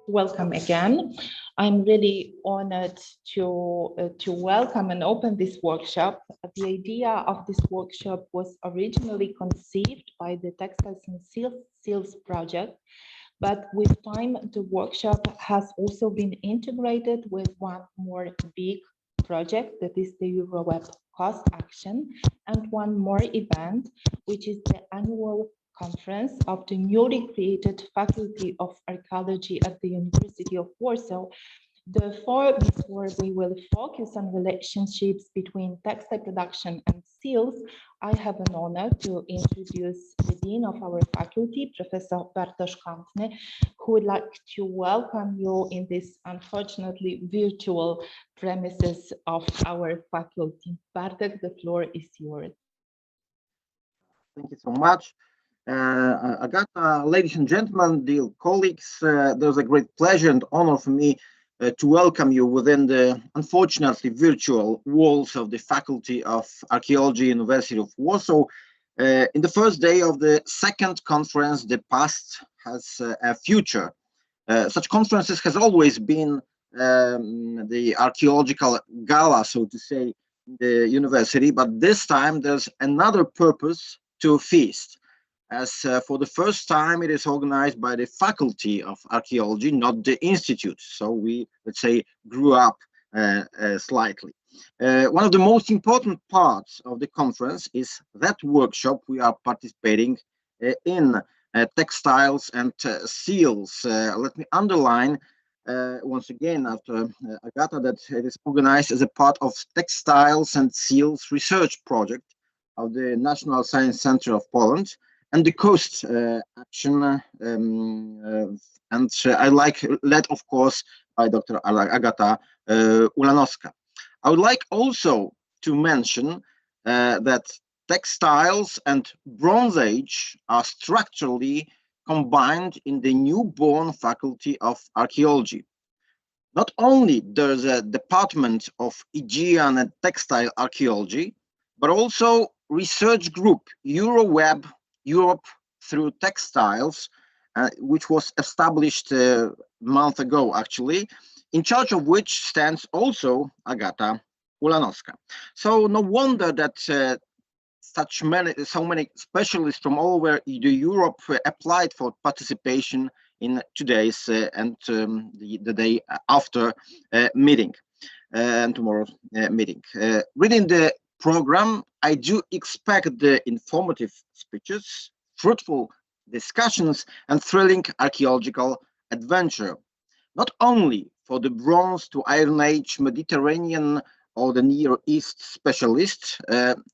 welcome again. I'm really honored to welcome and open this workshop. The idea of this workshop was originally conceived by the Textiles and Seals project, but with time, the workshop has also been integrated with one more big project, that is the EuroWeb Cost Action, and one more event, which is the annual conference of the newly created Faculty of Archaeology at the University of Warsaw. Therefore, before we will focus on relationships between textile production and seals, I have an honor to introduce the Dean of our faculty, Professor Bartosz Kątny, who would like to welcome you in this unfortunately virtual premises of our faculty. Bartek, the floor is yours. Thank you so much. Agata, ladies and gentlemen, dear colleagues, there's a great pleasure and honor for me to welcome you within the unfortunately virtual walls of the Faculty of Archaeology, University of Warsaw. In the first day of the second conference, The Past Has a Future. Such conferences has always been the archaeological gala, so to say, in the university, but this time there's another purpose to feast. As for the first time, it is organized by the Faculty of Archaeology, not the Institute. So we, let's say, grew up slightly. One of the most important parts of the conference is that workshop we are participating in, textiles and seals. Let me underline once again after Agata that it is organized as a part of Textiles and Seals research project of the National Science Center of Poland and the Coast Action, and I like led, of course, by Dr. Agata Ulanowska. I would like also to mention that textiles and Bronze Age are structurally combined in the newborn Faculty of Archaeology. Not only there's a department of Aegean and textile archaeology, but also research group EuroWeb Europe through Textiles, which was established a month ago, actually, in charge of which stands also Agata Ulanowska. So no wonder that so many specialists from all over Europe applied for participation in today's and the day after meeting and tomorrow's meeting. Reading the program, I do expect the informative speeches, fruitful discussions, and thrilling archaeological adventure, not only for the Bronze to Iron Age Mediterranean or the Near East specialists,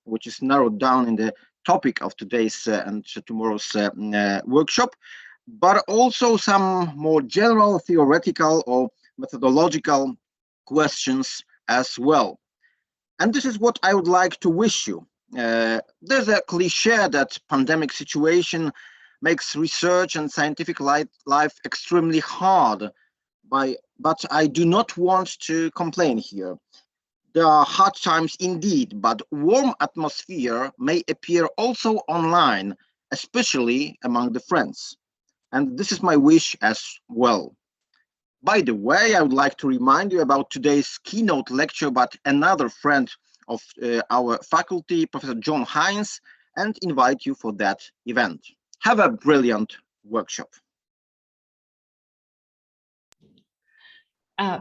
which is narrowed down in the topic of today's and tomorrow's workshop, but also some more general theoretical or methodological questions as well. And this is what I would like to wish you. There's a cliche that pandemic situation makes research and scientific life extremely hard, but I do not want to complain here. There are hard times indeed, but warm atmosphere may appear also online, especially among the friends. And this is my wish as well. By the way, I would like to remind you about today's keynote lecture by another friend of our faculty, Professor John Hines, and invite you for that event. Have a brilliant workshop.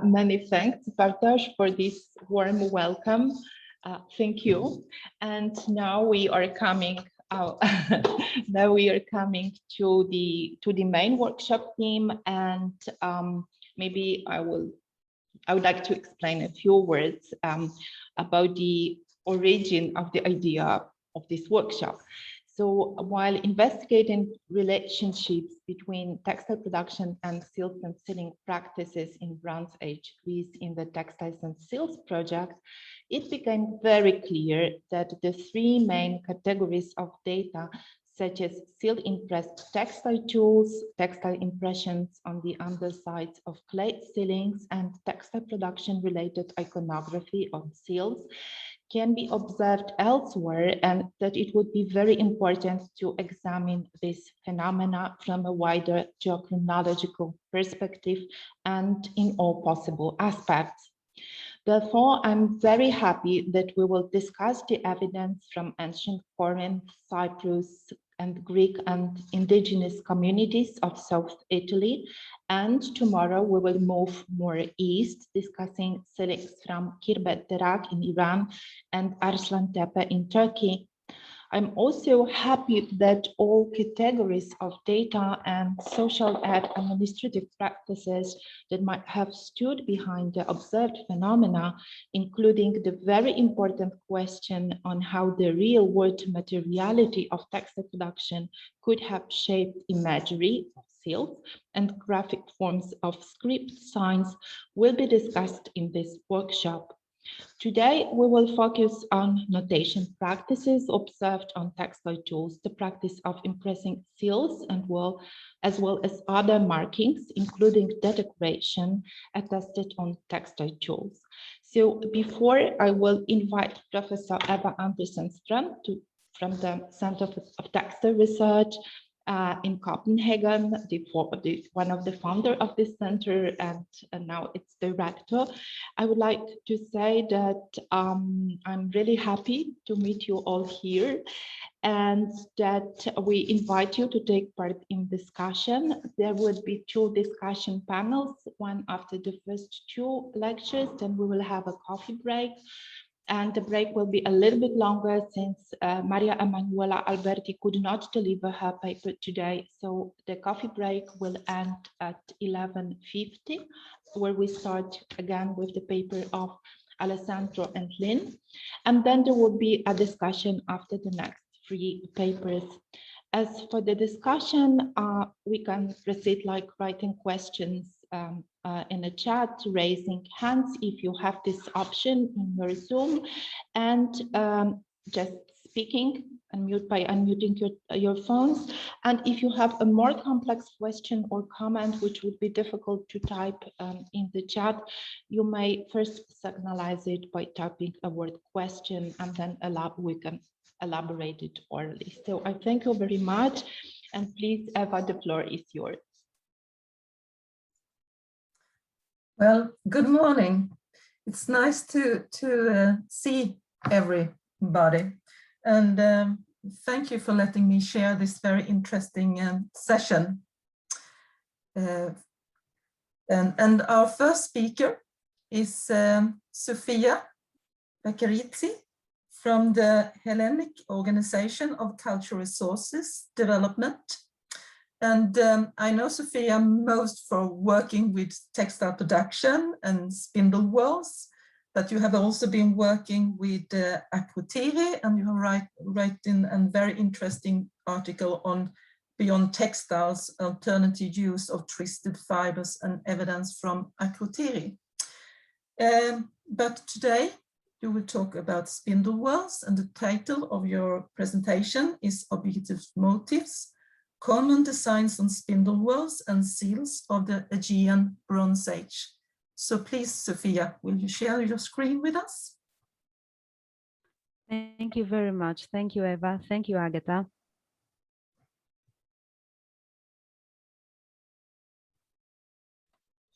Many thanks, Bartosz, for this warm welcome. Thank you. And now we are coming. Now we are coming to the main workshop theme, and maybe I would like to explain a few words about the origin of the idea of this workshop. So while investigating relationships between textile production and seals and sealing practices in Bronze Age Greece in the Textiles and Seals project, it became very clear that the three main categories of data such as seal-impressed textile tools, textile impressions on the undersides of clay ceilings, and textile production-related iconography on seals, can be observed elsewhere, and that it would be very important to examine this phenomena from a wider geochronological perspective and in all possible aspects. Therefore, I'm very happy that we will discuss the evidence from ancient Corinth, Cyprus, and Greek and indigenous communities of South Italy. And tomorrow we will move more east, discussing silics from Kirbet Derak in Iran and Arslan Tepe in Turkey. I'm also happy that all categories of data and social and administrative practices that might have stood behind the observed phenomena, including the very important question on how the real-world materiality of textile production could have shaped imagery of seals and graphic forms of script signs, will be discussed in this workshop. Today, we will focus on notation practices observed on textile tools, the practice of impressing seals, and as well as other markings, including the decoration attested on textile tools. So before I will invite Professor Eva Andersson Strand from the Center of Textile Research in Copenhagen, one of the founder of this center and now its director. I would like to say that I'm really happy to meet you all here and that we invite you to take part in discussion. There would be 2 discussion panels, one after the first 2 lectures, then we will have a coffee break. And the break will be a little bit longer since Maria Emanuela Alberti could not deliver her paper today. So the coffee break will end at 11:50, where we start again with the paper of Alessandro and Lynn. And then there will be a discussion after the next 3 papers. As for the discussion, we can proceed like writing questions in the chat, raising hands if you have this option in your Zoom, and just speaking by unmuting your phones. And if you have a more complex question or comment which would be difficult to type in the chat, you may first signalize it by typing a word question, and then we can elaborate it orally. So I thank you very much, and please, Eva, the floor is yours. Well, good morning. It's nice to see everybody, and thank you for letting me share this very interesting session. And our first speaker is Sofia Bakarici from the Hellenic Organization of Cultural Resources Development. And I know Sofia most for working with textile production and spindle wheels, but you have also been working with Akrotiri, and you have written a very interesting article on Beyond Textiles, Alternative Use of Twisted Fibers and Evidence from Akrotiri. But today you will talk about spindle wheels, and the title of your presentation is Objective Motifs, Common Designs on Spindle Wheels and Seals of the Aegean Bronze Age. So please, Sofia, will you share your screen with us? Thank you very much. Thank you, Eva. Thank you, Agata.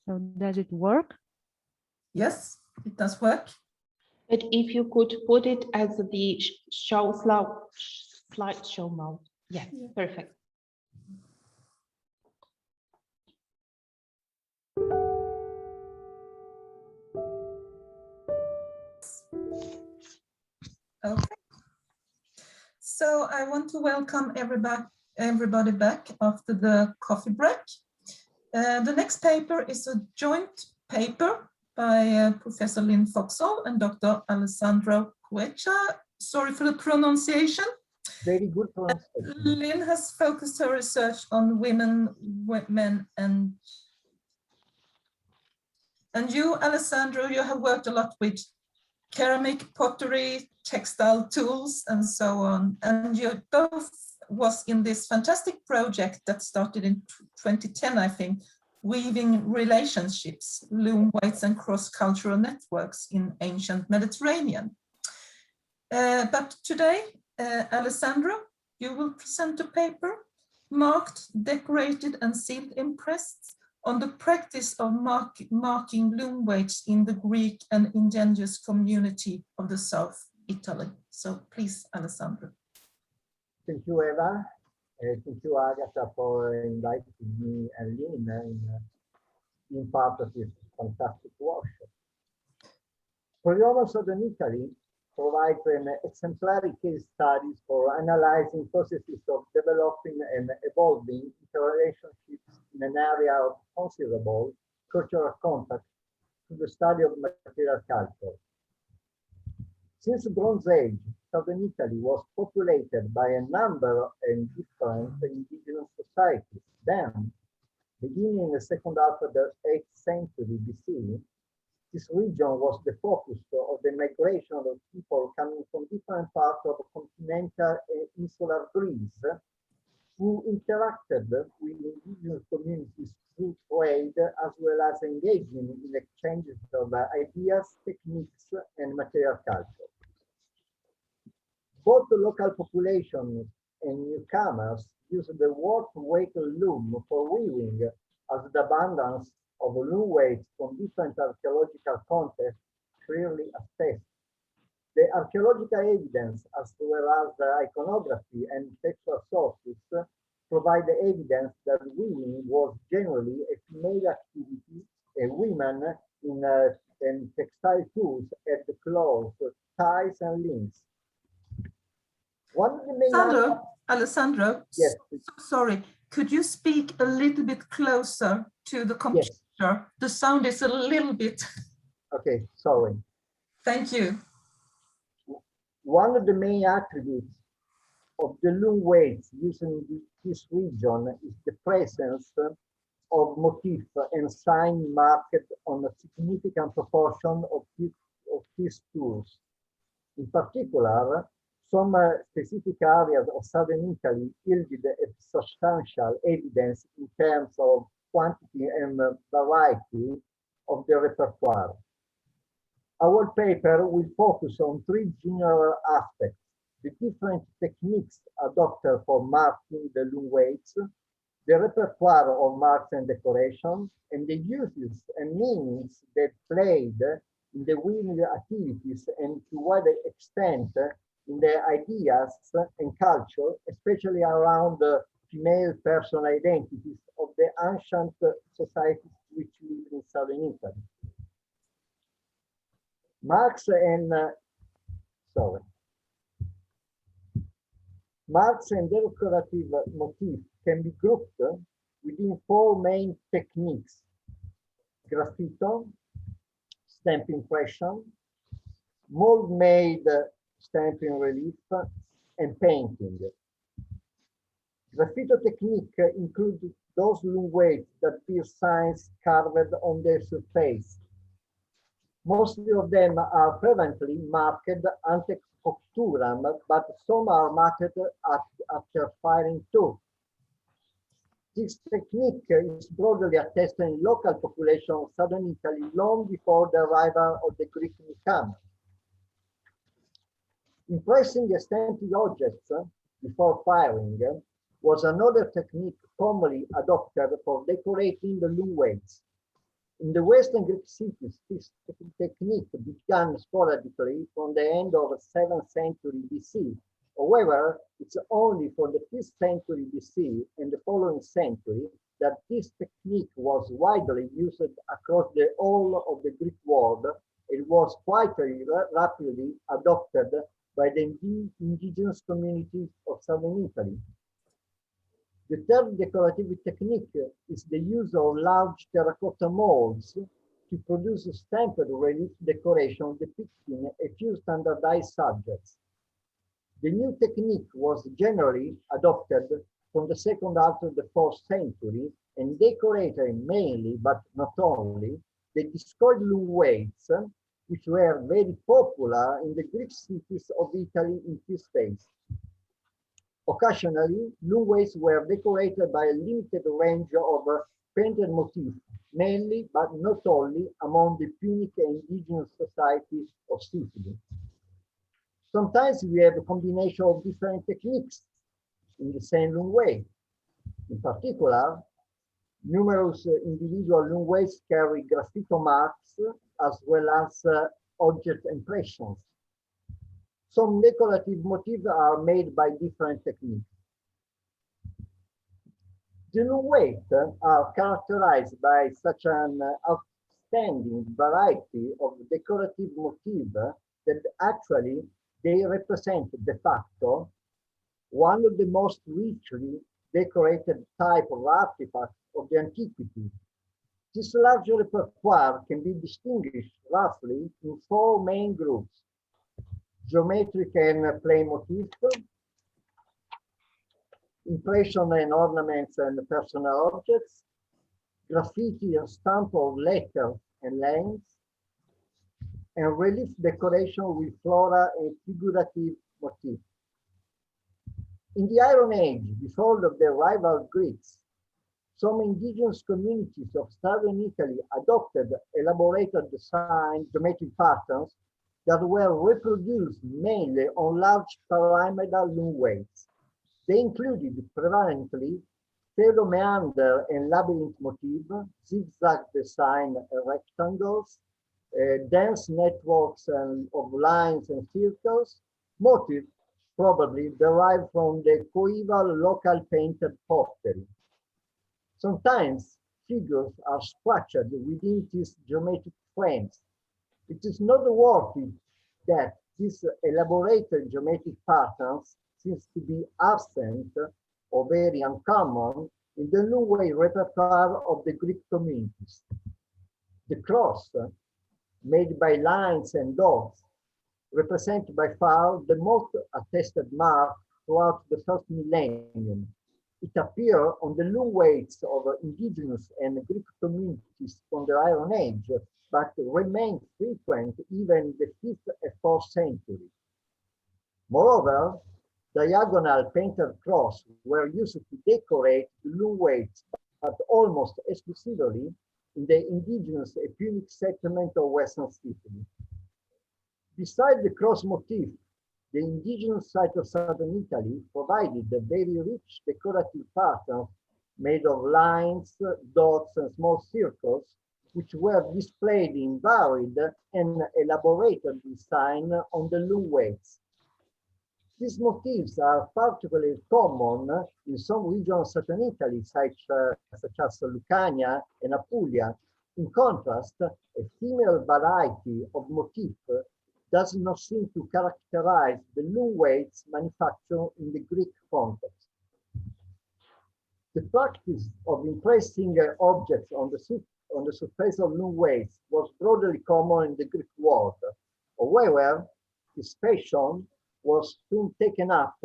So does it work? Yes, it does work. But if you could put it as the slideshow mode. Yes, yeah. Perfect. Okay. So I want to welcome everybody back after the coffee break. The next paper is a joint paper by Professor Lynn Foxhall and Dr. Alessandro Quercia. Sorry for the pronunciation. Very good pronunciation. Lynn has focused her research on women, men, and you, Alessandro, you have worked a lot with ceramic, pottery, textile tools, and so on. And you both was in this fantastic project that started in 2010, I think, weaving relationships, loom weights and cross-cultural networks in ancient Mediterranean. But today, Alessandro, you will present a paper marked, decorated and sealed impressed on the practice of marking loom weights in the Greek and indigenous community of the South Italy. So please, Alessandro. Thank you, Eva. Thank you, Agata, for inviting me and Lynn in part of this fantastic workshop. Proviamo Southern Italy provides an exemplary case studies for analyzing processes of developing and evolving interrelationships in an area of considerable cultural contact to the study of material culture. Since the Bronze Age, Southern Italy was populated by a number of different indigenous societies. Then, beginning in the second half of the 8th century BC, this region was the focus of the migration of people coming from different parts of continental and insular Greece, who interacted with indigenous communities through trade, as well as engaging in exchanges of ideas, techniques, and material culture. Both the local population and newcomers used the work-weight loom for weaving, as the abundance of loom weights from different archaeological contexts clearly attest. The archaeological evidence, as well as the iconography and textual sources, provide the evidence that weaving was generally a female activity, and women in textile tools at the clothes, ties, and links. One of the main Alessandro, yes, so sorry, could you speak a little bit closer to the computer? Yes. The sound is a little bit. Okay, sorry. Thank you. One of the main attributes of the loom weights used in this region is the presence of motif and sign marked on a significant proportion of these tools. In particular, some specific areas of southern Italy yielded a substantial evidence in terms of quantity and variety of the repertoire. Our paper will focus on three general aspects: the different techniques adopted for marking the loom weights, the repertoire of marks and decoration, and the uses and meanings that played in the weaving activities, and to what extent in the ideas and culture, especially around the female personal identities of the ancient societies which lived in southern Italy. Marks and decorative motifs can be grouped within four main techniques: graffito, stamp impression, mold-made stamping relief, and painting. Graffito technique includes those loom weights that bear signs carved on their surface. Most of them are frequently marked ante cocturam, but some are marked after firing too. This technique is broadly attested in local population of southern Italy long before the arrival of the Greek newcomers. Impressing the stamping objects before firing was another technique commonly adopted for decorating the loom weights. In the Western Greek cities, this technique began sporadically from the end of the 7th century BC. However, it's only from the 5th century BC and the following century that this technique was widely used across the whole of the Greek world. It was quite rapidly adopted by the indigenous communities of southern Italy. The third decorative technique is the use of large terracotta molds to produce a stamped relief decoration depicting a few standardized subjects. The new technique was generally adopted from the second half of the 4th century and decorated mainly, but not only, the discoid loom weights, which were very popular in the Greek cities of Italy in this phase. Occasionally, loom weights were decorated by a limited range of painted motifs, mainly but not only among the Punic and indigenous societies of Sicily. Sometimes we have a combination of different techniques in the same loom weight. In particular, numerous individual loom weights carry graffito marks as well as object impressions. Some decorative motifs are made by different techniques. The loom weights are characterized by such an outstanding variety of decorative motifs that actually they represent de facto one of the most richly decorated type of artifacts of the antiquity. This large repertoire can be distinguished roughly in four main groups: geometric and plain motifs, impression and ornaments and personal objects, graffiti and stamp of letters and lines, and relief decoration with flora and figurative motifs. In the Iron Age, before the arrival of Greeks, some indigenous communities of southern Italy adopted elaborated design geometric patterns that were reproduced mainly on large pyramidal loom weights. They included prevalently pseudo-meander and labyrinth motif, zigzag design rectangles, dense networks of lines and circles, motifs probably derived from the coeval local painted pottery. Sometimes figures are structured within these geometric frames. It is noteworthy that these elaborated geometric patterns seem to be absent or very uncommon in the loom weight repertoire of the Greek communities. The cross, made by lines and dots, represent by far the most attested mark throughout the first millennium. It appeared on the loom weights of indigenous and Greek communities from the Iron Age, but remained frequent even in the 5th and 4th century. Moreover, diagonal painted crosses were used to decorate the loom weights, but almost exclusively in the indigenous and Punic settlement of Western Sicily. Besides the cross motif, the indigenous site of southern Italy provided a very rich decorative patterns made of lines, dots, and small circles, which were displayed in varied and elaborated design on the loom weights. These motifs are particularly common in some regions of southern Italy, such as Lucania and Apulia. In contrast, a female variety of motif does not seem to characterize the loom weights manufactured in the Greek context. The practice of impressing objects on the surface of loom weights was broadly common in the Greek world. However, this fashion was soon taken up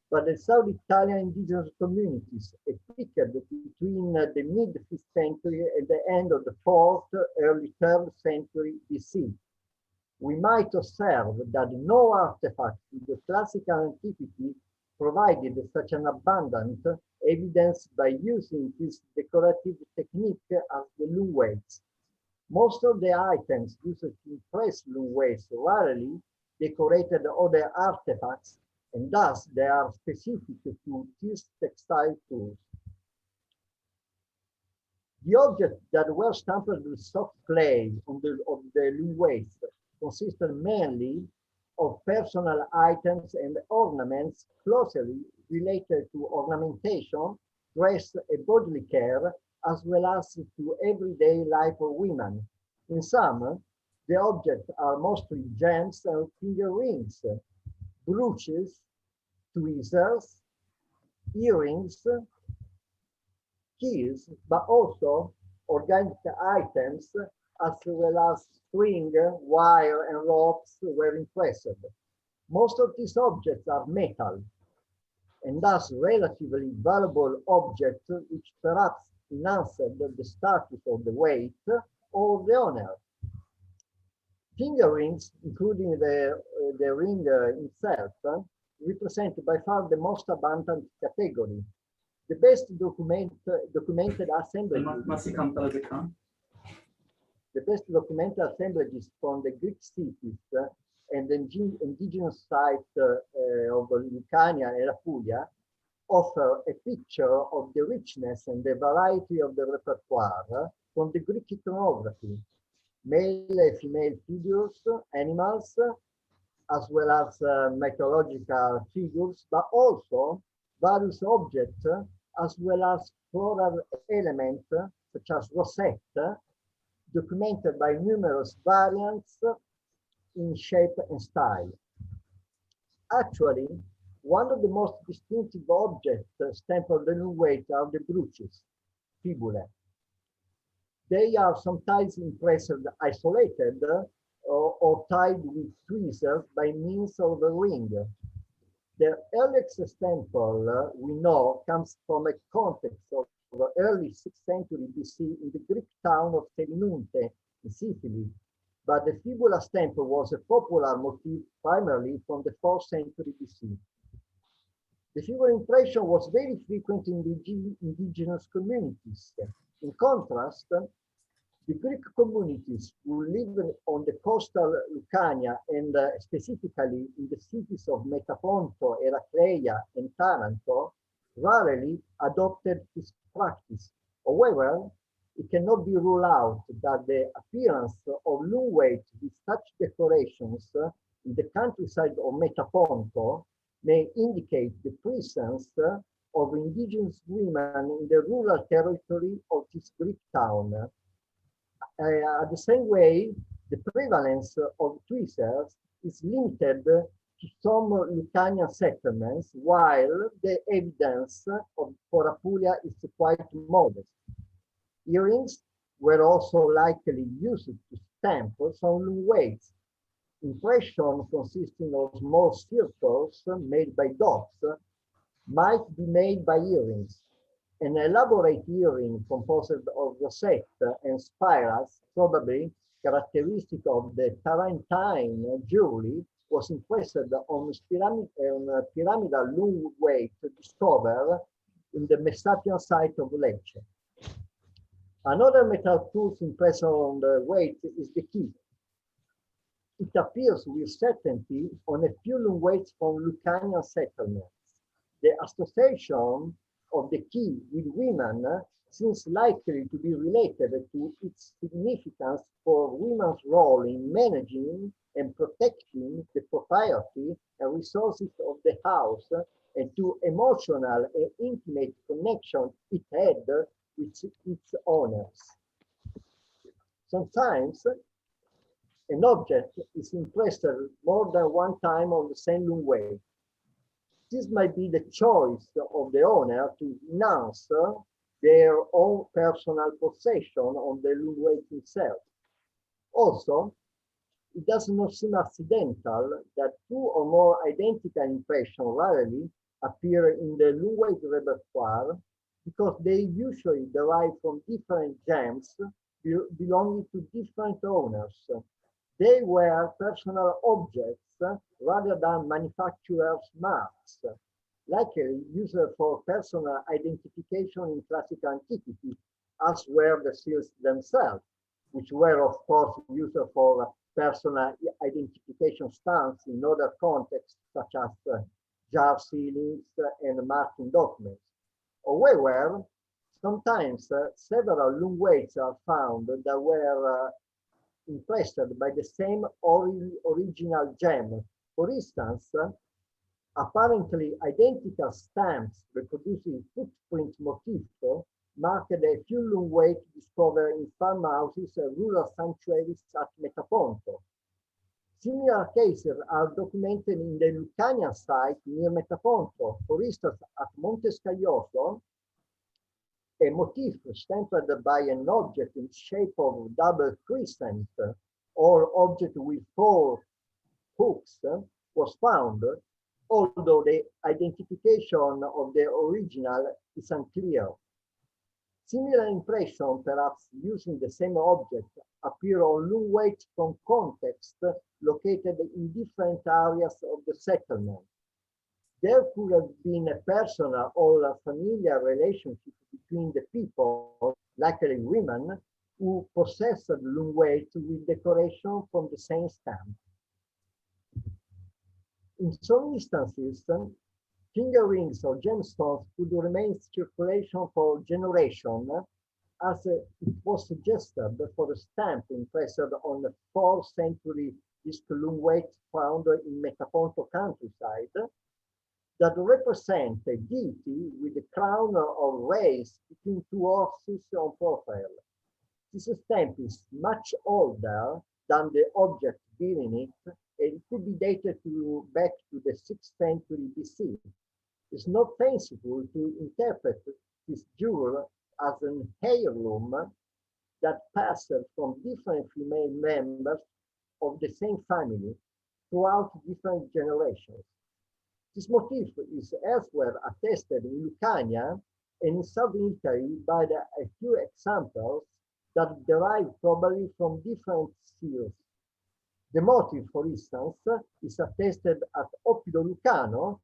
by the South Italian indigenous communities, a period between the mid-5th century and the end of the 4th, early 3rd century BC. We might observe that no artifact in the classical antiquity provided such an abundant evidence by using this decorative technique as the loom weights. Most of the items used to impress loom weights rarely decorated other artifacts, and thus they are specific to these textile tools. The objects that were stamped with soft clay of the loom weights consisted mainly of personal items and ornaments closely related to ornamentation, dress, and bodily care, as well as to everyday life of women. In sum, the objects are mostly gems and finger rings, brooches, tweezers, earrings, keys, but also organic items as well as string, wire, and ropes were impressed. Most of these objects are metal, and thus relatively valuable objects which perhaps enhanced the status of the weight or the owner. Finger rings, including the ring itself, represent by far the most abundant category. The best documented assemblages from the Greek cities and the indigenous site of Lucania and Apulia offer a picture of the richness and the variety of the repertoire from the Greek iconography, male and female figures, animals, as well as mythological figures, but also various objects, as well as floral elements, such as rosette, documented by numerous variants in shape and style. Actually, one of the most distinctive objects stamped on the loom weight are the brooches, fibulae. They are sometimes impressed isolated or tied with tweezers by means of a ring. The earliest example we know comes from a context of the early 6th century BC in the Greek town of Selinunte in Sicily, but the fibula stamp was a popular motif primarily from the 4th century BC. The fibula impression was very frequent in the indigenous communities. In contrast, the Greek communities who lived on the coastal Lucania and specifically in the cities of Metaponto, Heraclea, and Taranto rarely adopted this practice. However, it cannot be ruled out that the appearance of loom weight with such decorations in the countryside of Metaponto may indicate the presence of indigenous women in the rural territory of this Greek town. At the same way, the prevalence of tweezers is limited to some Lucanian settlements, while the evidence for Apulia is quite modest. Earrings were also likely used to stamp some loom weights. Impression consisting of small circles made by dots might be made by earrings. An elaborate earring composed of rosette and spirals, probably characteristic of the Tarentine jewelry, was impressed on pyramidal loom weight discovered in the Messapian site of Lecce. Another metal tool impressed on the weight is the key. It appears with certainty on a few loom weights from Lucanian settlements. The association of the key with women seems likely to be related to its significance for women's role in managing and protecting the property and resources of the house, and to emotional and intimate connection it had with its owners. Sometimes an object is impressed more than one time on the same loom weight. This might be the choice of the owner to enhance their own personal possession on the loom weight itself. Also, it does not seem accidental that two or more identical impressions rarely appear in the loom weight repertoire, because they usually derive from different gems belonging to different owners. They were personal objects rather than manufacturer's marks, likely used for personal identification in classical antiquity, as were the seals themselves, which were of course used for personal identification stamps in other contexts, such as jar sealings and marking documents. However, sometimes several loom weights are found that were impressed by the same original gem. For instance, apparently identical stamps reproducing footprint motif marked a few loom weights discovered in farmhouses and rural sanctuaries at Metaponto. Similar cases are documented in the Lucanian site near Metaponto. For instance, at Monte Scaglioso, a motif stamped by an object in shape of double crescent or object with 4 hooks was found, although the identification of the original is unclear. Similar impressions, perhaps using the same object, appear on loom weights from contexts located in different areas of the settlement. There could have been a personal or a familiar relationship between the people, likely women, who possessed loom weight with decoration from the same stamp. In some instances, finger rings or gemstones could remain in circulation for generations, as it was suggested for the stamp impressed on the 4th century disc loom weight found in Metaponto countryside, that represent a deity with a crown or race between two horses on profile. This stamp is much older than the object bearing it, and it could be dated back to the 6th century BC. It's not fanciful to interpret this jewel as an heirloom that passed from different female members of the same family throughout different generations. This motif is elsewhere attested in Lucania and in southern Italy by a few examples that derive probably from different seals. The motif, for instance, is attested at Oppido Lucano,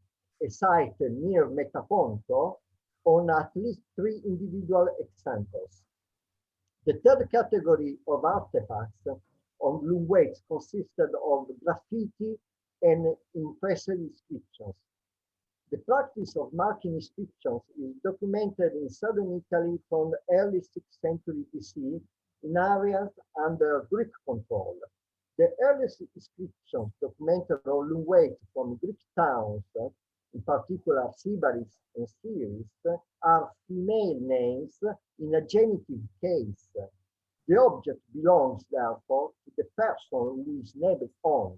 a site near Metaponto, on at least 3 individual examples. The third category of artifacts on loom weights consisted of graffiti and impressed inscriptions. The practice of marking inscriptions is documented in southern Italy from the early 6th century BC in areas under Greek control. The earliest inscriptions documented on loom weight from Greek towns, in particular Sybaris and Syris, are female names in a genitive case. The object belongs, therefore, to the person who is named on.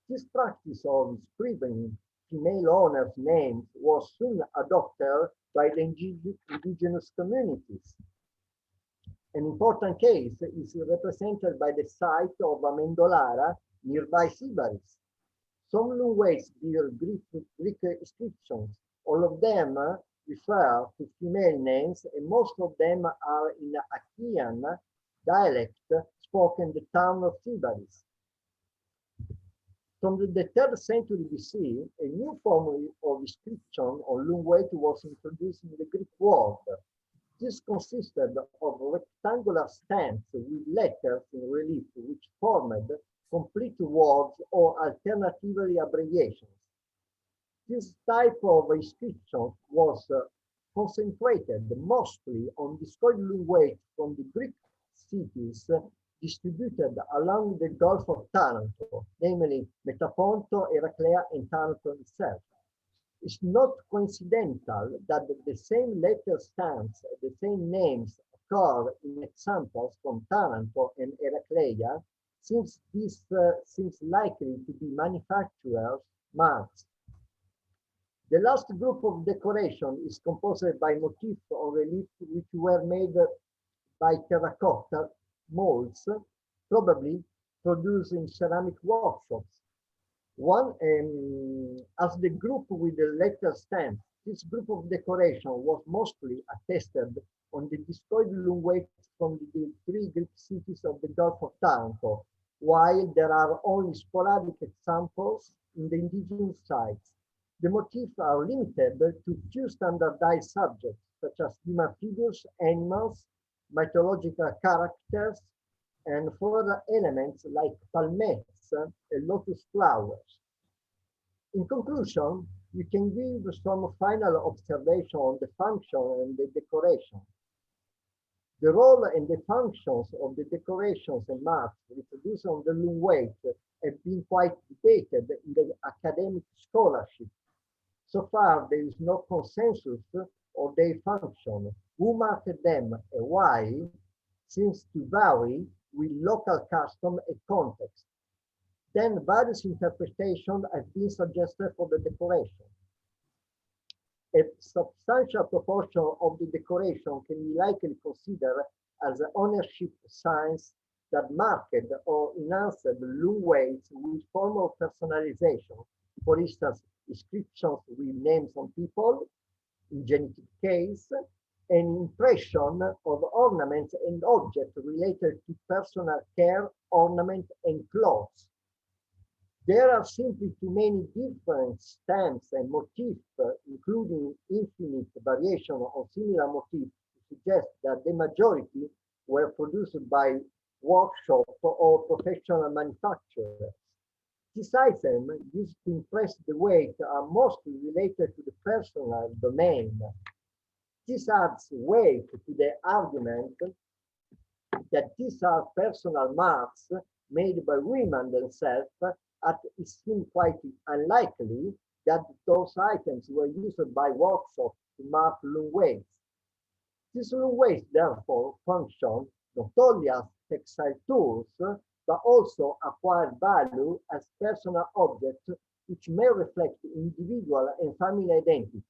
This practice of scribbling female owners' names was soon adopted by the indigenous communities. An important case is represented by the site of Amendolara nearby Sybaris. Some loom weights bear Greek inscriptions. All of them refer to female names, and most of them are in Achaean dialect spoken in the town of Sybaris. From the 3rd century BC, a new form of inscription on loom weight was introduced in the Greek world. This consisted of rectangular stamps with letters in relief which formed complete words or alternatively abbreviations. This type of inscription was concentrated mostly on discoid loom weight from the Greek cities distributed along the Gulf of Taranto, namely Metaponto, Heraclea, and Taranto itself. It's not coincidental that the same letter stamps and the same names occur in examples from Taranto and Heraclea, since this seems likely to be manufacturers' marks. The last group of decoration is composed by motifs on relief which were made by terracotta molds, probably produced in ceramic workshops. As the group with the letter stamp, this group of decoration was mostly attested on the discoid loom weights from the 3 Greek cities of the Gulf of Taranto, while there are only sporadic examples in the indigenous sites. The motifs are limited to few standardized subjects, such as human figures, animals, mythological characters, and further elements like palmettes and lotus flowers. In conclusion, we can give some final observation on the function and the decoration. The role and the functions of the decorations and marks reproduced on the loom weight have been quite debated in the academic scholarship. So far, there is no consensus on their function, who marked them and why, seems to vary with local custom and context. Then various interpretations have been suggested for the decoration. A substantial proportion of the decoration can be likely considered as ownership signs that marked or enhanced the loom weights with form of personalization. For instance, inscriptions with names on people, in genitive case, an impression of ornaments and objects related to personal care, ornament, and clothes. There are simply too many different stems and motifs, including infinite variation of similar motifs, to suggest that the majority were produced by workshop or professional manufacturers. These items used to impress the weight are mostly related to the personal domain. This adds weight to the argument that these are personal marks made by women themselves, as it seems quite unlikely that those items were used by workshops to mark loom weights. These loom weights therefore function not only as textile tools, but also acquire value as personal objects which may reflect individual and family identity.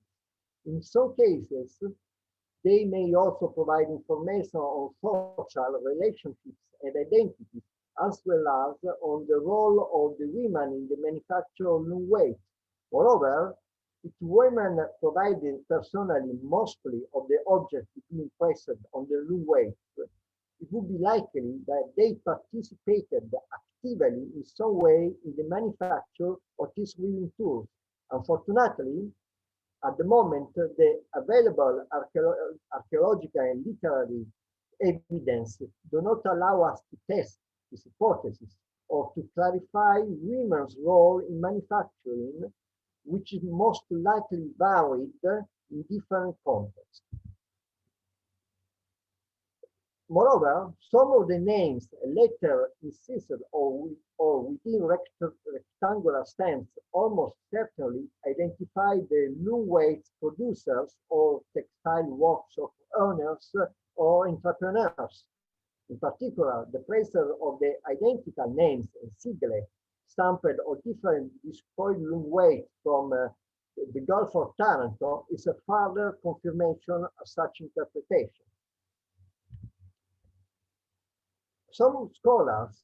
In some cases, they may also provide information on social relationships and identities, as well as on the role of the women in the manufacture of loom weights. Moreover, if women provided personally mostly of the objects to be impressed on the loom weights, it would be likely that they participated actively in some way in the manufacture of these weaving tools. Unfortunately, at the moment, the available archaeological and literary evidence do not allow us to test this hypothesis or to clarify women's role in manufacturing, which is most likely varied in different contexts. Moreover, some of the names later insisted or within rectangular stems almost certainly identify the loom weights producers or textile workshop owners or entrepreneurs. In particular, the presence of the identical names and sigle stamped or different destroyed loom weights from the Gulf of Taranto is a further confirmation of such interpretation. Some scholars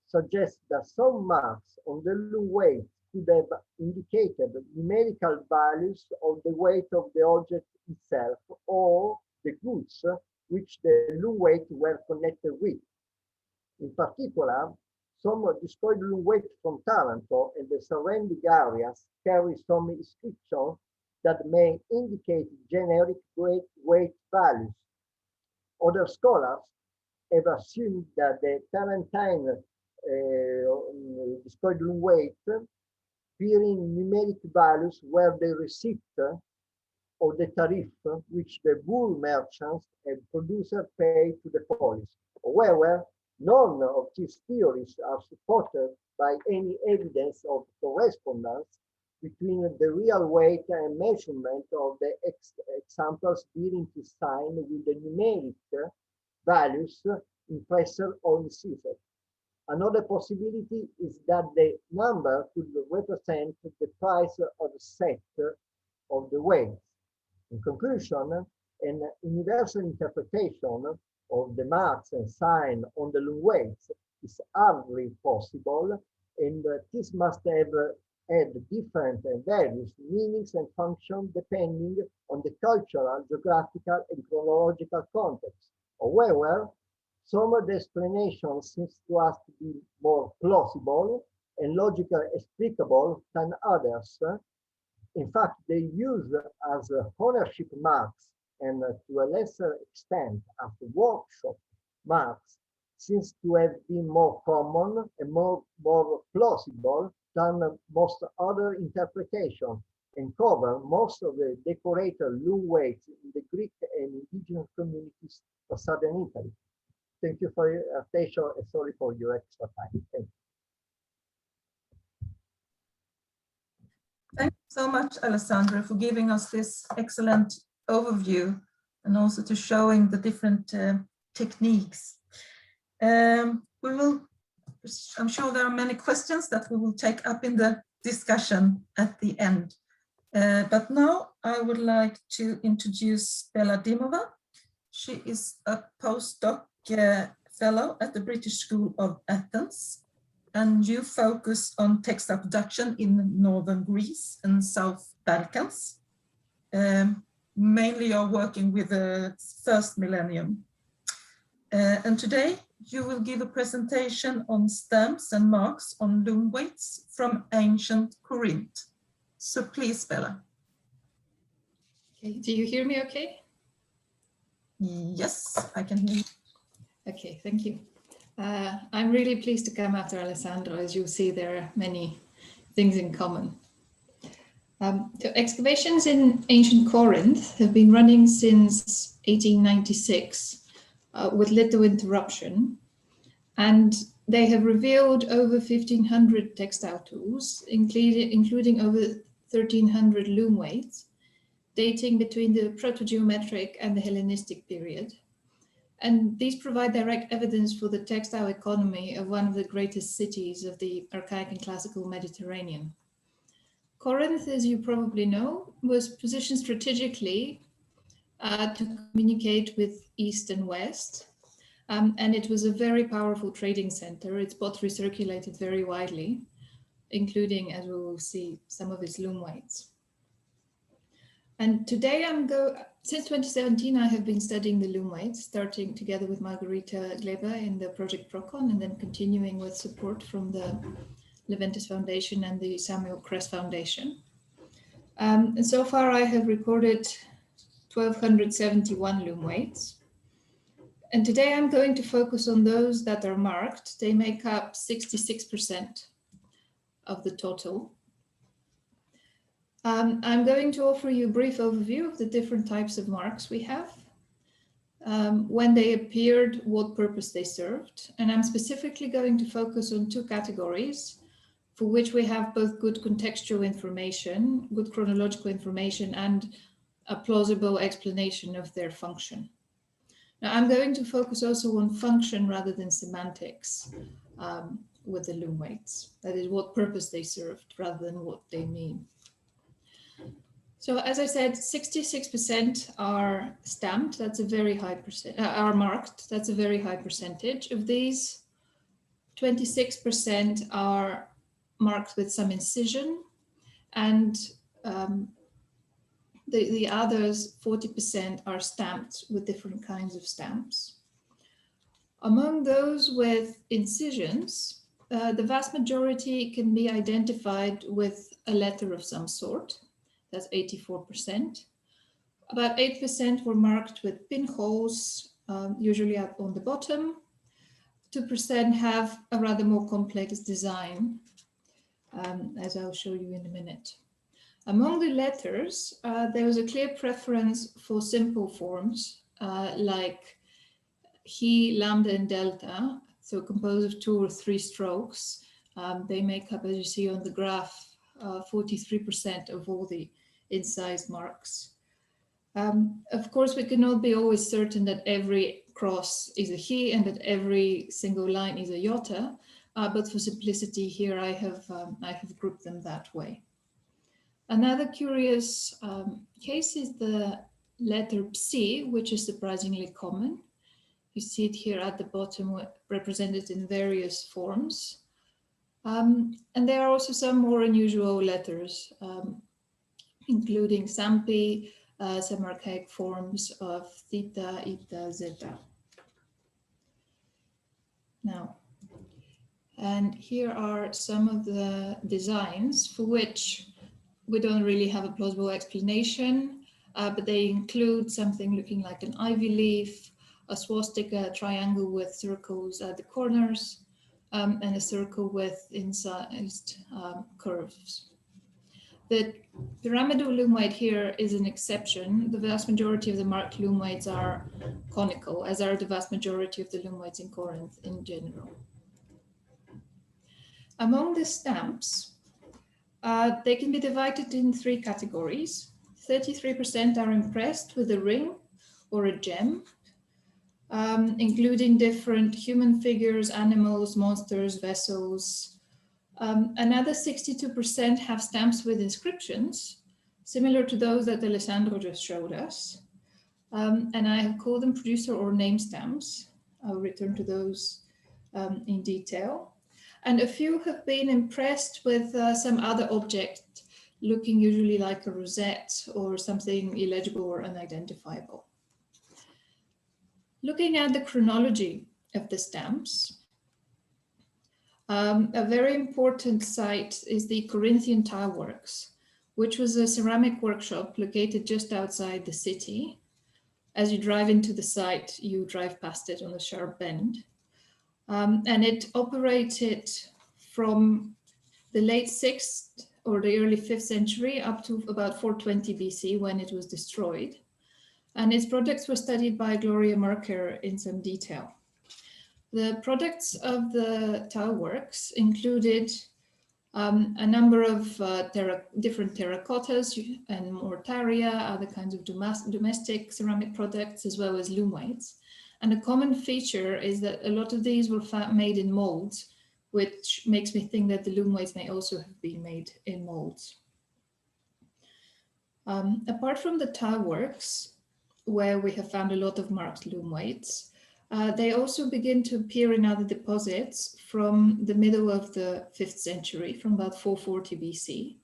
suggest that some marks on the loom weight could have indicated numerical values of the weight of the object itself or the goods which the loom weight were connected with. In particular, some destroyed loom weight from Taranto and the surrounding areas carry some inscriptions that may indicate generic weight values. Other scholars have assumed that the Tarentine destroyed loom weight bearing numeric values were the receipt of the tariff which the wool merchants and producers pay to the police. However, none of these theories are supported by any evidence of correspondence between the real weight and measurement of the examples bearing this sign with the numeric values impressed or incised. Another possibility is that the number could represent the price of the set of the weights. In conclusion, an universal interpretation of the marks and sign on the loom weights is hardly possible, and this must have had different and various meanings and functions depending on the cultural, geographical, and chronological context. However, some of the explanations seem to us to be more plausible and logically explicable than others. In fact, they use as ownership marks and to a lesser extent as workshop marks seems to have been more common and more plausible than most other interpretations and cover most of the decorated loom weights in the Greek and indigenous communities of southern Italy. Thank you for your attention and sorry for your extra time. Thank you. Thank you so much, Alessandro, for giving us this excellent overview and also to showing the different techniques. I'm sure there are many questions that we will take up in the discussion at the end. But now I would like to introduce Bela Dimova. She is a postdoc fellow at the British School of Athens, and you focus on textile production in northern Greece and South Balkans. Mainly you're working with the first millennium. And today you will give a presentation on stamps and marks on loom weights from ancient Corinth. So please, Bela. Okay, do you hear me okay? Yes, I can hear you. Okay, thank you. I'm really pleased to come after Alessandro. As you'll see, there are many things in common. The excavations in ancient Corinth have been running since 1896 with little interruption, and they have revealed over 1,500 textile tools, including over 1,300 loom weights, dating between the Proto-Geometric and the Hellenistic period. And these provide direct evidence for the textile economy of one of the greatest cities of the archaic and classical Mediterranean. Corinth, as you probably know, was positioned strategically to communicate with East and West. And it was a very powerful trading center. Its pottery circulated very widely, including, as we will see, some of its loom weights. And today since 2017, I have been studying the loom weights, starting together with Margarita Gleba in the project Procon, and then continuing with support from the Leventis Foundation and the Samuel Kress Foundation. And so far I have recorded 1,271 loom weights. And today I'm going to focus on those that are marked. They make up 66% of the total. I'm going to offer you a brief overview of the different types of marks we have, when they appeared, what purpose they served. And I'm specifically going to focus on two categories for which we have both good contextual information, good chronological information, and a plausible explanation of their function. Now, I'm going to focus also on function rather than semantics with the loom weights. That is, what purpose they served rather than what they mean. So as I said, 66% are stamped. That's a very high percent, are marked. That's a very high percentage. Of these, 26% are marked with some incision, and the others, 40%, are stamped with different kinds of stamps. Among those with incisions, the vast majority can be identified with a letter of some sort. That's 84%. About 8% were marked with pinholes, usually up on the bottom. 2% have a rather more complex design, as I'll show you in a minute. Among the letters, there was a clear preference for simple forms like he, lambda, and delta, so composed of 2 or 3 strokes. They make up, as you see on the graph, 43% of all the incised marks. Of course, we cannot be always certain that every cross is a he and that every single line is a iota, but for simplicity here, I have grouped them that way. Another curious case is the letter psi, which is surprisingly common. You see it here at the bottom, represented in various forms. And there are also some more unusual letters, including sampi, some archaic forms of theta, eta, zeta. Now, and here are some of the designs for which we don't really have a plausible explanation, but they include something looking like an ivy leaf, a swastika, a triangle with circles at the corners, and a circle with incised curves. The pyramidal loom weight here is an exception. The vast majority of the marked loom weights are conical, as are the vast majority of the loom weights in Corinth in general. Among the stamps, they can be divided in 3 categories. 33% are impressed with a ring or a gem, including different human figures, animals, monsters, vessels. Another 62% have stamps with inscriptions, similar to those that Alessandro just showed us. And I have called them producer or name stamps. I'll return to those in detail. And a few have been impressed with some other object, looking usually like a rosette or something illegible or unidentifiable. Looking at the chronology the stamps. A very important site is the Corinthian Tile Works, which was a ceramic workshop located just outside the city. As you drive into the site, you drive past it on a sharp bend. And it operated from the late 6th or the early 5th century up to about 420 BC when it was destroyed. And its products were studied by Gloria Merker in some detail. The products of the tile works included a number of different terracottas and mortaria, other kinds of domestic ceramic products, as well as loom weights. And a common feature is that a lot of these were made in molds, which makes me think that the loom weights may also have been made in molds. Apart from the tile works, where we have found a lot of marked loom weights, they also begin to appear in other deposits from the middle of the 5th century, from about 440 BC.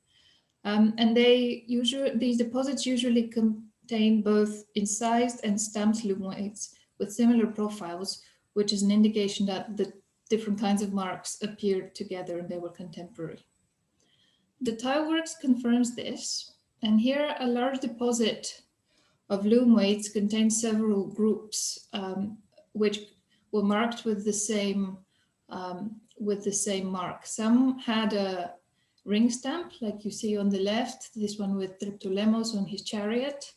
And these deposits usually contain both incised and stamped loom weights with similar profiles, which is an indication that the different kinds of marks appeared together and they were contemporary. The tile works confirms this, and here a large deposit of loom weights contains several groups which were marked with the same mark. Some had a ring stamp, like you see on the left, this one with Triptolemos on his chariot,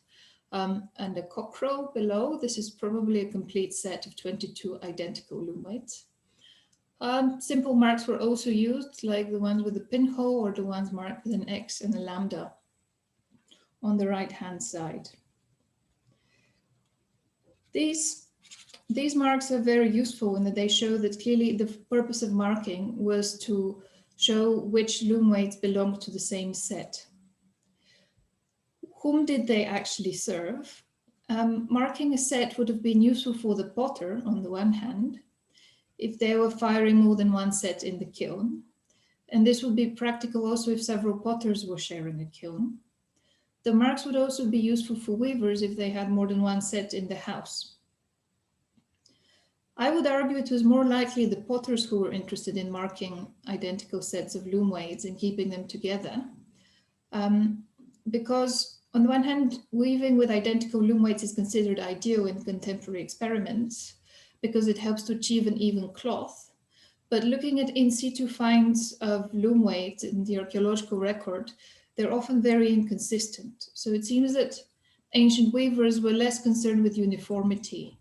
and a cockcrow below. This is probably a complete set of 22 identical loom weights. Simple marks were also used, like the ones with a pinhole or the ones marked with an X and a lambda on the right-hand side. These marks are very useful in that they show that clearly the purpose of marking was to show which loom weights belonged to the same set. Whom did they actually serve? Marking a set would have been useful for the potter on the one hand, if they were firing more than one set in the kiln. And this would be practical also if several potters were sharing a kiln. The marks would also be useful for weavers if they had more than one set in the house. I would argue it was more likely the potters who were interested in marking identical sets of loom weights and keeping them together. Because on the one hand, weaving with identical loom weights is considered ideal in contemporary experiments because it helps to achieve an even cloth. But looking at in situ finds of loom weights in the archaeological record, they're often very inconsistent. So it seems that ancient weavers were less concerned with uniformity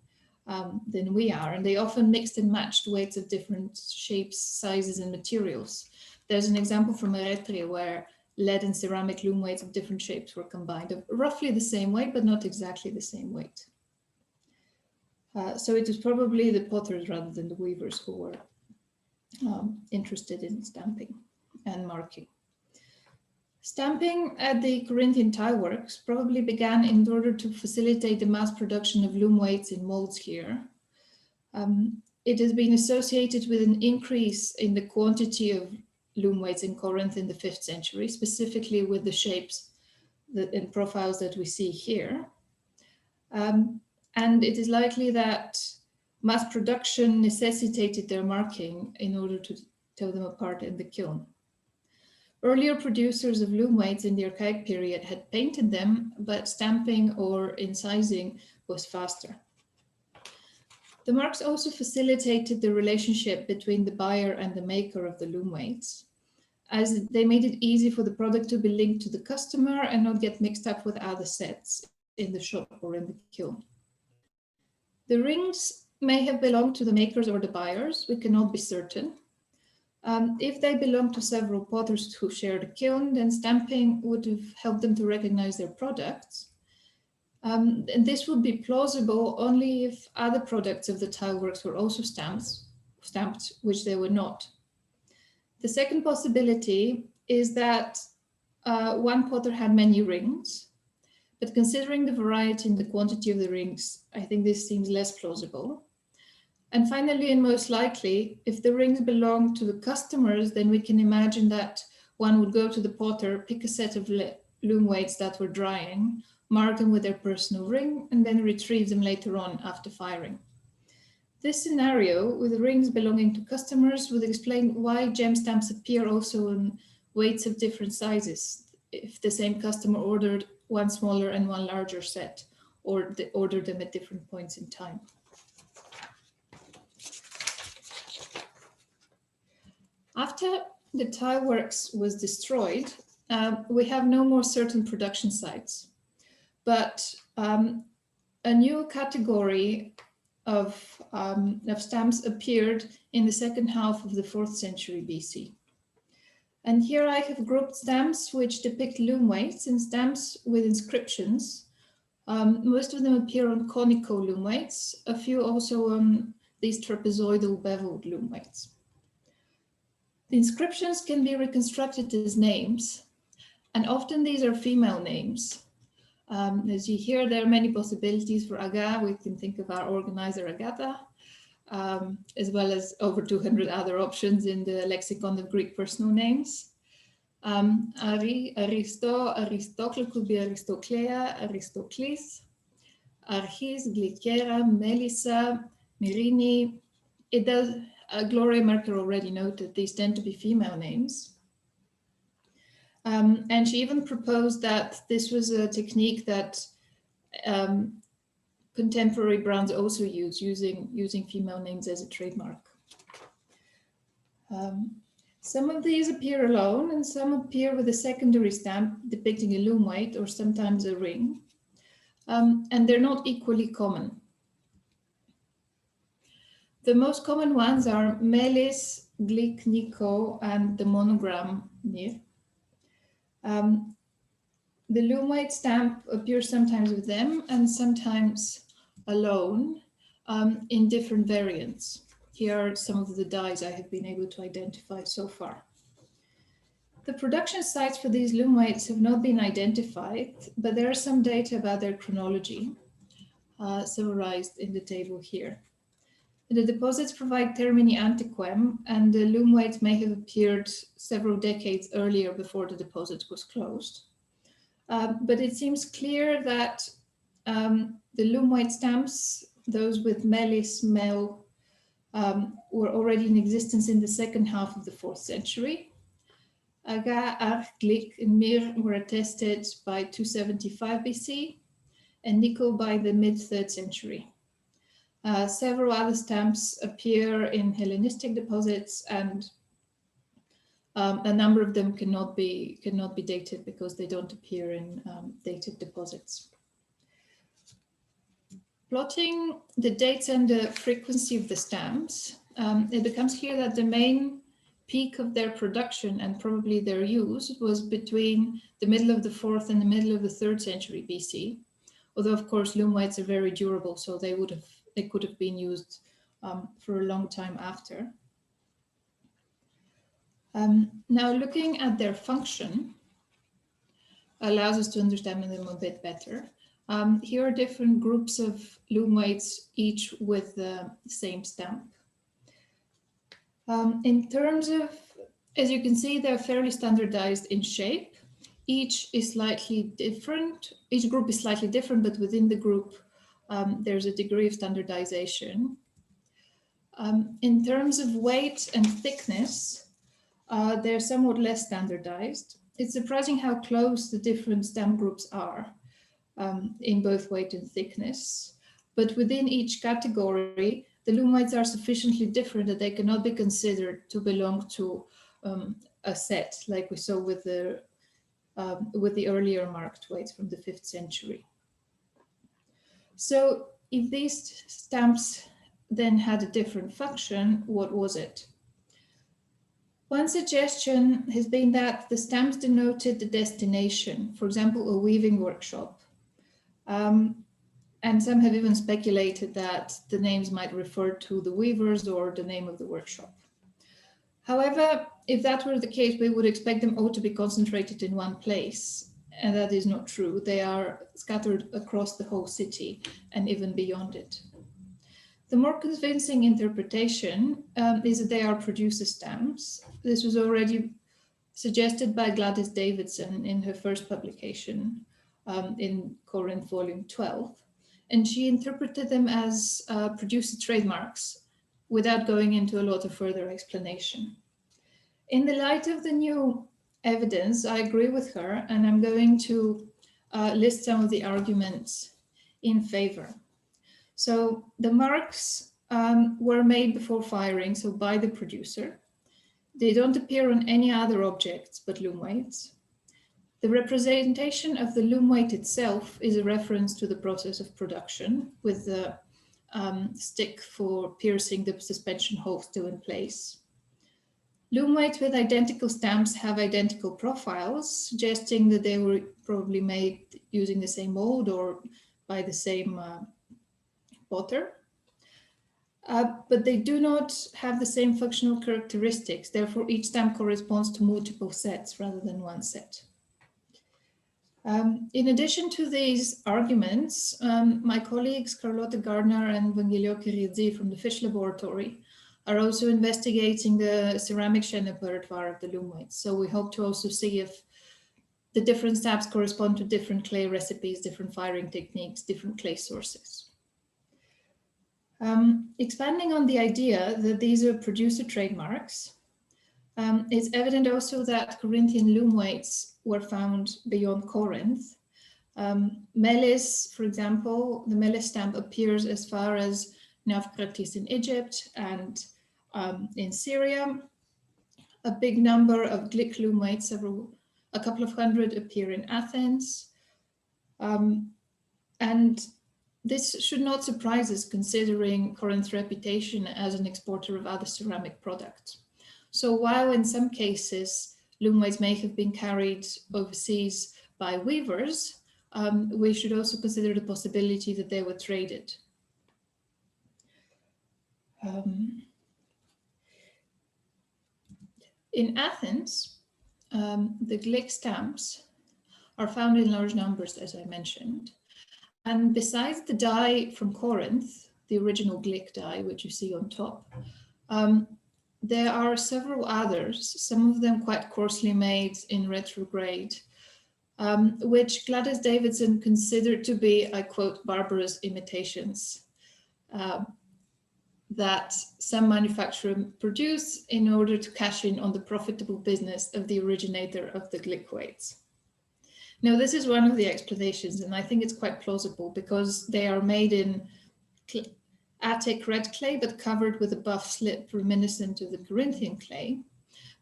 than we are, and they often mixed and matched weights of different shapes, sizes, and materials. There's an example from Eritrea where lead and ceramic loom weights of different shapes were combined of roughly the same weight, but not exactly the same weight. So it is probably the potters rather than the weavers who were interested in stamping and marking. Stamping at the Corinthian tile works probably began in order to facilitate the mass production of loom weights in molds here. It has been associated with an increase in the quantity of loom weights in Corinth in the 5th century, specifically with the shapes and profiles that we see here. And it is likely that mass production necessitated their marking in order to tell them apart in the kiln. Earlier producers of loom weights in the Archaic period had painted them, but stamping or incising was faster. The marks also facilitated the relationship between the buyer and the maker of the loom weights, as they made it easy for the product to be linked to the customer and not get mixed up with other sets in the shop or in the kiln. The rings may have belonged to the makers or the buyers, we cannot be certain. If they belonged to several potters who shared a kiln, then stamping would have helped them to recognize their products. And this would be plausible only if other products of the tile works were also stamped, which they were not. The second possibility is that one potter had many rings, but considering the variety and the quantity of the rings, I think this seems less plausible. And finally, and most likely, if the rings belong to the customers, then we can imagine that one would go to the potter, pick a set of loom weights that were drying, mark them with their personal ring, and then retrieve them later on after firing. This scenario with rings belonging to customers would explain why gem stamps appear also in weights of different sizes if the same customer ordered one smaller and one larger set, or they ordered them at different points in time. After the tile works was destroyed, we have no more certain production sites, but a new category of stamps appeared in the second half of the 4th century BC. And here I have grouped stamps which depict loom weights and stamps with inscriptions. Most of them appear on conical loom weights, a few also on these trapezoidal beveled loom weights. The inscriptions can be reconstructed as names, and often these are female names. As you hear, there are many possibilities for Aga. We can think of our organizer Agata, as well as over 200 other options in the lexicon of Greek personal names. Aristotle could be Aristoclea, Aristocles, Archis, Glycera, Melissa, Mirini. It does, Gloria Merker already noted these tend to be female names. And she even proposed that this was a technique that contemporary brands also use, using female names as a trademark. Some of these appear alone and some appear with a secondary stamp depicting a loom weight or sometimes a ring. And they're not equally common. The most common ones are Melis, Glik, Nico, and the monogram Nir. The loom weight stamp appears sometimes with them and sometimes alone in different variants. Here are some of the dyes I have been able to identify so far. The production sites for these loom weights have not been identified, but there are some data about their chronology, summarized in the table here. The deposits provide termini antiquem, and the loom weights may have appeared several decades earlier before the deposit was closed. But it seems clear that the loom weight stamps, those with Melis, Mel, were already in existence in the second half of the 4th century. Aga, Arch, Glik, and Mir were attested by 275 BC, and Nico by the mid-3rd century. Several other stamps appear in Hellenistic deposits, and a number of them cannot be dated because they don't appear in dated deposits. Plotting the dates and the frequency of the stamps, it becomes clear that the main peak of their production and probably their use was between the middle of the 4th and the middle of the 3rd century BC. Although of course loom weights are very durable, so they could have been used for a long time after. Now looking at their function allows us to understand them a bit better. Here are different groups of loom weights, each with the same stamp. In terms of, as you can see, they're fairly standardized in shape. Each is slightly different. Each group is slightly different, but within the group, there's a degree of standardization. In terms of weight and thickness, they're somewhat less standardized. It's surprising how close the different stamp groups are in both weight and thickness. But within each category, the loom weights are sufficiently different that they cannot be considered to belong to a set, like we saw with the earlier marked weights from the 5th century. So if these stamps then had a different function, what was it? One suggestion has been that the stamps denoted the destination, for example, a weaving workshop. And some have even speculated that the names might refer to the weavers or the name of the workshop. However, if that were the case, we would expect them all to be concentrated in one place. And that is not true. They are scattered across the whole city and even beyond it. The more convincing interpretation is that they are producer stamps. This was already suggested by Gladys Davidson in her first publication in Corinth, volume 12. and she interpreted them as producer trademarks without going into a lot of further explanation. In the light of the new evidence, I agree with her, and I'm going to list some of the arguments in favor. So the marks were made before firing, so by the producer. They don't appear on any other objects but loom weights. The representation of the loom weight itself is a reference to the process of production, with the stick for piercing the suspension hole still in place. Loom weights with identical stamps have identical profiles, suggesting that they were probably made using the same mold or by the same potter. But they do not have the same functional characteristics. Therefore, each stamp corresponds to multiple sets rather than one set. In addition to these arguments, my colleagues Carlotta Gardner and Vangelio Chirizzi from the Fish Laboratory are also investigating the ceramic repertoire of the loom weights. So we hope to also see if the different stamps correspond to different clay recipes, different firing techniques, different clay sources. Expanding on the idea that these are producer trademarks, it's evident also that Corinthian loom weights were found beyond Corinth. Melis, for example, the Melis stamp appears as far as Navkratis in Egypt and in Syria. A big number of Glick loom weights, a couple of hundred, appear in Athens. And this should not surprise us, considering Corinth's reputation as an exporter of other ceramic products. So while in some cases loom weights may have been carried overseas by weavers, we should also consider the possibility that they were traded. In Athens, the Glick stamps are found in large numbers, as I mentioned. And besides the dye from Corinth, the original Glick dye, which you see on top, there are several others, some of them quite coarsely made in retrograde, which Gladys Davidson considered to be, I quote, barbarous imitations that some manufacturer produce in order to cash in on the profitable business of the originator of the Glick weights. Now, this is one of the explanations, and I think it's quite plausible because they are made in Attic red clay, but covered with a buff slip reminiscent of the Corinthian clay.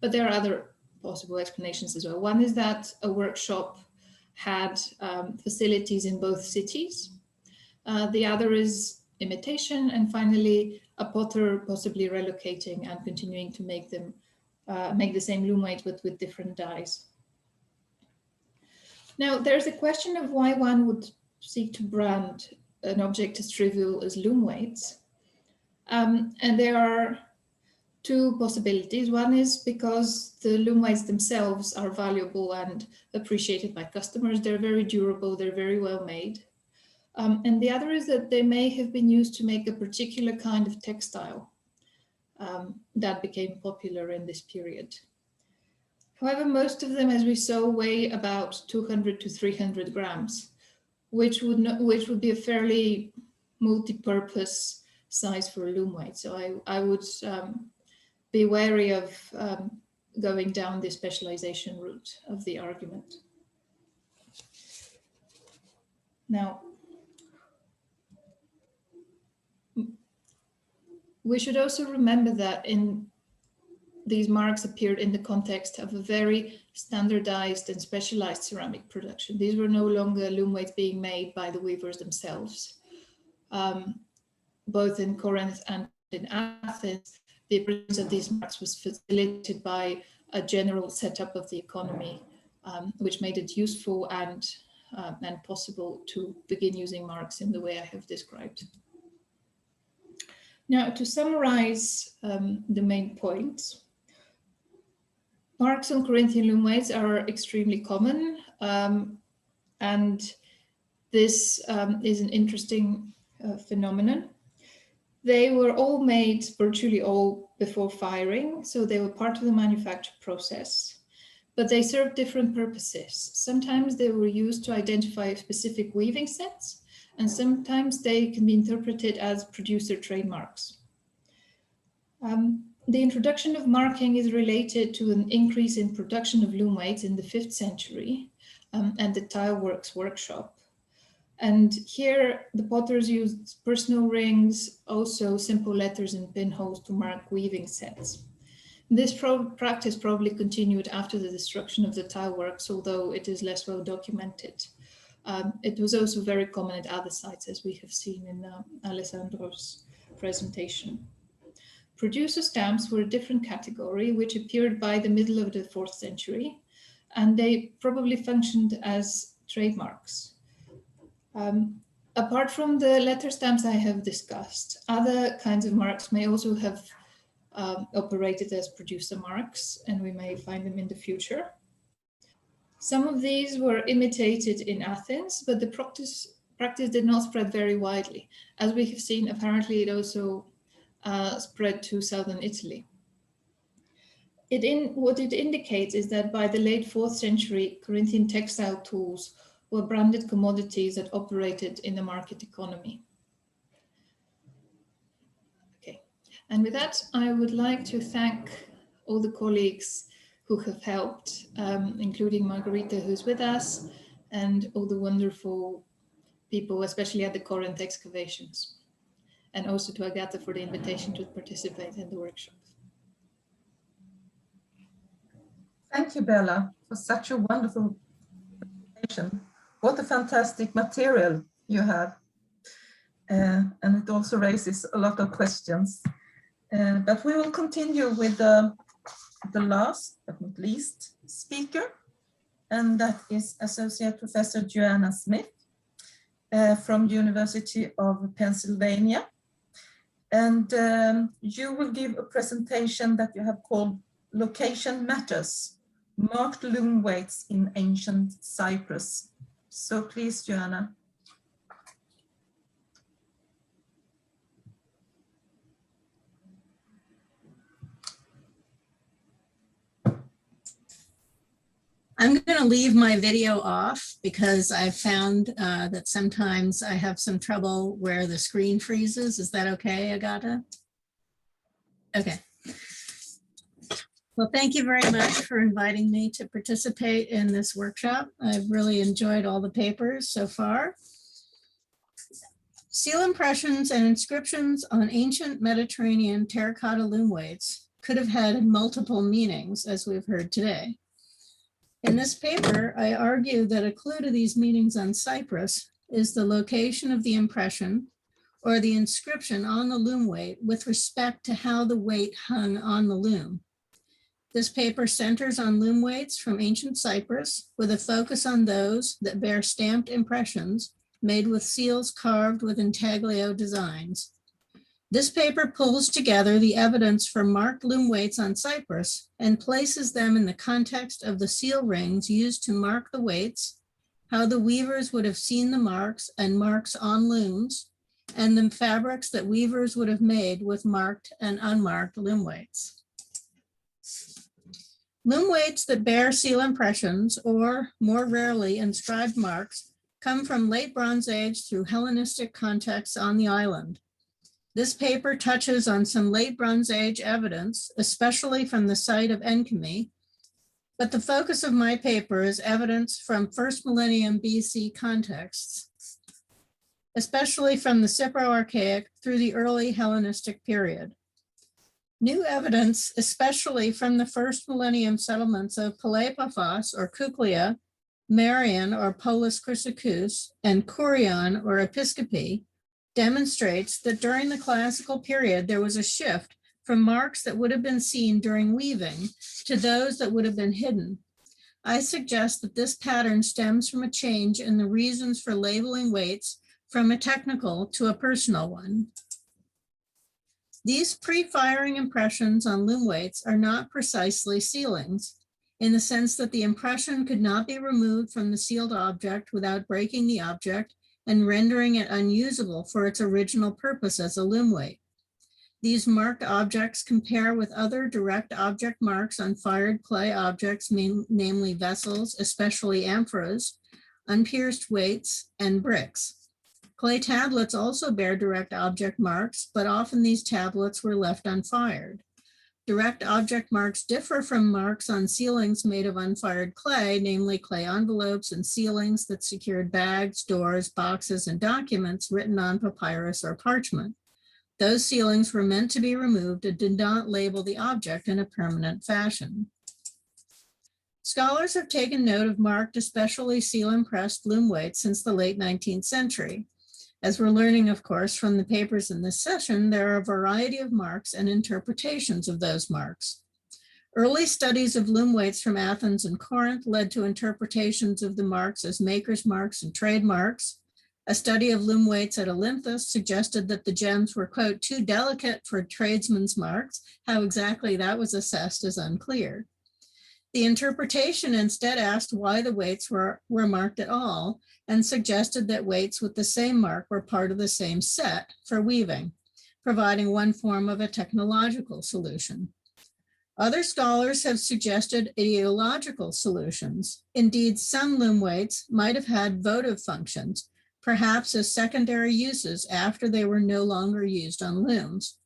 But there are other possible explanations as well. One is that a workshop had facilities in both cities. The other is imitation. And finally, a potter possibly relocating and continuing to make them make the same loom weight but with different dyes. Now, there's a question of why one would seek to brand an object as trivial as loom weights. And there are two possibilities. One is because the loom weights themselves are valuable and appreciated by customers. They're very durable, they're very well made. And the other is that they may have been used to make a particular kind of textile that became popular in this period. However, most of them, as we saw, weigh about 200 to 300 grams, which would be a fairly multi-purpose size for a loom weight. So I would be wary of going down the specialization route of the argument. Now, we should also remember that these marks appeared in the context of a very standardized and specialized ceramic production. These were no longer loom weights being made by the weavers themselves. Both in Corinth and in Athens, the appearance of these marks was facilitated by a general setup of the economy, which made it useful and possible to begin using marks in the way I have described. Now, to summarize the main points, marks on Corinthian loom weights are extremely common, and this is an interesting phenomenon. They were all made, virtually all, before firing, so they were part of the manufacture process, but they served different purposes. Sometimes they were used to identify specific weaving sets, and sometimes they can be interpreted as producer trademarks. The introduction of marking is related to an increase in production of loom weights in the 5th century and the tile works workshop. And here the potters used personal rings, also simple letters and pinholes to mark weaving sets. This practice probably continued after the destruction of the tile works, although it is less well documented. It was also very common at other sites, as we have seen in Alessandro's presentation. Producer stamps were a different category, which appeared by the middle of the 4th century, and they probably functioned as trademarks. Apart from the letter stamps I have discussed, other kinds of marks may also have operated as producer marks, and we may find them in the future. Some of these were imitated in Athens, but the practice did not spread very widely. As we have seen, apparently it also spread to southern Italy. What it indicates is that by the late 4th century, Corinthian textile tools were branded commodities that operated in the market economy. Okay, and with that, I would like to thank all the colleagues who have helped, including Margarita, who's with us, and all the wonderful people, especially at the Corinth excavations, and also to Agata for the invitation to participate in the workshop. Thank you, Bela, for such a wonderful presentation. What a fantastic material you have. And it also raises a lot of questions. But we will continue with the last but not least speaker, and that is Associate Professor Joanna Smith from University of Pennsylvania. And you will give a presentation that you have called Location Matters, Marked Loom Weights in Ancient Cyprus. So please, Joanna. I'm going to leave my video off because I've found that sometimes I have some trouble where the screen freezes. Is that okay, Agata? Okay. Well, thank you very much for inviting me to participate in this workshop. I've really enjoyed all the papers so far. Seal impressions and inscriptions on ancient Mediterranean terracotta loom weights could have had multiple meanings, as we've heard today. In this paper, I argue that a clue to these meanings on Cyprus is the location of the impression or the inscription on the loom weight with respect to how the weight hung on the loom. This paper centers on loom weights from ancient Cyprus with a focus on those that bear stamped impressions made with seals carved with intaglio designs. This paper pulls together the evidence for marked loom weights on Cyprus and places them in the context of the seal rings used to mark the weights, how the weavers would have seen the marks and marks on looms, and the fabrics that weavers would have made with marked and unmarked loom weights. Loom weights that bear seal impressions, or more rarely inscribed marks, come from late Bronze Age through Hellenistic contexts on the island. This paper touches on some late Bronze Age evidence, especially from the site of Enkemi, but the focus of my paper is evidence from first millennium BC contexts, especially from the Cypro-Archaic through the early Hellenistic period. New evidence, especially from the first millennium settlements of Paleipaphos or Kuklia, Marion or Polis Chrysochous, and Kurion or Episcopi, demonstrates that during the classical period, there was a shift from marks that would have been seen during weaving to those that would have been hidden. I suggest that this pattern stems from a change in the reasons for labeling weights from a technical to a personal one. These pre-firing impressions on loom weights are not precisely sealings, in the sense that the impression could not be removed from the sealed object without breaking the object and rendering it unusable for its original purpose as a loom weight. These marked objects compare with other direct object marks on fired clay objects, namely vessels, especially amphoras, unpierced weights, and bricks. Clay tablets also bear direct object marks, but often these tablets were left unfired. Direct object marks differ from marks on sealings made of unfired clay, namely clay envelopes and sealings that secured bags, doors, boxes, and documents written on papyrus or parchment. Those sealings were meant to be removed and did not label the object in a permanent fashion. Scholars have taken note of marked, especially seal-impressed loom weights since the late 19th century. As we're learning, of course, from the papers in this session, there are a variety of marks and interpretations of those marks. Early studies of loom weights from Athens and Corinth led to interpretations of the marks as makers' marks and trademarks. A study of loom weights at Olympus suggested that the gems were, quote, too delicate for tradesmen's marks. How exactly that was assessed is unclear. The interpretation instead asked why the weights were marked at all and suggested that weights with the same mark were part of the same set for weaving, providing one form of a technological solution. Other scholars have suggested ideological solutions. Indeed, some loom weights might have had votive functions, perhaps as secondary uses after they were no longer used on looms.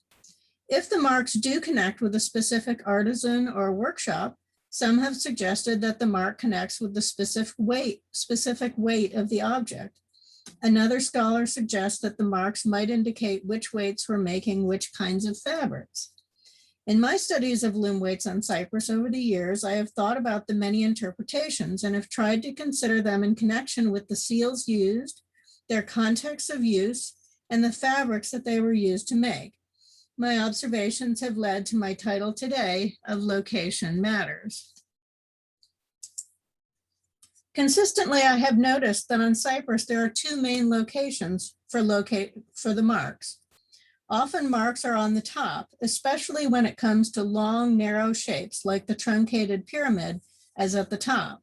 If the marks do connect with a specific artisan or workshop, some have suggested that the mark connects with the specific weight of the object. Another scholar suggests that the marks might indicate which weights were making which kinds of fabrics. In my studies of loom weights on Cyprus over the years, I have thought about the many interpretations and have tried to consider them in connection with the seals used, their context of use, and the fabrics that they were used to make. My observations have led to my title today of Location Matters. Consistently, I have noticed that on Cyprus, there are two main locations for the marks. Often marks are on the top, especially when it comes to long, narrow shapes like the truncated pyramid as at the top.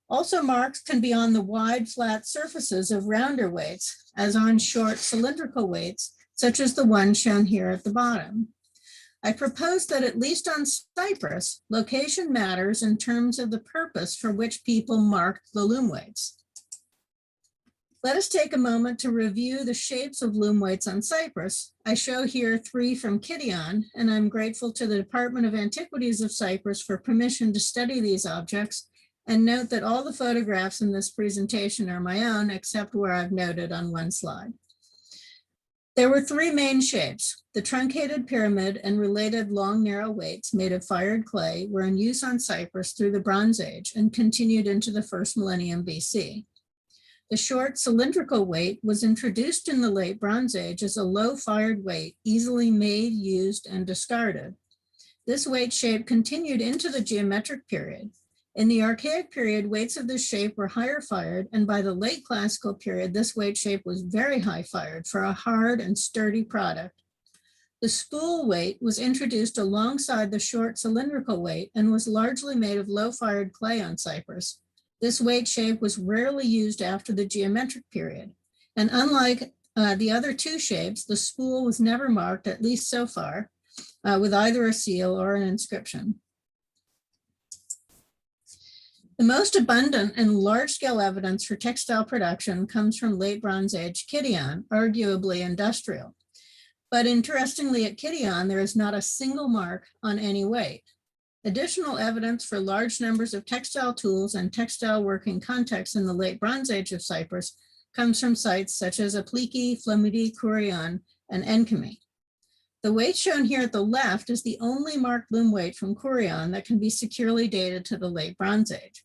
Also, marks can be on the wide, flat surfaces of rounder weights, as on short cylindrical weights, such as the one shown here at the bottom. I propose that at least on Cyprus, location matters in terms of the purpose for which people marked the loom weights. Let us take a moment to review the shapes of loom weights on Cyprus. I show here 3 from Kition, and I'm grateful to the Department of Antiquities of Cyprus for permission to study these objects, and note that all the photographs in this presentation are my own, except where I've noted on one slide. There were 3 main shapes. The truncated pyramid and related long, narrow weights made of fired clay were in use on Cyprus through the Bronze Age and continued into the 1st millennium BC. The short cylindrical weight was introduced in the late Bronze Age as a low fired weight, easily made, used, and discarded. This weight shape continued into the geometric period. In the Archaic period, weights of this shape were higher fired, and by the late Classical period, this weight shape was very high fired for a hard and sturdy product. The spool weight was introduced alongside the short cylindrical weight and was largely made of low fired clay on Cyprus. This weight shape was rarely used after the geometric period. And unlike the other 2 shapes, the spool was never marked, at least so far, with either a seal or an inscription. The most abundant and large-scale evidence for textile production comes from late Bronze Age Kition, arguably industrial. But interestingly, at Kition, there is not a single mark on any weight. Additional evidence for large numbers of textile tools and textile working contexts in the late Bronze Age of Cyprus comes from sites such as Apliki, Flomidi, Kourion, and Enkemi. The weight shown here at the left is the only marked loom weight from Kourion that can be securely dated to the late Bronze Age.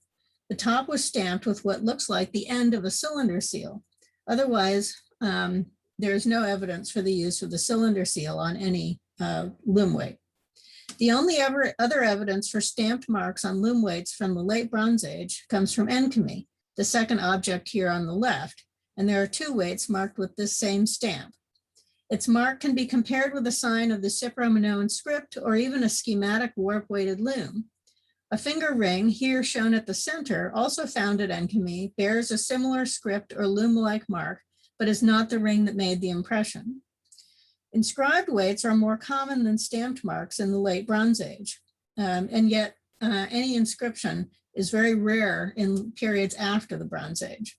The top was stamped with what looks like the end of a cylinder seal. Otherwise, there is no evidence for the use of the cylinder seal on any loom weight. The only other evidence for stamped marks on loom weights from the late Bronze Age comes from Enkemi, the second object here on the left, and there are 2 weights marked with this same stamp. Its mark can be compared with a sign of the Cypro-Minoan script or even a schematic warp-weighted loom. A finger ring, here shown at the center, also found at Enkemi, bears a similar script or loom-like mark, but is not the ring that made the impression. Inscribed weights are more common than stamped marks in the late Bronze Age, and yet any inscription is very rare in periods after the Bronze Age.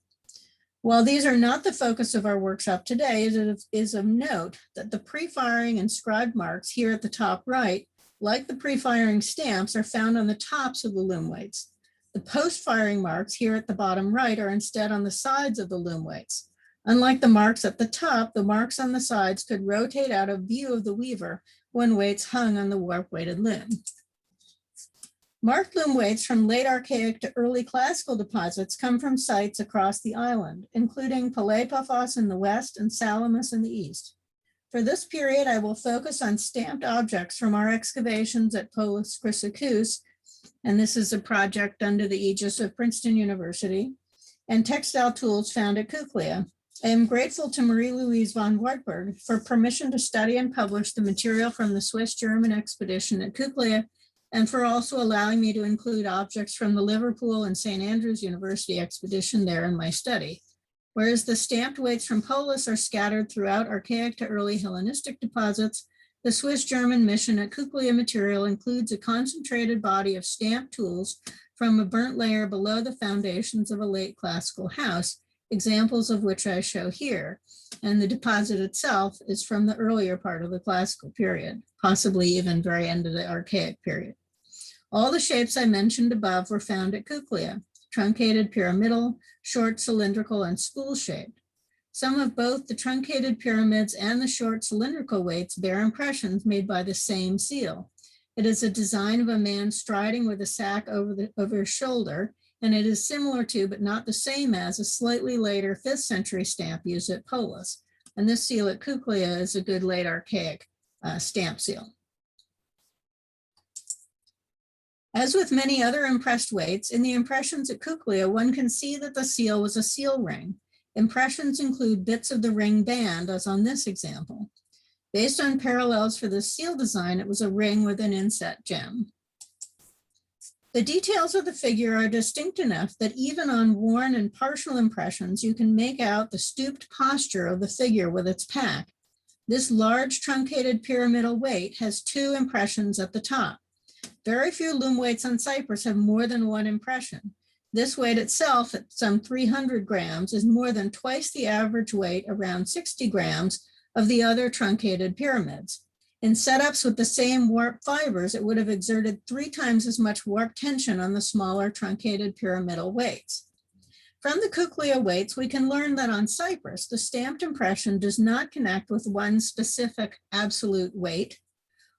While these are not the focus of our workshop today, it is of note that the pre-firing inscribed marks here at the top right, like the pre-firing stamps, are found on the tops of the loom weights. The post-firing marks here at the bottom right are instead on the sides of the loom weights. Unlike the marks at the top, the marks on the sides could rotate out of view of the weaver when weights hung on the warp-weighted loom. Marked loom weights from late Archaic to early Classical deposits come from sites across the island, including Paphos in the west and Salamis in the east. For this period, I will focus on stamped objects from our excavations at Polis Chrysokoukos, and this is a project under the aegis of Princeton University, and textile tools found at Kuklia. I am grateful to Marie-Louise von Wartburg for permission to study and publish the material from the Swiss-German expedition at Kuklia, and for also allowing me to include objects from the Liverpool and St. Andrews University expedition there in my study. Whereas the stamped weights from Polis are scattered throughout Archaic to early Hellenistic deposits, the Swiss-German mission at Kuklia material includes a concentrated body of stamped tools from a burnt layer below the foundations of a late Classical house, examples of which I show here. And the deposit itself is from the earlier part of the Classical period, possibly even very end of the Archaic period. All the shapes I mentioned above were found at Kuklia: truncated pyramidal, short cylindrical, and spool-shaped. Some of both the truncated pyramids and the short cylindrical weights bear impressions made by the same seal. It is a design of a man striding with a sack over his shoulder, and it is similar to, but not the same as, a slightly later 5th century stamp used at Polis. And this seal at Kuklia is a good late Archaic stamp seal. As with many other impressed weights, in the impressions at Kuklia, one can see that the seal was a seal ring. Impressions include bits of the ring band, as on this example. Based on parallels for the seal design, it was a ring with an inset gem. The details of the figure are distinct enough that even on worn and partial impressions, you can make out the stooped posture of the figure with its pack. This large truncated pyramidal weight has 2 impressions at the top. Very few loom weights on Cyprus have more than 1 impression. This weight itself, at some 300 grams, is more than twice the average weight, around 60 grams, of the other truncated pyramids. In setups with the same warp fibers, it would have exerted 3 times as much warp tension on the smaller truncated pyramidal weights. From the Kuklia weights, we can learn that on Cyprus, the stamped impression does not connect with one specific absolute weight.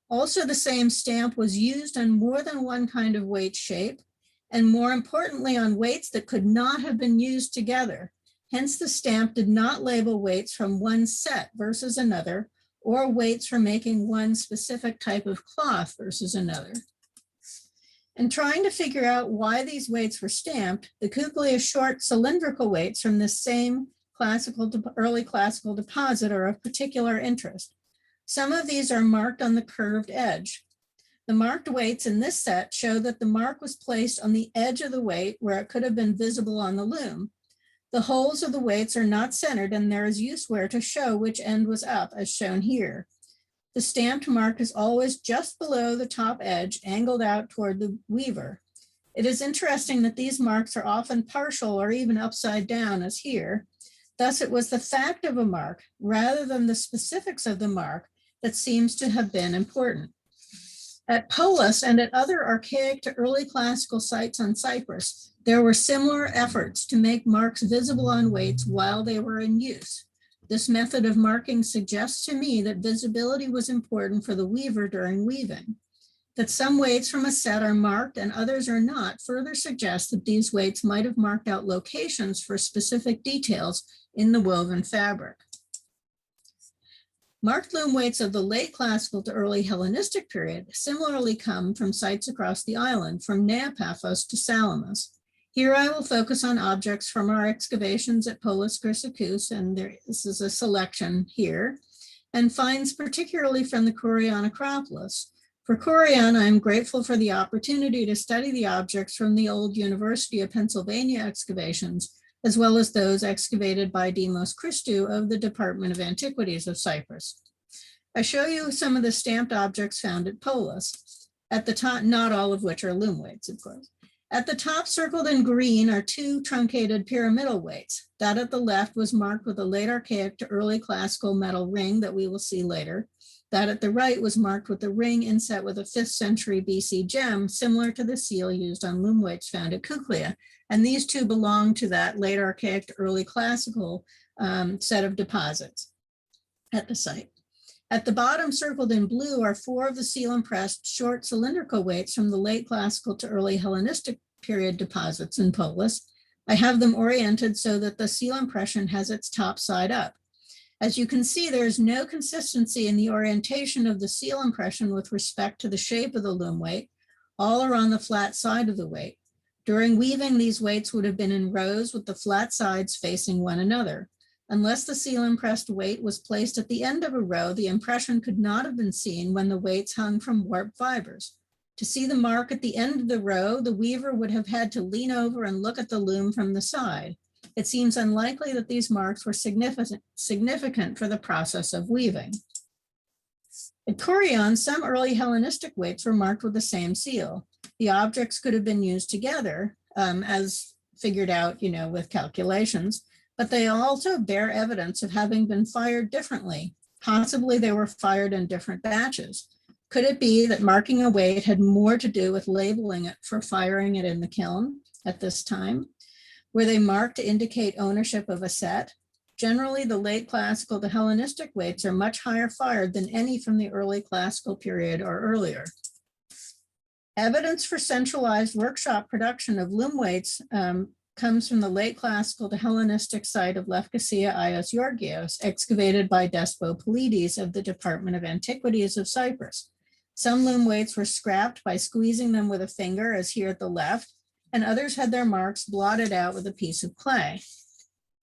Also, the same stamp was used on more than one kind of weight shape, and more importantly, on weights that could not have been used together. Hence, the stamp did not label weights from one set versus another, or weights for making one specific type of cloth versus another. In trying to figure out why these weights were stamped, the Kuklia short cylindrical weights from this same early classical deposit are of particular interest. Some of these are marked on the curved edge. The marked weights in this set show that the mark was placed on the edge of the weight where it could have been visible on the loom. The holes of the weights are not centered, and there is use where to show which end was up, as shown here. The stamped mark is always just below the top edge, angled out toward the weaver. It is interesting that these marks are often partial or even upside down, as here. Thus, it was the fact of a mark, rather than the specifics of the mark, that seems to have been important. At Polis and at other Archaic to early Classical sites on Cyprus, there were similar efforts to make marks visible on weights while they were in use. This method of marking suggests to me that visibility was important for the weaver during weaving. That some weights from a set are marked and others are not further suggests that these weights might have marked out locations for specific details in the woven fabric. Marked loom weights of the late Classical to early Hellenistic period similarly come from sites across the island, from Nea Paphos to Salamis. Here I will focus on objects from our excavations at Polis Chrysokoukos, and this is a selection here, and finds particularly from the Kourion Acropolis. For Kourion, I'm grateful for the opportunity to study the objects from the old University of Pennsylvania excavations, as well as those excavated by Dimos Christou of the Department of Antiquities of Cyprus. I show you some of the stamped objects found at Polis, at the top, not all of which are loom weights, of course. At the top, circled in green, are two truncated pyramidal weights. That at the left was marked with a late Archaic to early Classical metal ring that we will see later. That at the right was marked with a ring inset with a 5th century BC gem, similar to the seal used on loom weights found at Kuklia. And these two belong to that late Archaic to early Classical set of deposits at the site. At the bottom, circled in blue, are 4 of the seal impressed short cylindrical weights from the late Classical to early Hellenistic period deposits in Polis. I have them oriented so that the seal impression has its top side up. As you can see, there is no consistency in the orientation of the seal impression with respect to the shape of the loom weight. All are on the flat side of the weight. During weaving, these weights would have been in rows with the flat sides facing one another. Unless the seal impressed weight was placed at the end of a row, the impression could not have been seen when the weights hung from warp fibers. To see the mark at the end of the row, the weaver would have had to lean over and look at the loom from the side. It seems unlikely that these marks were significant for the process of weaving. At Kourion, some early Hellenistic weights were marked with the same seal. The objects could have been used together, as figured out, with calculations, but they also bear evidence of having been fired differently. Possibly they were fired in different batches. Could it be that marking a weight had more to do with labeling it for firing it in the kiln at this time? Were they marked to indicate ownership of a set? Generally, the late Classical to Hellenistic weights are much higher fired than any from the early Classical period or earlier. Evidence for centralized workshop production of loom weights comes from the late Classical to Hellenistic site of Lefkasia Ios Georgios, excavated by Despo Polides of the Department of Antiquities of Cyprus. Some loom weights were scrapped by squeezing them with a finger, as here at the left, and others had their marks blotted out with a piece of clay.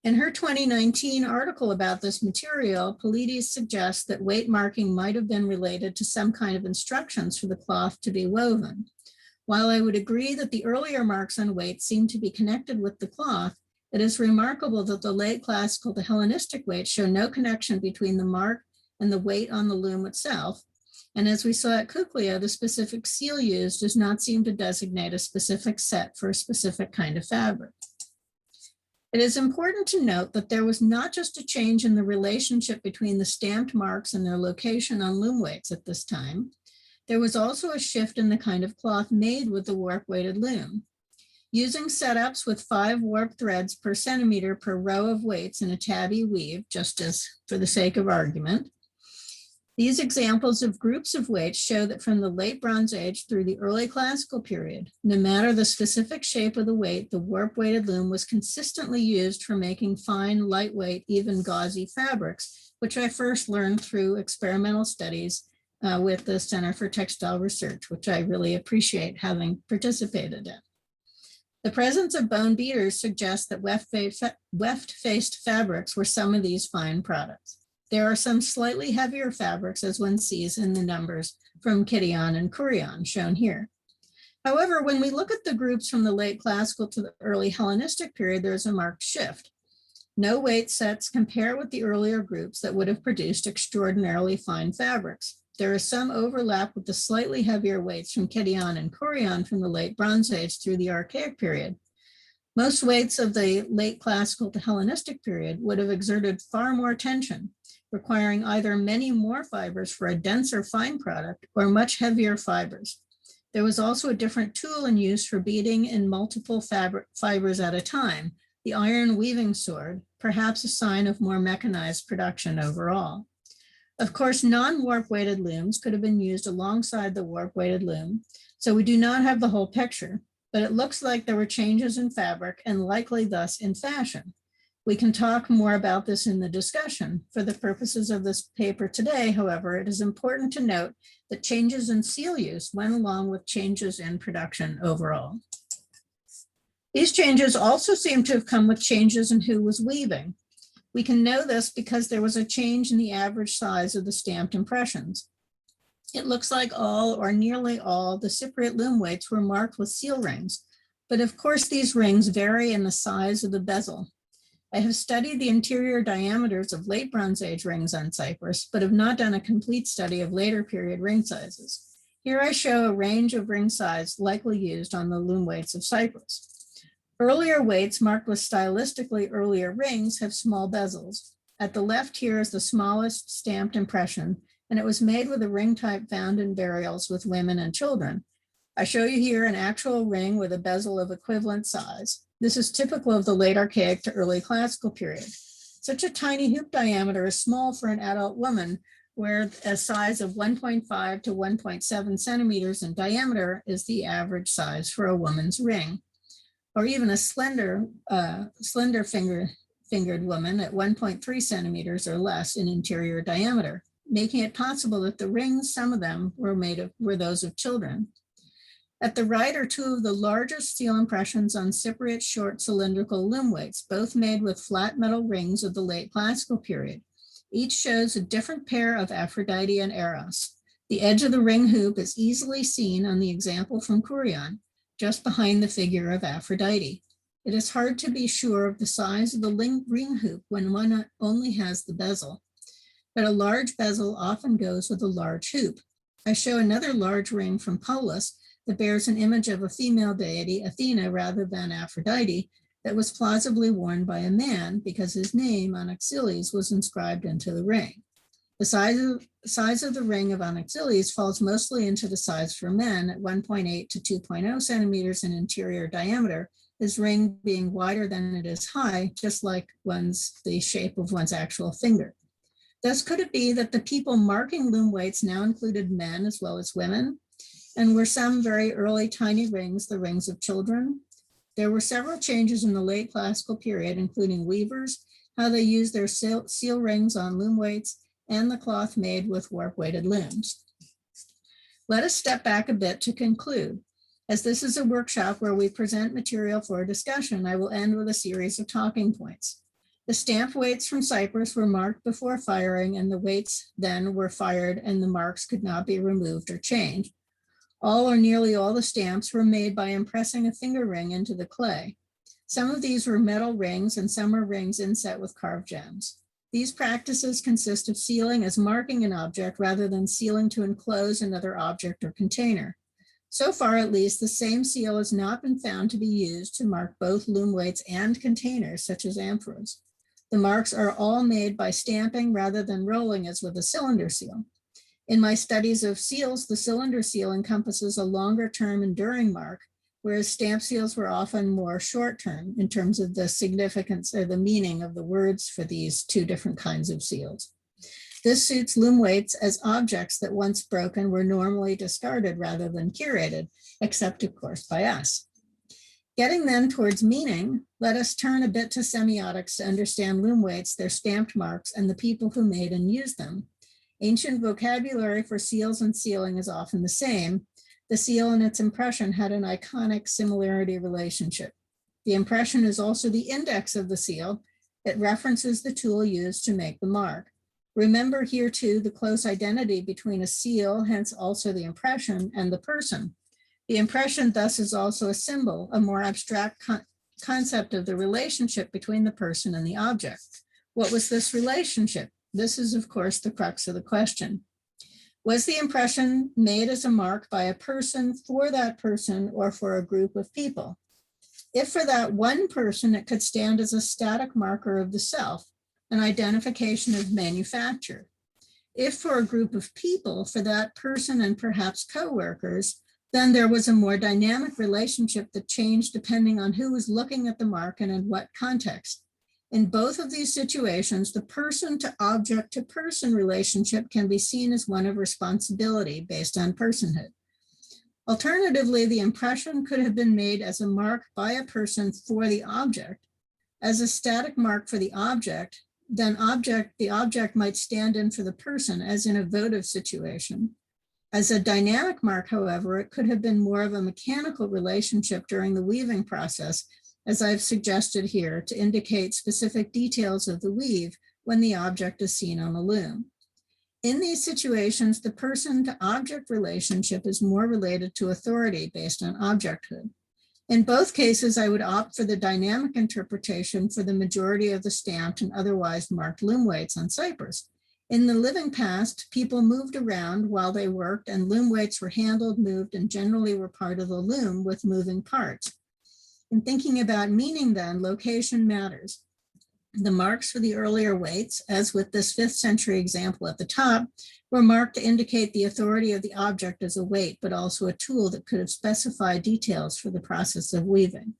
In her 2019 article about this material, Polides suggests that weight marking might have been related to some kind of instructions for the cloth to be woven. While I would agree that the earlier marks on weights seem to be connected with the cloth, it is remarkable that the late Classical to Hellenistic weights show no connection between the mark and the weight on the loom itself. And as we saw at Kuklia, the specific seal used does not seem to designate a specific set for a specific kind of fabric. It is important to note that there was not just a change in the relationship between the stamped marks and their location on loom weights at this time. There was also a shift in the kind of cloth made with the warp-weighted loom. Using setups with 5 warp threads per centimeter per row of weights in a tabby weave, just as for the sake of argument, these examples of groups of weights show that from the late Bronze Age through the early Classical period, no matter the specific shape of the weight, the warp-weighted loom was consistently used for making fine, lightweight, even gauzy fabrics, which I first learned through experimental studies with the Center for Textile Research, which I really appreciate having participated in. The presence of bone beaters suggests that weft-faced fabrics were some of these fine products. There are some slightly heavier fabrics, as one sees in the numbers from Kition and Kourion, shown here. However, when we look at the groups from the late Classical to the early Hellenistic period, there's a marked shift. No weight sets compare with the earlier groups that would have produced extraordinarily fine fabrics. There is some overlap with the slightly heavier weights from Kition and Kourion from the late Bronze Age through the Archaic period. Most weights of the late Classical to Hellenistic period would have exerted far more tension, requiring either many more fibers for a denser fine product or much heavier fibers. There was also a different tool in use for beating in multiple fibers at a time, the iron weaving sword, perhaps a sign of more mechanized production overall. Of course, non-warp weighted looms could have been used alongside the warp weighted loom, so we do not have the whole picture, but it looks like there were changes in fabric and likely thus in fashion. We can talk more about this in the discussion. For the purposes of this paper today, however, it is important to note that changes in seal use went along with changes in production overall. These changes also seem to have come with changes in who was weaving. We can know this because there was a change in the average size of the stamped impressions. It looks like all or nearly all the Cypriot loom weights were marked with seal rings, but of course these rings vary in the size of the bezel. I have studied the interior diameters of late Bronze Age rings on Cyprus, but have not done a complete study of later period ring sizes. Here I show a range of ring size likely used on the loom weights of Cyprus. Earlier weights marked with stylistically earlier rings have small bezels. At the left here is the smallest stamped impression, and it was made with a ring type found in burials with women and children. I show you here an actual ring with a bezel of equivalent size. This is typical of the late Archaic to early Classical period. Such a tiny hoop diameter is small for an adult woman, where a size of 1.5 to 1.7 centimeters in diameter is the average size for a woman's ring. Or even a slender fingered woman at 1.3 centimeters or less in interior diameter, making it possible that the rings, some of them were those of children. At the right are two of the largest seal impressions on Cypriot short cylindrical loom weights, both made with flat metal rings of the late Classical period. Each shows a different pair of Aphrodite and Eros. The edge of the ring hoop is easily seen on the example from Kourion, just behind the figure of Aphrodite. It is hard to be sure of the size of the ring hoop when one only has the bezel, but a large bezel often goes with a large hoop. I show another large ring from Polis that bears an image of a female deity, Athena rather than Aphrodite, that was plausibly worn by a man because his name, Anaxiles, was inscribed into the ring. The size of the ring of Anaxiles falls mostly into the size for men at 1.8 to 2.0 centimeters in interior diameter, his ring being wider than it is high, just like the shape of one's actual finger. Thus, could it be that the people marking loom weights now included men as well as women? And were some very early tiny rings the rings of children? There were several changes in the late Classical period, including weavers, how they used their seal rings on loom weights, and the cloth made with warp-weighted looms. Let us step back a bit to conclude. As this is a workshop where we present material for discussion, I will end with a series of talking points. The stamped weights from Cyprus were marked before firing, and the weights then were fired and the marks could not be removed or changed. All or nearly all the stamps were made by impressing a finger ring into the clay. Some of these were metal rings and some were rings inset with carved gems. These practices consist of sealing as marking an object rather than sealing to enclose another object or container. So far, at least, the same seal has not been found to be used to mark both loom weights and containers, such as amphoras. The marks are all made by stamping rather than rolling as with a cylinder seal. In my studies of seals, the cylinder seal encompasses a longer-term enduring mark, whereas stamp seals were often more short-term in terms of the significance or the meaning of the words for these two different kinds of seals. This suits loom weights as objects that once broken were normally discarded rather than curated, except of course by us. Getting then towards meaning, let us turn a bit to semiotics to understand loom weights, their stamped marks, and the people who made and used them. Ancient vocabulary for seals and sealing is often the same. The seal and its impression had an iconic similarity relationship. The impression is also the index of the seal. It references the tool used to make the mark. Remember here too the close identity between a seal, hence also the impression, and the person. The impression thus is also a symbol, a more abstract concept of the relationship between the person and the object. What was this relationship? This is, of course, the crux of the question. Was the impression made as a mark by a person for that person or for a group of people? If for that one person, it could stand as a static marker of the self, an identification of manufacture. If for a group of people, for that person and perhaps co-workers, then there was a more dynamic relationship that changed depending on who was looking at the mark and in what context. In both of these situations, the person to object to person relationship can be seen as one of responsibility based on personhood. Alternatively, the impression could have been made as a mark by a person for the object. As a static mark for the object, then the object might stand in for the person, as in a votive situation. As a dynamic mark, however, it could have been more of a mechanical relationship during the weaving process, as I've suggested here, to indicate specific details of the weave when the object is seen on the loom. In these situations, the person to object relationship is more related to authority based on objecthood. In both cases, I would opt for the dynamic interpretation for the majority of the stamped and otherwise marked loom weights on Cyprus. In the living past, people moved around while they worked, and loom weights were handled, moved, and generally were part of the loom with moving parts. In thinking about meaning then, location matters. The marks for the earlier weights, as with this 5th century example at the top, were marked to indicate the authority of the object as a weight, but also a tool that could have specified details for the process of weaving.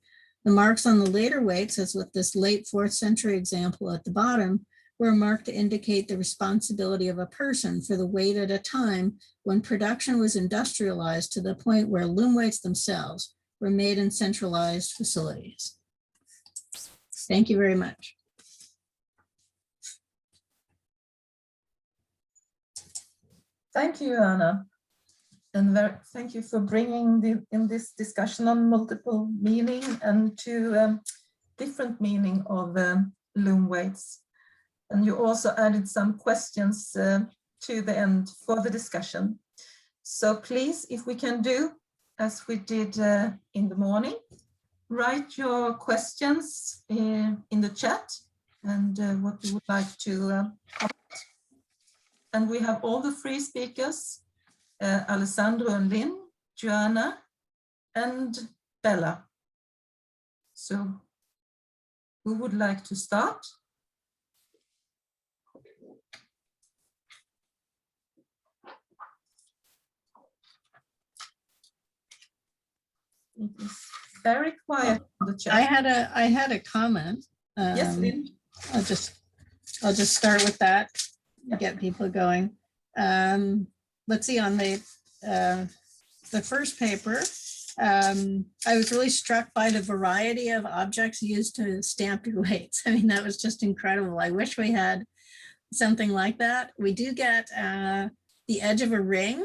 The marks on the later weights, as with this late 4th century example at the bottom, were marked to indicate the responsibility of a person for the weight at a time when production was industrialized to the point where loom weights themselves were made in centralized facilities. Thank you very much. Thank you, Anna. And thank you for bringing in this discussion on multiple meaning and to different meaning of loom weights. And you also added some questions to the end for the discussion. So please, if we can do as we did in the morning, write your questions in the chat and what you would like to comment. And we have all the 3 speakers, Alessandro and Lynn, Joanna, and Bela. So who would like to start? It is very quiet in the chat. I had a comment. Yes, Lynn. I'll just start with that. Get people going. Let's see, on the first paper, I was really struck by the variety of objects used to stamp your weights. I mean, that was just incredible. I wish we had something like that. We do get the edge of a ring.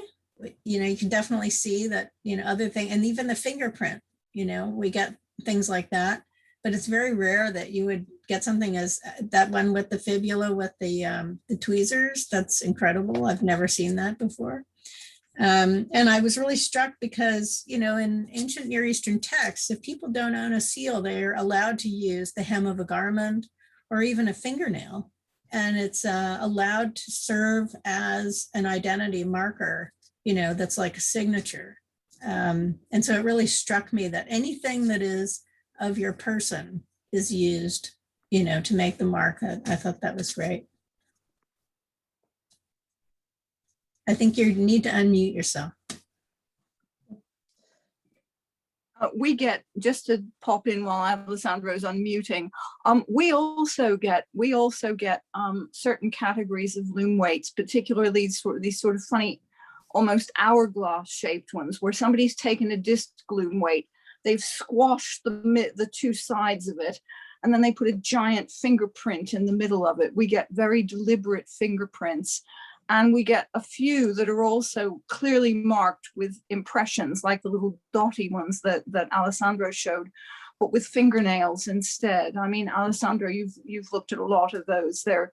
You know, you can definitely see that, you know, other thing, and even the fingerprint, you know, we get things like that, but it's very rare that you would get something as that one with the fibula with the tweezers. That's incredible. I've never seen that before. And I was really struck because, you know, in ancient Near Eastern texts, if people don't own a seal, they're allowed to use the hem of a garment or even a fingernail. And it's allowed to serve as an identity marker, you know, that's like a signature. And so it really struck me that anything that is of your person is used, you know, to make the mark. I thought that was great. I think you need to unmute yourself. We get, just to pop in while Alessandro's unmuting, we also get certain categories of loom weights, particularly these sort of funny, almost hourglass shaped ones, where somebody's taken a disc loom weight, they've squashed the 2 sides of it, and then they put a giant fingerprint in the middle of it. We get very deliberate fingerprints. And we get a few that are also clearly marked with impressions, like the little dotty ones that Alessandro showed, but with fingernails instead. I mean, Alessandro, you've looked at a lot of those. There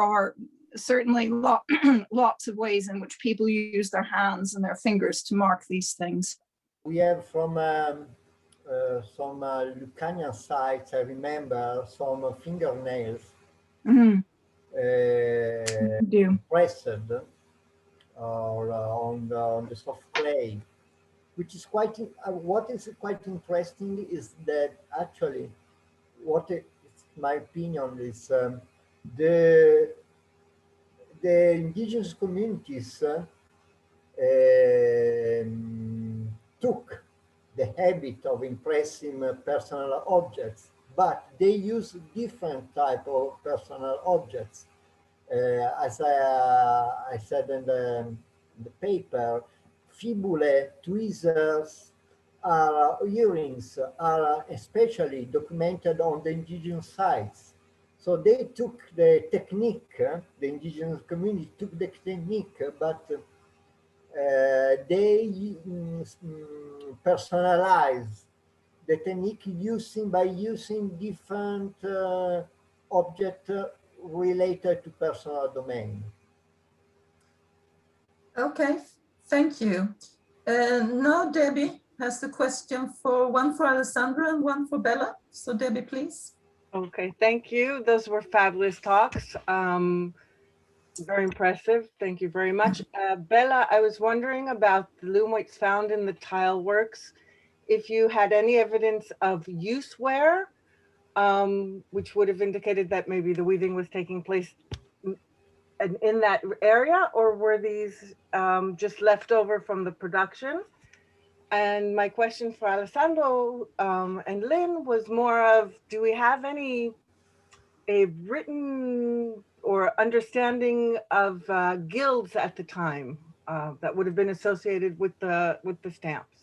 are certainly lots of ways in which people use their hands and their fingers to mark these things. We have from some Lucanian sites, I remember, some fingernails. Mm-hmm. Pressed or on the soft clay, which is quite, what is quite interesting is that actually what is my opinion is the indigenous communities took the habit of impressing personal objects, but they use different type of personal objects. As I said in the paper, fibulae, tweezers, earrings are especially documented on the indigenous sites. So they took the technique, the indigenous community took the technique, but they personalized the technique by using different objects related to personal domain. Okay, thank you. Now Debbie has the question one for Alessandro and one for Bela. So Debbie, please. Okay, thank you. Those were fabulous talks. Very impressive. Thank you very much. Bela, I was wondering about the loom weights found in the tile works. If you had any evidence of use wear, which would have indicated that maybe the weaving was taking place in that area, or were these just left over from the production? And my question for Alessandro and Lynn was more of, do we have a written or understanding of guilds at the time that would have been associated with the stamps?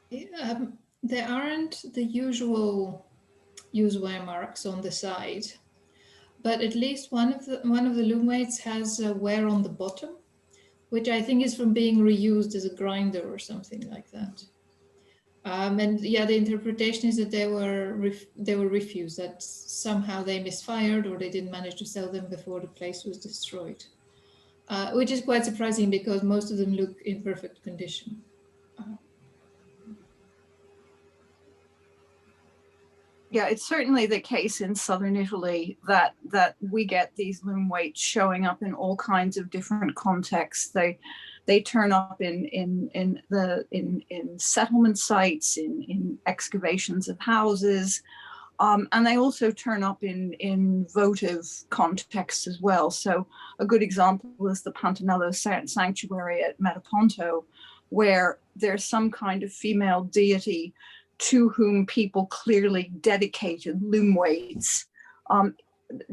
There aren't the usual use wear marks on the side, but at least one of the loom weights has wear on the bottom, which I think is from being reused as a grinder or something like that. And yeah, the interpretation is that they were refused, that somehow they misfired or they didn't manage to sell them before the place was destroyed, which is quite surprising because most of them look in perfect condition. Yeah, it's certainly the case in southern Italy that we get these loom weights showing up in all kinds of different contexts. They turn up in settlement sites, in excavations of houses, and they also turn up in votive contexts as well. So a good example is the Pantanello sanctuary at Metaponto, where there's some kind of female deity to whom people clearly dedicated loom weights.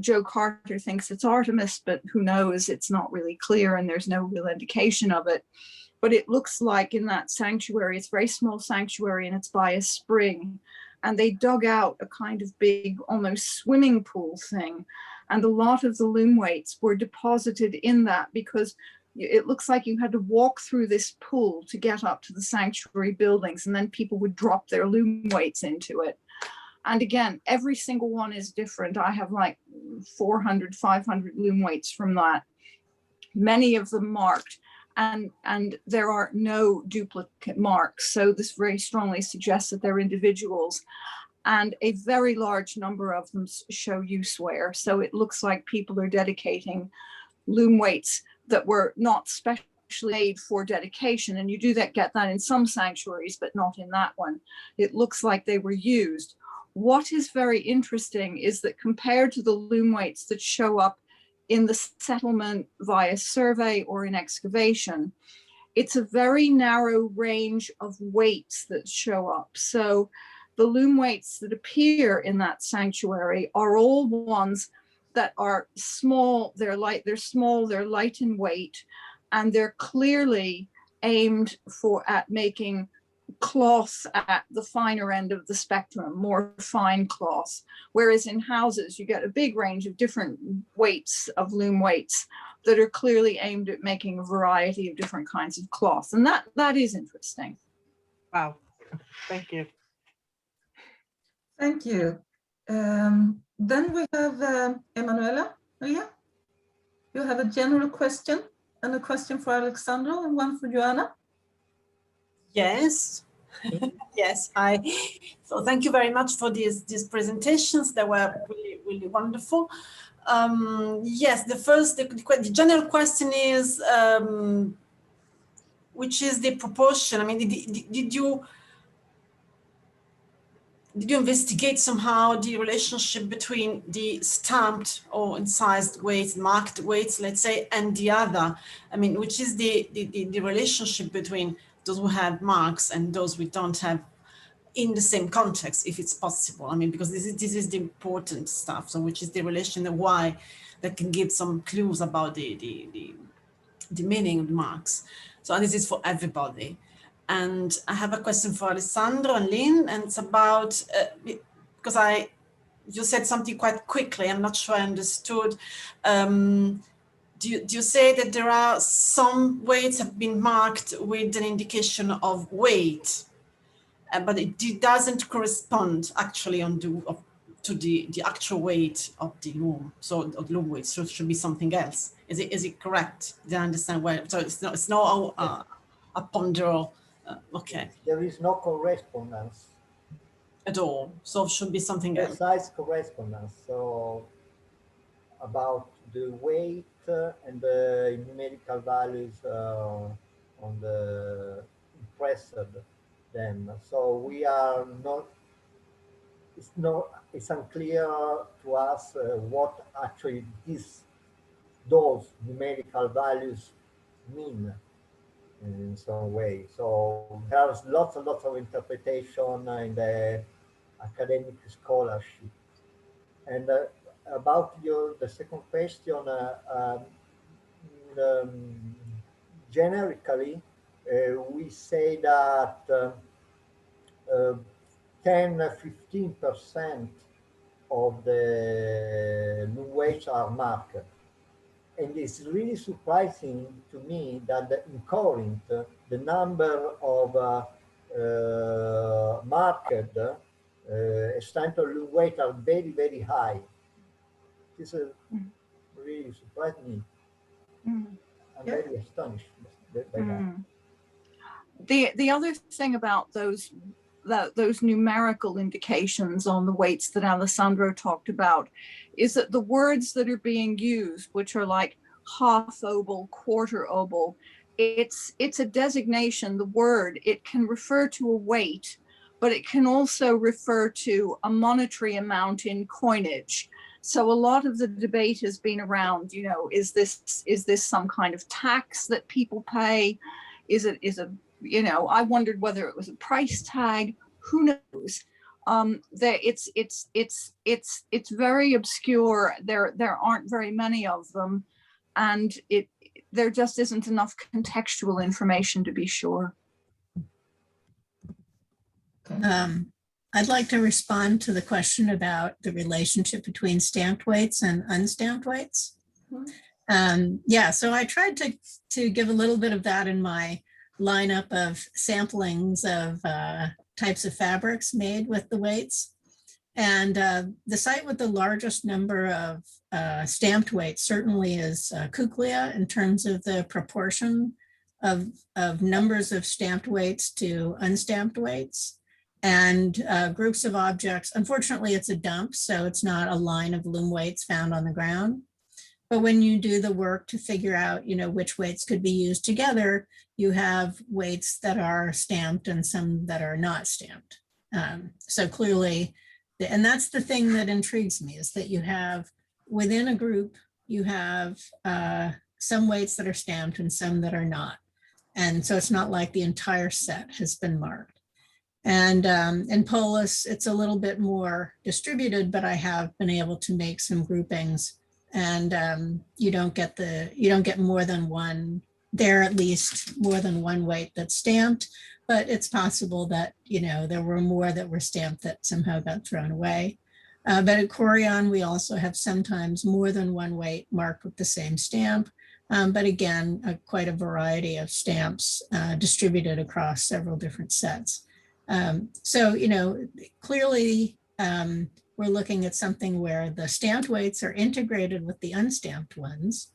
Joe Carter thinks it's Artemis, but who knows, it's not really clear and there's no real indication of it. But it looks like in that sanctuary, it's a very small sanctuary and it's by a spring, and they dug out a kind of big, almost swimming pool thing. And a lot of the loom weights were deposited in that because it looks like you had to walk through this pool to get up to the sanctuary buildings, and then people would drop their loom weights into it. And again, every single one is different. I have like 400, 500 loom weights from that, many of them marked, and there are no duplicate marks. So this very strongly suggests that they're individuals, and a very large number of them show use wear. So it looks like people are dedicating loom weights that were not specially made for dedication. And you do get that in some sanctuaries, but not in that one. It looks like they were used. What is very interesting is that compared to the loom weights that show up in the settlement via survey or in excavation, it's a very narrow range of weights that show up. So the loom weights that appear in that sanctuary are all ones that are small, they're light in weight, and they're clearly aimed at making cloth at the finer end of the spectrum, more fine cloth. Whereas in houses, you get a big range of different weights of loom weights that are clearly aimed at making a variety of different kinds of cloth. And that is interesting. Wow, thank you. Thank you. Then we have Emanuela. Maria, you have a general question and a question for Alessandro and one for Joanna. Yes, yes. So thank you very much for these presentations. They were really, really wonderful. Yes, the general question is, which is the proportion? I mean, did you investigate somehow the relationship between the stamped or incised weights, marked weights, let's say, and the other? I mean, which is the relationship between those who have marks and those we don't have in the same context, if it's possible? I mean, because this is the important stuff. So which is the relation and why that can give some clues about the meaning of the marks. So this is for everybody. And I have a question for Alessandro and Lynn, and it's about, because you said something quite quickly, I'm not sure I understood. Do you say that there are some weights have been marked with an indication of weight, but it doesn't correspond actually to the actual weight of the loom, so of loom weight, so it should be something else. Is it correct? Did I understand well? So it's not a ponderal. Okay. There is no correspondence. at all. So it should be something else. Precise correspondence. So about the weight and the numerical values on the impressed them. So we are not. It's unclear to us what actually those numerical values mean in some way. So there's lots and lots of interpretation in the academic scholarship. And about the second question, generically, we say that 10–15% of the loom weights are marked. And it's really surprising to me that in Corinth, the number of marked standard loom weight are very, very high. This really surprised me. I'm very astonished by that. The other thing about those numerical indications on the weights that Alessandro talked about is that the words that are being used, which are like half obol, quarter obol, it's a designation, the word, it can refer to a weight, but it can also refer to a monetary amount in coinage. So a lot of the debate has been around, you know, is this some kind of tax that people pay? Is it, you know, I wondered whether it was a price tag. Who knows? It's very obscure. There aren't very many of them, and there just isn't enough contextual information to be sure. I'd like to respond to the question about the relationship between stamped weights and unstamped weights. Yeah, so I tried to give a little bit of that in my lineup of samplings of types of fabrics made with the weights. And the site with the largest number of stamped weights certainly is Kuklia in terms of the proportion of numbers of stamped weights to unstamped weights. And groups of objects, unfortunately it's a dump, so it's not a line of loom weights found on the ground. But when you do the work to figure out, you know, which weights could be used together, you have weights that are stamped and some that are not stamped. So clearly, and that's the thing that intrigues me, is that you have within a group, you have some weights that are stamped and some that are not. And so it's not like the entire set has been marked. And in Polis, it's a little bit more distributed, but I have been able to make some groupings, and you don't get more than one, there at least more than one weight that's stamped, but it's possible that, you know, there were more that were stamped that somehow got thrown away. But at Corian, we also have sometimes more than one weight marked with the same stamp. But again, quite a variety of stamps distributed across several different sets. So, you know, clearly we're looking at something where the stamped weights are integrated with the unstamped ones.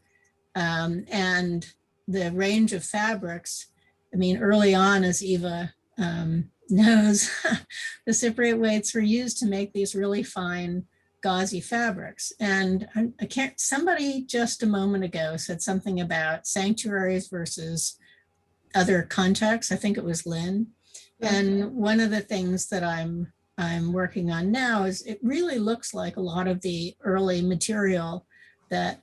And the range of fabrics, I mean, early on, as Eva knows, the cypriot weights were used to make these really fine gauzy fabrics. And somebody just a moment ago said something about sanctuaries versus other contexts. I think it was Lynn. And one of the things that I'm working on now is it really looks like a lot of the early material that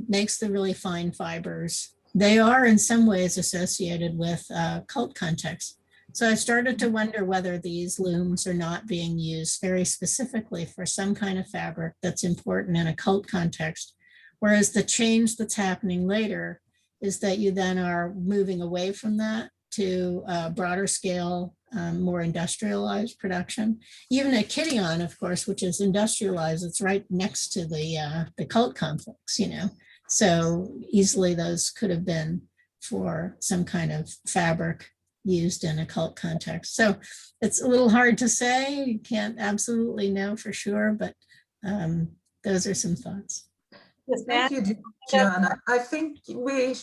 makes the really fine fibers. They are in some ways associated with cult contexts. So I started to wonder whether these looms are not being used very specifically for some kind of fabric that's important in a cult context, whereas the change that's happening later is that you then are moving away from that to broader scale, more industrialized production. Even at Kition, of course, which is industrialized, it's right next to the cult complex, you know. So easily those could have been for some kind of fabric used in a cult context. So it's a little hard to say. You can't absolutely know for sure, but those are some thoughts. Yes, thank you, Joanna. I think we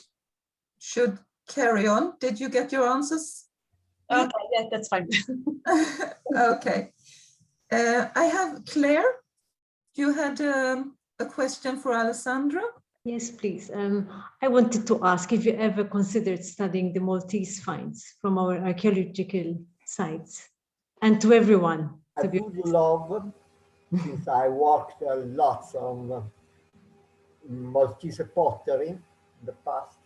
should carry on. Did you get your answers? Okay, yeah, that's fine. Okay. I have Claire. You had a question for Alessandro? Yes, please. I wanted to ask if you ever considered studying the Maltese finds from our archaeological sites, and to everyone. I would love, since I worked a lot on Maltese pottery in the past,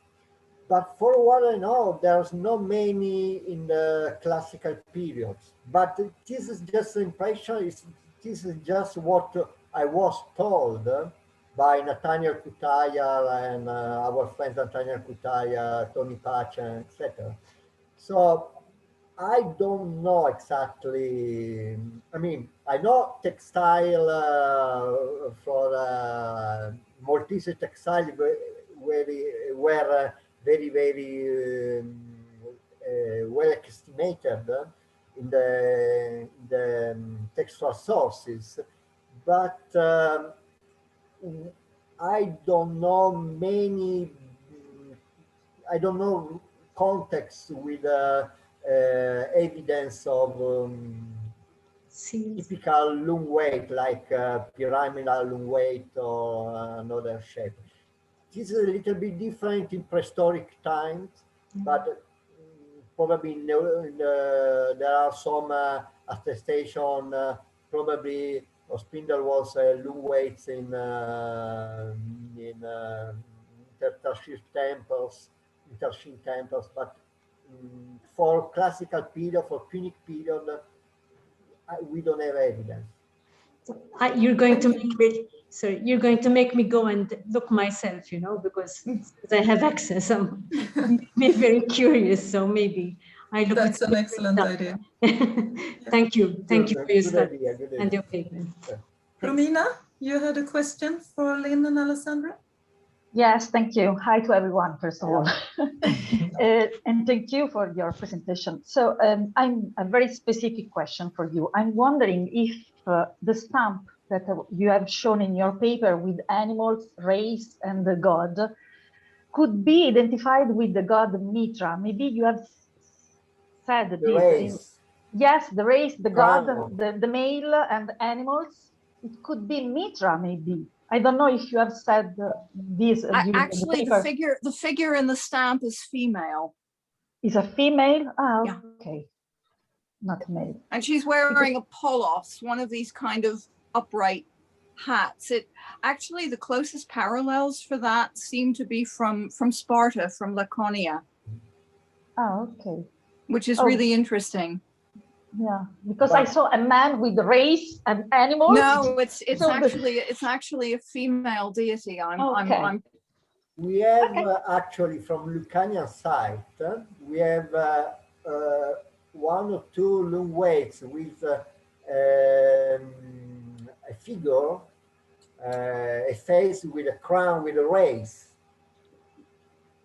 but for what I know, there's not many in the classical periods. But this is just the impression, this is just what I was told by Nathaniel Kutaya and our friends Nathaniel Kutaya, Tony Pacha, etc. So I don't know exactly. I mean, I know textile for Maltese textile were very well estimated in the textual sources, but I don't know many. I don't know context with evidence of typical loom weight, like pyramidal loom weight or another shape. This is a little bit different in prehistoric times, but probably there are some attestation, probably of spindle was loom weights in Tertiary temples, Intersheen temples, but for classical period, for Punic period, we don't have evidence. You're going to make me, sorry, you're going to make me go and look myself, you know, because I have access. I'm very curious, so maybe I look. That's an excellent idea. Thank you for your study and your paper. Romina, you had a question for Lynn and Alessandra? Yes, thank you. Hi to everyone, first of all. And thank you for your presentation. So I'm a very specific question for you. I'm wondering if the stamp that you have shown in your paper with animals, race, and the god could be identified with the god Mitra. Maybe you have said the this. race. Yes, the race, the god, the male, and the animals. It could be Mitra, maybe. I don't know if you have said this. Actually, the figure in the stamp is female. Is a female? Oh, yeah. Okay. Not male. And she's wearing a polos, one of these kind of upright hats. It actually, the closest parallels for that seem to be from Sparta, from Laconia. Oh, okay. Which is really interesting. Yeah, because I saw a man with race and animals. No, it's actually a female deity. We have actually from Lucanian site, we have one or two loom weights with a figure, a face with a crown with a race.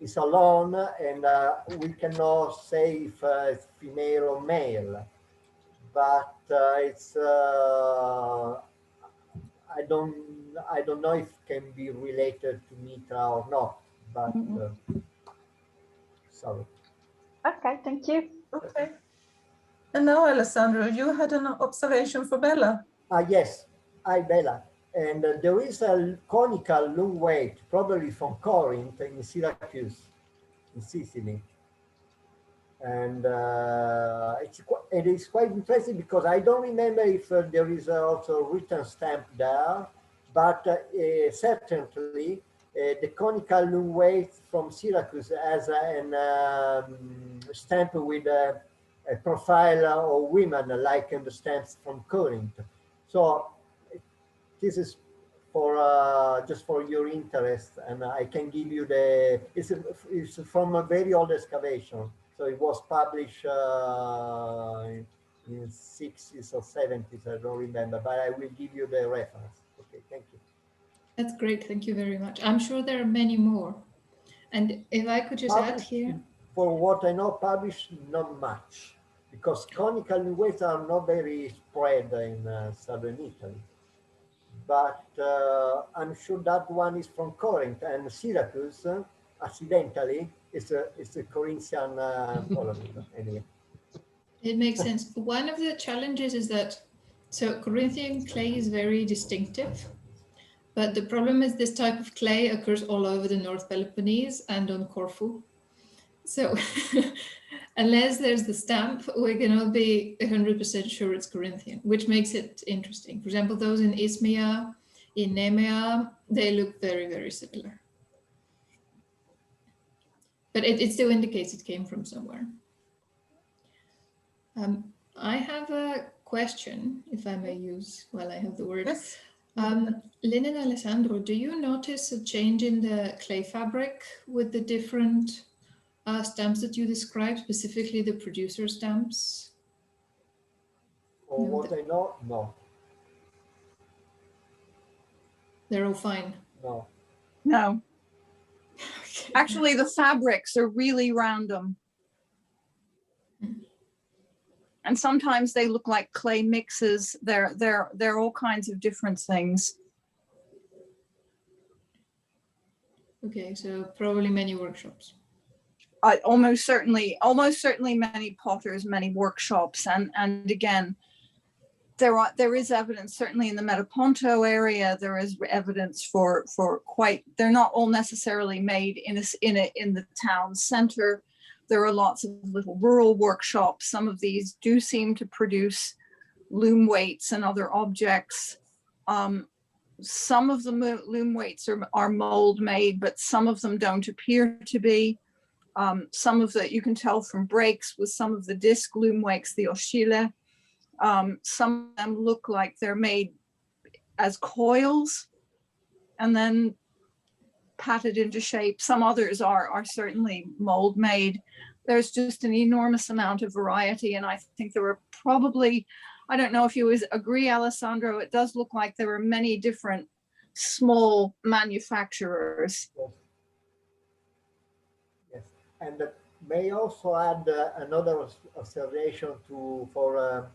It's alone, and we cannot say if it's female or male. But it's I don't know if it can be related to Mitra or not. But sorry. Okay, thank you. Okay. And now, Alessandro, you had an observation for Bela. Yes, hi Bela. And there is a conical loom weight, probably from Corinth in Syracuse, in Sicily. And it is quite interesting because I don't remember if there is also a written stamp there, but certainly the conical loom weight from Syracuse has a stamp with a profile of women, like in the stamps from Corinth. So this is for just for your interest, and I can give you it's from a very old excavation. So it was published in 60s or 70s, I don't remember, but I will give you the reference. Okay, thank you. That's great, thank you very much. I'm sure there are many more. And if I could just add here. For what I know, published not much, because conical weights are not very spread in southern Italy. But I'm sure that one is from Corinth, and Syracuse, accidentally, it's a Corinthian colony anyway. It makes sense. One of the challenges is that So Corinthian clay is very distinctive, but the problem is this type of clay occurs all over the North Peloponnese and on Corfu. So unless there's the stamp, we cannot be 100% sure it's Corinthian, which makes it interesting. For example, those in Isthmia, in Nemea, they look very, very similar. But it still indicates it came from somewhere. I have a question, if I may use while I have the word. Yes. Lynn and Alessandro, do you notice a change in the clay fabric with the different stamps that you described, specifically the producer stamps? Or what I know, no. They're all fine. No. No. Okay. Actually, the fabrics are really random. And sometimes they look like clay mixes. They're all kinds of different things. Okay, so probably many workshops. Almost certainly many potters, many workshops, and again, there is evidence certainly in the Metaponto area. There is evidence for quite. They're not all necessarily made in the town center. There are lots of little rural workshops. Some of these do seem to produce loom weights and other objects. Some of the loom weights are mold made, but some of them don't appear to be. Some of the, you can tell from breaks with some of the disc loom weights, the oscille. Some of them look like they're made as coils and then patted into shape. Some others are certainly mold made. There's just an enormous amount of variety. And I think there were probably, I don't know if you agree, Alessandro, it does look like there were many different small manufacturers. Yes, and may also add another observation for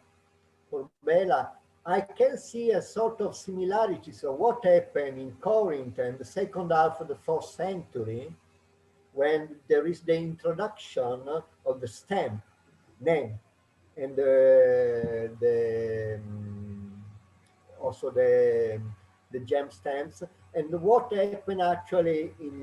Bela. I can see a sort of similarities of what happened in Corinth in the second half of the 4th century, when there is the introduction of the stamp name and also the gem stamps, and what happened actually in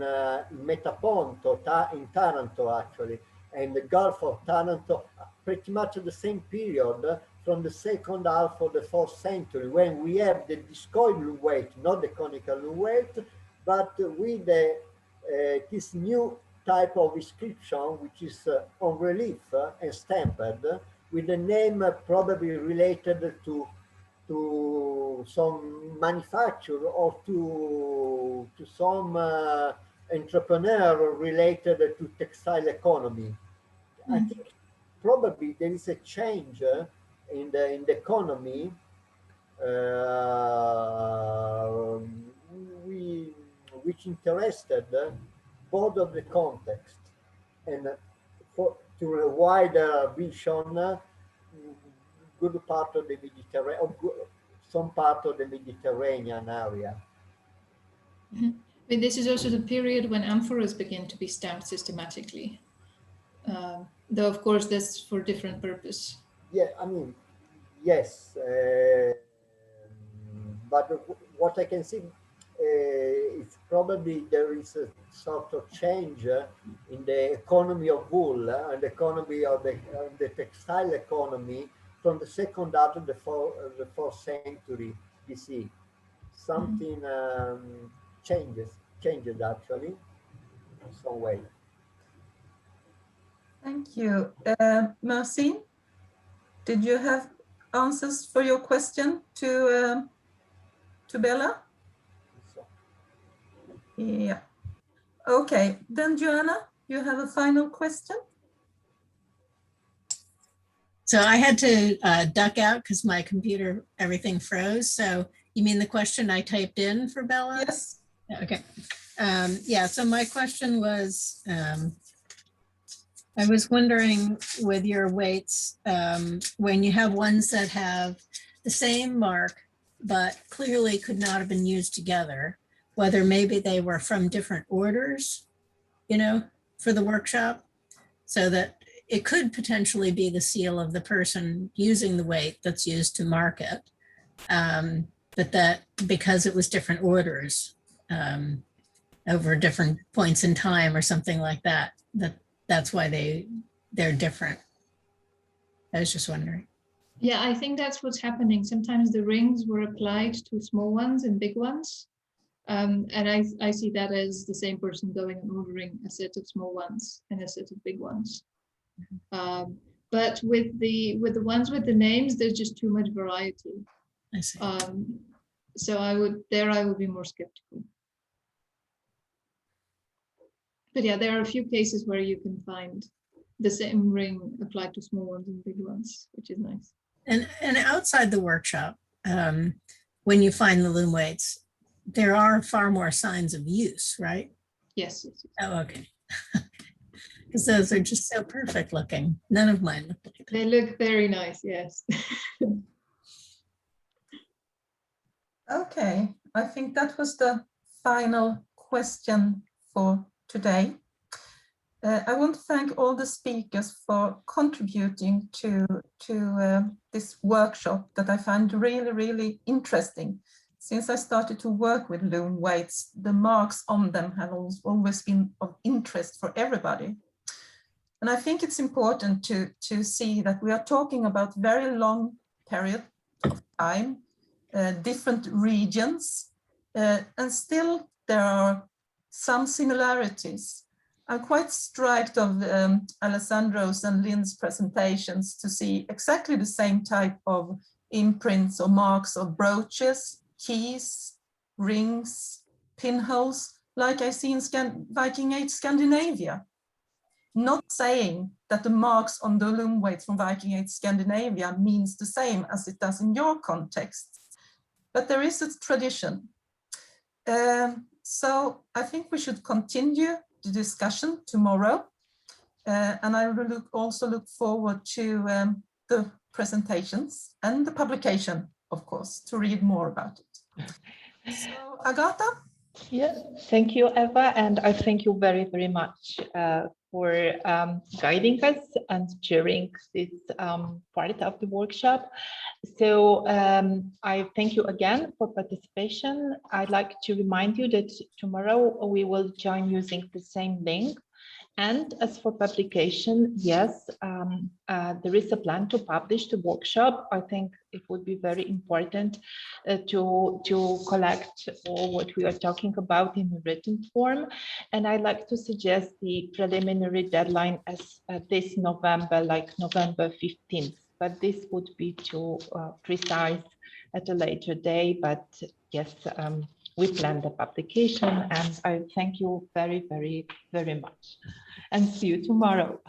Metaponto, in Taranto actually, and the Gulf of Taranto, pretty much at the same period, from the second half of the 4th century, when we have the discoid loom weight, not the conical loom weight, but with this new type of inscription, which is on relief and stamped, with the name probably related to some manufacturer or to some entrepreneur related to textile economy. I think probably there is a change in the economy, which interested both of the context and to a wider vision, good part of the Mediterranean, some part of the Mediterranean area. But this is also the period when amphoras begin to be stamped systematically, though of course that's for different purpose. Yeah, I mean, yes, but what I can see is probably there is a sort of change in the economy of wool and the economy of the textile economy from the second half of the 4th century BC. Something changes actually in some way. Thank you. Marcin, did you have answers for your question to Bela? Yeah. Okay, then Joanna, you have a final question? So I had to duck out because my computer, everything froze. So you mean the question I typed in for Bela? Yes. Okay. Yeah, so my question was, I was wondering with your weights, when you have ones that have the same mark, but clearly could not have been used together, whether maybe they were from different orders, you know, for the workshop, so that it could potentially be the seal of the person using the weight that's used to mark it. but that because it was different orders over different points in time or something like that, that's why they're different. I was just wondering. Yeah, I think that's what's happening. Sometimes the rings were applied to small ones and big ones. And I see that as the same person going and ordering a set of small ones and a set of big ones. But with the ones with the names, there's just too much variety. I see. So I would be more skeptical. But yeah, there are a few cases where you can find the same ring applied to small ones and big ones, which is nice. And outside the workshop, when you find the loom weights, there are far more signs of use, right? Yes. Yes. Oh, okay. Because those are just so perfect looking. None of mine look like that. They look very nice, yes. Okay, I think that was the final question for today. I want to thank all the speakers for contributing to this workshop that I find really, really interesting. Since I started to work with loom weights, the marks on them have always been of interest for everybody. And I think it's important to see that we are talking about very long period of time, different regions, and still there are some similarities. I'm quite struck of Alessandro's and Lynn's presentations to see exactly the same type of imprints or marks of brooches, keys, rings, pinholes, like I see in Viking Age Scandinavia. Not saying that the marks on the loom weights from Viking Age Scandinavia means the same as it does in your context, but there is a tradition. So I think we should continue the discussion tomorrow. And I will also look forward to the presentations and the publication, of course, to read more about it. So, Agata? Yes, thank you, Eva, and I thank you very, very much for guiding us and chairing this part of the workshop. So I thank you again for participation. I'd like to remind you that tomorrow we will join using the same link. And as for publication, yes, there is a plan to publish the workshop. I think it would be very important to collect all what we are talking about in a written form. And I'd like to suggest the preliminary deadline as this November, like November 15th. But this would be too precise at a later day. But yes, we plan the publication, and I thank you very, very, very much. And see you tomorrow.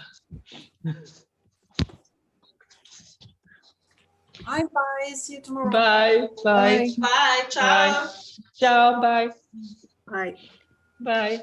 Bye. See you tomorrow. Bye. Bye. Bye. Ciao. Bye. Ciao. Bye. Bye. Bye.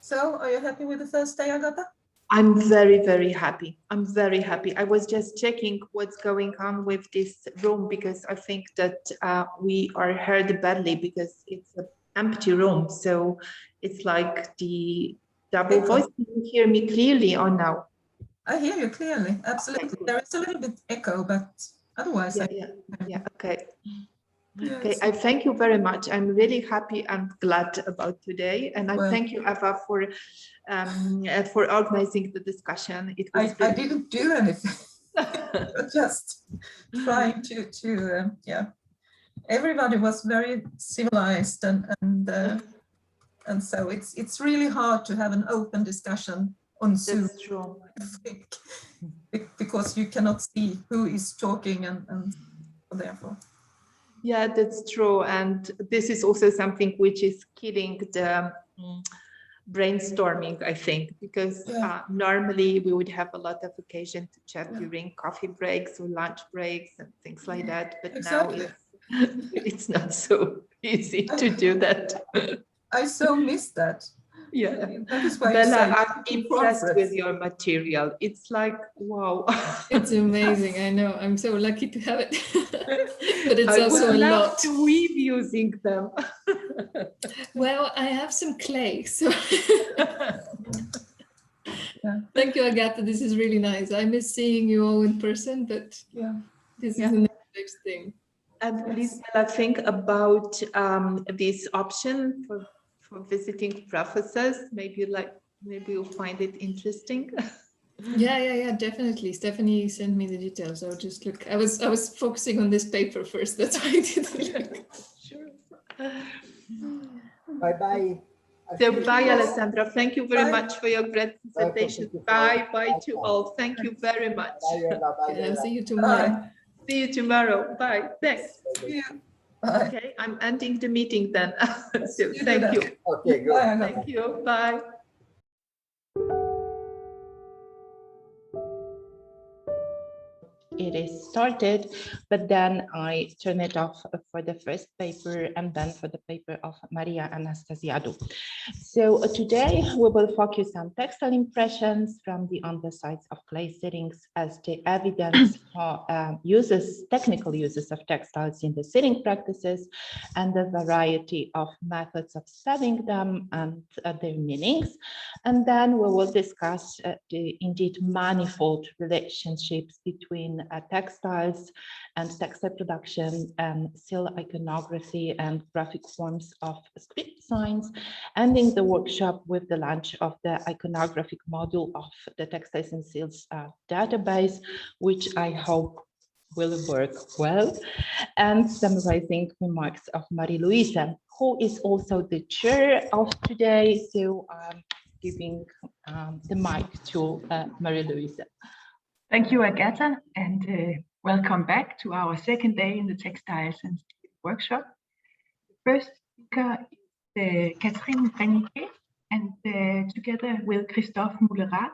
So, are you happy with the first day, Agata? I'm very, very happy. I'm very happy. I was just checking what's going on with this room because I think that we are heard badly because it's an empty room. So it's like the double voice. Can you hear me clearly or now? I hear you clearly. Absolutely. Okay. There is a little bit echo, but otherwise. Yeah. Okay. Yes. Okay, I thank you very much. I'm really happy and glad about today, and I thank you, Eva, for organizing the discussion. It was I didn't do anything. Just trying to yeah. Everybody was very civilized, and so it's really hard to have an open discussion on Zoom. That's true. I think, because you cannot see who is talking, and therefore. Yeah, that's true. And this is also something which is killing brainstorming, I think, because normally we would have a lot of occasion to chat during coffee breaks or lunch breaks and things like that. But now it's not so easy to do that. I so miss that. Yeah, that is why Bella, I'm impressed with your material. It's like, wow. It's amazing. I know. I'm so lucky to have it. But it's also would a love lot. to weave using them. Well, I have some clay, so thank you, Agata. This is really nice. I miss seeing you all in person, but this is the next thing. And please, Bella, think about this option for visiting professors. Maybe you'll find it interesting. Yeah, definitely. Stephanie sent me the details. I'll just look. I was focusing on this paper first. That's why I didn't look. Sure. Bye-bye. So bye, Alessandro. Thank you very much for your great presentation. Bye to all. Thank you very much. I'll see you tomorrow. See you tomorrow. Bye. Thanks. Yeah. Bye. Okay, I'm ending the meeting then. So thank you. Okay, good. Bye, Thank you. Bye. It is started, but then I turn it off for the first paper and then for the paper of Maria Anastasiadou. So today we will focus on textile impressions from the undersides of clay settings as the evidence for technical uses of textiles in the setting practices and the variety of methods of studying them and their meanings. And then we will discuss the indeed manifold relationships between textiles and textile production and seal iconography and graphic forms of script signs, ending the workshop with the launch of the iconographic module of the Textiles and Seals database, which I hope will work well, and summarizing remarks of Marie-Louise, who is also the chair of today. So I'm giving the mic to Marie-Louise. Thank you, Agata, and welcome back to our second day in the Textiles and Seals workshop. The first speaker is Katarzyna Żebrowska, and together with Christophe Moulerat,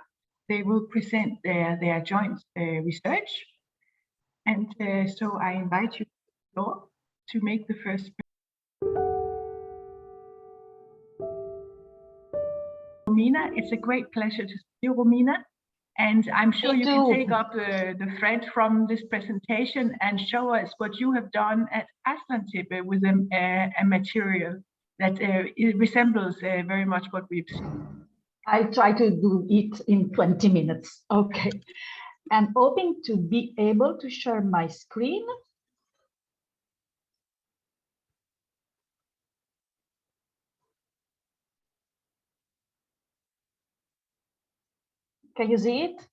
they will present their joint research. And so I invite you to make the first. Romina, it's a great pleasure to see you, Romina. And I'm sure you can take up the thread from this presentation and show us what you have done at Strand with a material that it resembles very much what we've seen. I'll try to do it in 20 minutes. Okay. I'm hoping to be able to share my screen. Can you see it?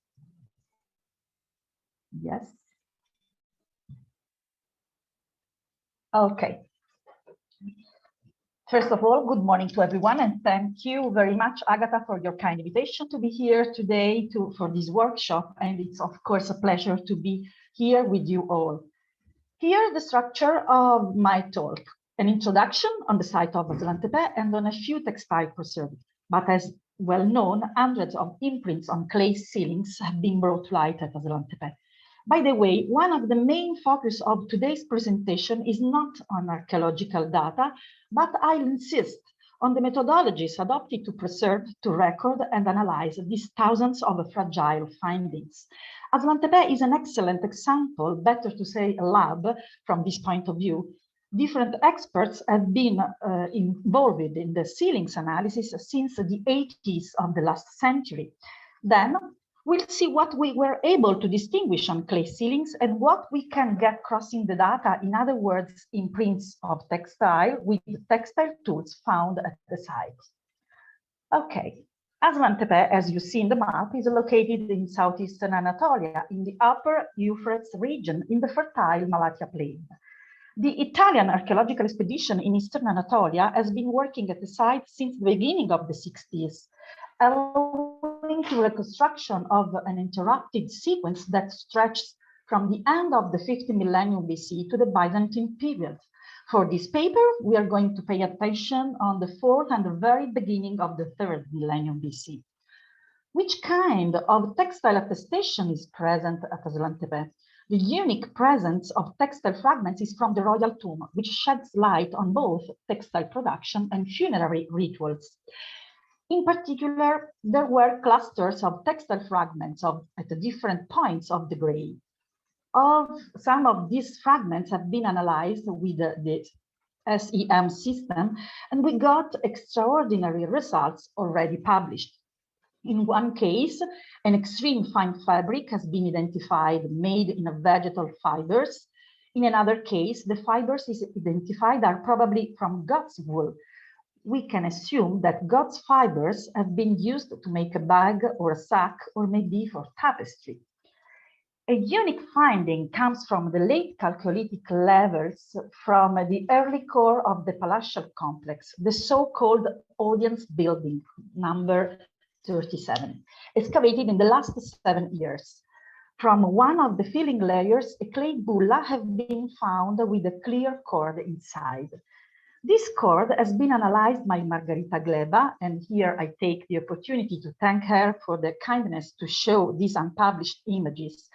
Yes. Okay. First of all, good morning to everyone, and thank you very much, Agata, for your kind invitation to be here today for this workshop. And it's of course a pleasure to be here with you all. Here, the structure of my talk: an introduction on the site of Strand and on a few textile preserved. But as well known, hundreds of imprints on clay ceilings have been brought to light at Strand. By the way, one of the main focus of today's presentation is not on archaeological data, but I'll insist on the methodologies adopted to preserve, to record, and analyze these thousands of fragile findings. Strand is an excellent example, better to say a lab from this point of view. Different experts have been involved in the ceilings analysis since the 80s of the last century. Then we'll see what we were able to distinguish on clay ceilings and what we can get crossing the data, in other words, imprints of textile with textile tools found at the site. Okay, Strand, as you see in the map, is located in southeastern Anatolia, in the upper Euphrates region, in the fertile Malatya plain. The Italian archaeological expedition in Eastern Anatolia has been working at the site since the beginning of the 60s, allowing to reconstruction of an interrupted sequence that stretches from the end of the 50th millennium BC to the Byzantine period. For this paper, we are going to pay attention on the 4th and the very beginning of the 3rd millennium BC. Which kind of textile attestation is present at Aslan-Tepe? The unique presence of textile fragments is from the royal tomb, which sheds light on both textile production and funerary rituals. In particular, there were clusters of textile fragments at the different points of the grave. Some of these fragments have been analyzed with the SEM system, and we got extraordinary results already published. In one case, an extreme fine fabric has been identified made in vegetal fibers. In another case, the fibers identified are probably from goat's wool. We can assume that goat's fibers have been used to make a bag or a sack, or maybe for tapestry. A unique finding comes from the late Chalcolithic levels from the early core of the palatial complex, the so-called audience building, number 37, excavated in the last 7 years. From one of the filling layers, a clay bulla have been found with a clear cord inside. This cord has been analyzed by Margarita Gleba, and here I take the opportunity to thank her for the kindness to show these unpublished images.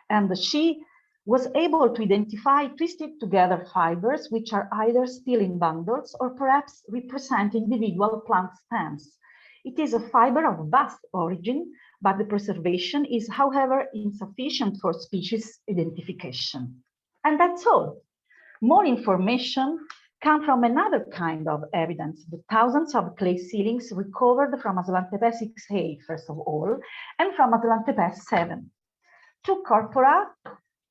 And she was able to identify twisted together fibers, which are either still in bundles or perhaps represent individual plant stems. It is a fiber of vast origin, but the preservation is, however, insufficient for species identification. And that's all. More information come from another kind of evidence, the thousands of clay ceilings recovered from Aslan-Tepe 6A, first of all, and from Aslan-Tepe 7. Two corpora,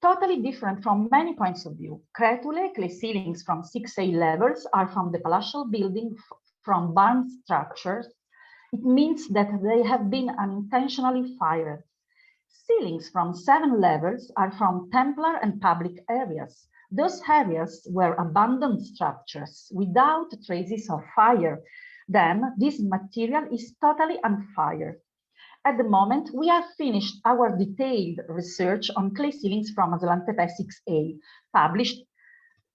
totally different from many points of view. Cretule, clay ceilings from 6A levels, are from the palatial building, from barn structures. It means that they have been unintentionally fired. Ceilings from 7 levels are from Templar and public areas. Those areas were abandoned structures without traces of fire. Then this material is totally unfired. At the moment, we have finished our detailed research on clay ceilings from Aslan-Tepe 6A, published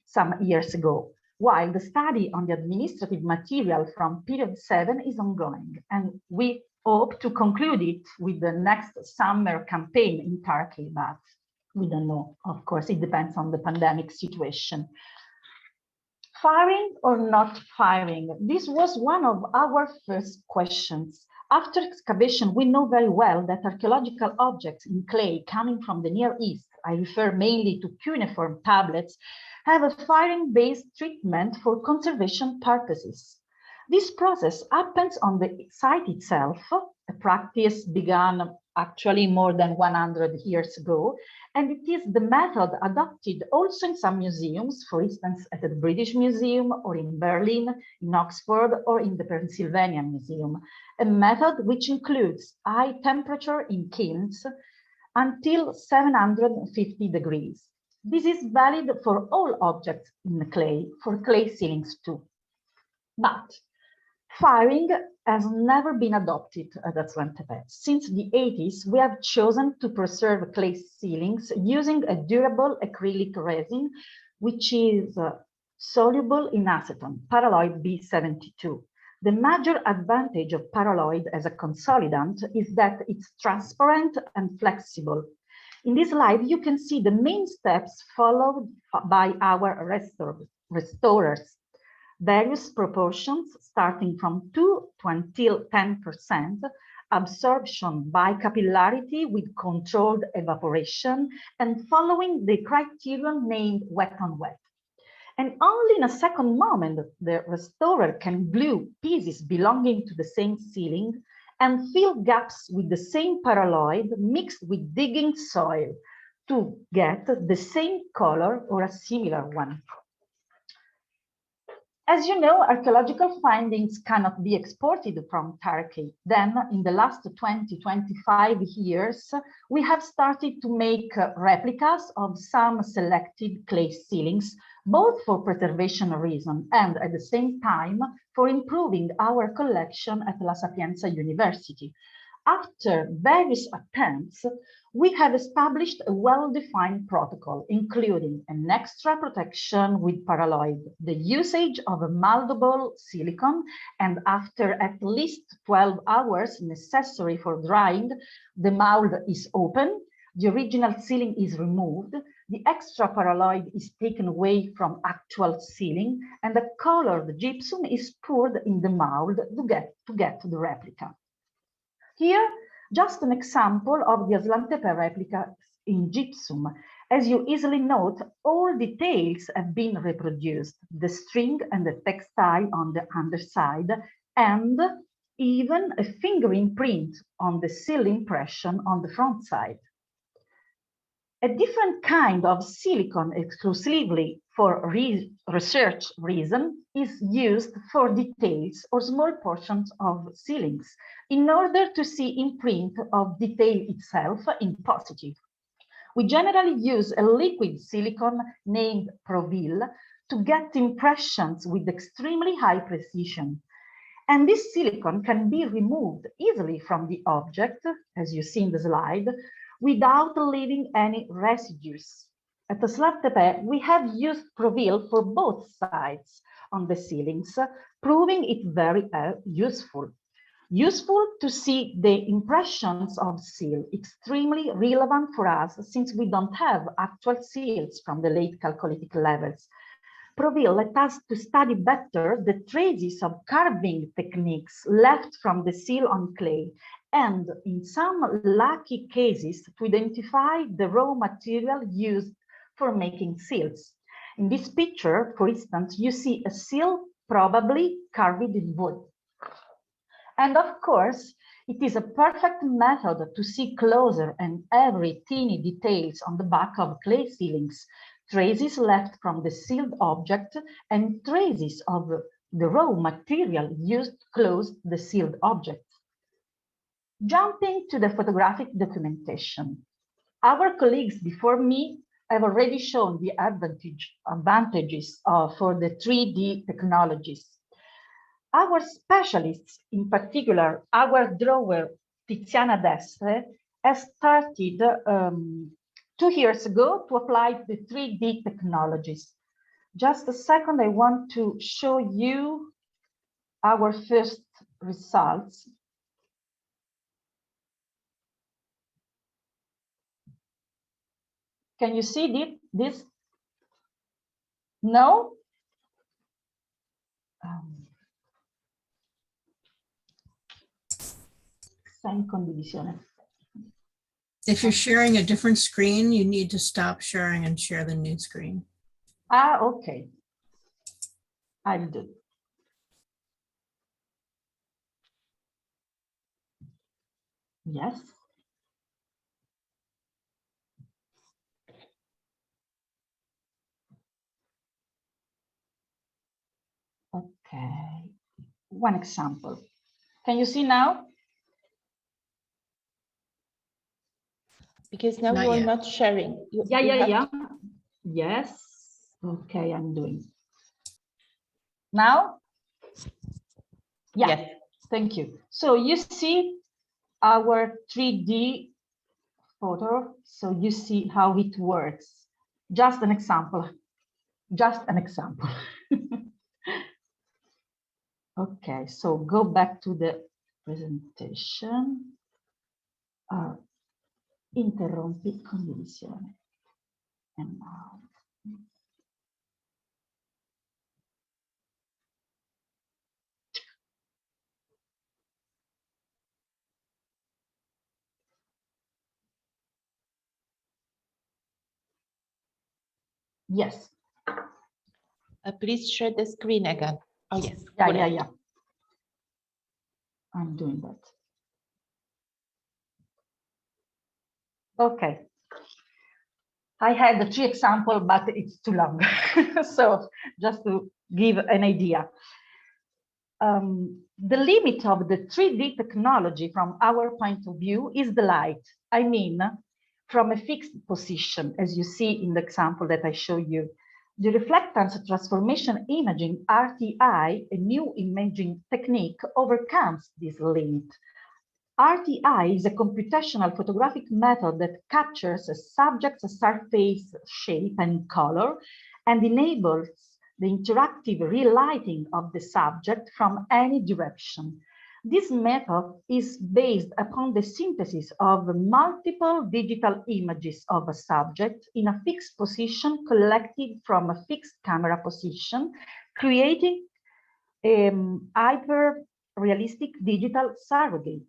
some years ago, while the study on the administrative material from period 7 is ongoing, and we hope to conclude it with the next summer campaign in Turkey, but we don't know. Of course, it depends on the pandemic situation. Firing or not firing? This was one of our first questions. After excavation, we know very well that archaeological objects in clay coming from the Near East, I refer mainly to cuneiform tablets, have a firing-based treatment for conservation purposes. This process happens on the site itself. A practice began actually more than 100 years ago, and it is the method adopted also in some museums, for instance, at the British Museum, or in Berlin, in Oxford, or in the Pennsylvania Museum, a method which includes high temperature in kilns until 750 degrees. This is valid for all objects in clay, for clay ceilings too. But firing has never been adopted at Aslan-Tepe. Since the 80s, we have chosen to preserve clay ceilings using a durable acrylic resin, which is soluble in acetone, paraloid B72. The major advantage of paraloid as a consolidant is that it's transparent and flexible. In this slide, you can see the main steps followed by our restorers. Various proportions starting from 2 to until 10%, absorption by capillarity with controlled evaporation, and following the criterion named wet on wet. And only in a second moment, the restorer can glue pieces belonging to the same ceiling and fill gaps with the same paraloid mixed with digging soil to get the same color or a similar one. As you know, archaeological findings cannot be exported from Turkey. Then, in the last 20-25 years, we have started to make replicas of some selected clay ceilings, both for preservation reasons and at the same time for improving our collection at La Sapienza University. After various attempts, We have established a well-defined protocol, including an extra protection with paraloid, the usage of a moldable silicone, and after at least 12 hours necessary for drying, the mold is open, the original sealing is removed, the extra paraloid is taken away from actual sealing, and the colored gypsum is poured in the mold to get the replica. Here, just an example of the Aslan Tepe replica in gypsum. As you easily note, all details have been reproduced, the string and the textile on the underside, and even a finger imprint on the seal impression on the front side. A different kind of silicone exclusively for research reason is used for details or small portions of sealings in order to see imprint of detail itself in positive. We generally use a liquid silicone named Provil to get impressions with extremely high precision. And this silicone can be removed easily from the object, as you see in the slide, without leaving any residues. At the Aslan Tepe, we have used Provil for both sides on the ceilings, proving it very useful. Useful to see the impressions of seal, extremely relevant for us since we don't have actual seals from the late Chalcolithic levels. Provil let us to study better the traces of carving techniques left from the seal on clay, and in some lucky cases to identify the raw material used for making seals. In this picture, for instance, you see a seal probably carved in wood. And of course, it is a perfect method to see closer and every teeny details on the back of clay ceilings, traces left from the sealed object and traces of the raw material used to close the sealed object. Jumping to the photographic documentation. Our colleagues before me have already shown the advantages for the 3D technologies. Our specialists, in particular, our drawer, Tiziana Destre, has started 2 years ago to apply the 3D technologies. Just a second, I want to show you our first results. Can you see this? No? If you're sharing a different screen, you need to stop sharing and share the new screen. Ah, okay. I'll do. Yes. Okay. One example. Can you see now? Because now you're not sharing. Yeah. Yes. Okay, I'm doing. Now? Yeah. Yes. Thank you. So you see our 3D photo. So you see how it works. Just an example. Just an example. Okay, so go back to the presentation. Interrompi condivisione. And now. Yes. Please share the screen again. Oh, yes. Yeah. I'm doing that. Okay. I had 3 examples, but it's too long. So just to give an idea. The limit of the 3D technology from our point of view is the light. I mean, from a fixed position, as you see in the example that I show you. The reflectance transformation imaging, RTI, a new imaging technique, overcomes this limit. RTI is a computational photographic method that captures a subject's surface shape and color and enables the interactive relighting of the subject from any direction. This method is based upon the synthesis of multiple digital images of a subject in a fixed position collected from a fixed camera position, creating a hyper-realistic digital surrogate.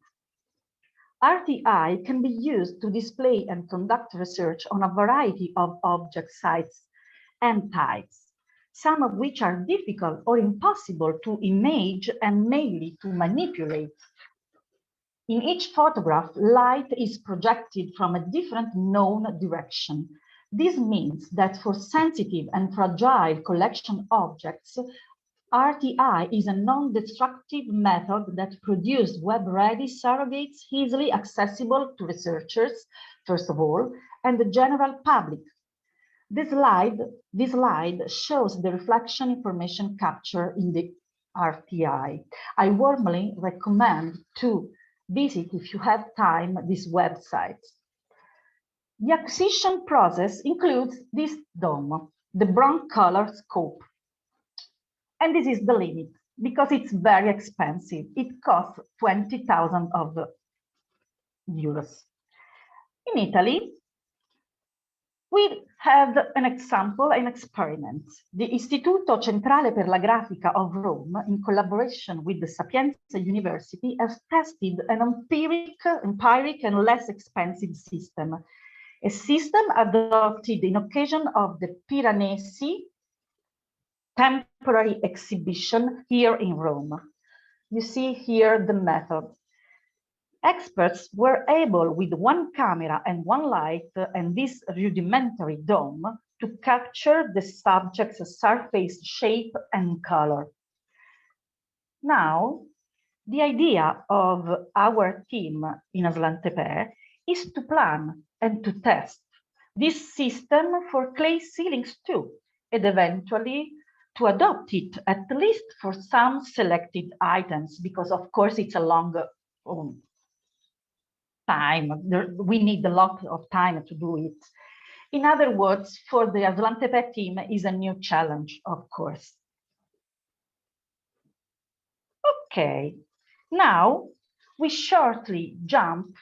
RTI can be used to display and conduct research on a variety of object sites and types, some of which are difficult or impossible to image and mainly to manipulate. In each photograph, light is projected from a different known direction. This means that for sensitive and fragile collection objects, RTI is a non-destructive method that produces web-ready surrogates easily accessible to researchers, first of all, and the general public. This slide shows the reflection information capture in the RTI. I warmly recommend to visit, if you have time, this website. The acquisition process includes this dome, the brown color scope. And this is the limit, because it's very expensive. It costs 20,000 euros. In Italy, we had an example, an experiment. The Istituto Centrale per la Grafica of Rome, in collaboration with the Sapienza University, has tested an empiric and less expensive system. A system adopted in occasion of the Piranesi temporary exhibition here in Rome. You see here the method. Experts were able, with one camera and one light and this rudimentary dome, to capture the subject's surface shape and color. Now, the idea of our team in Aslan-Tepe is to plan and to test this system for clay ceilings too, and eventually to adopt it at least for some selected items, because of course it's a longer time. We need a lot of time to do it. In other words, for the Aslan-Tepe team is a new challenge, of course. Okay, now we shortly jump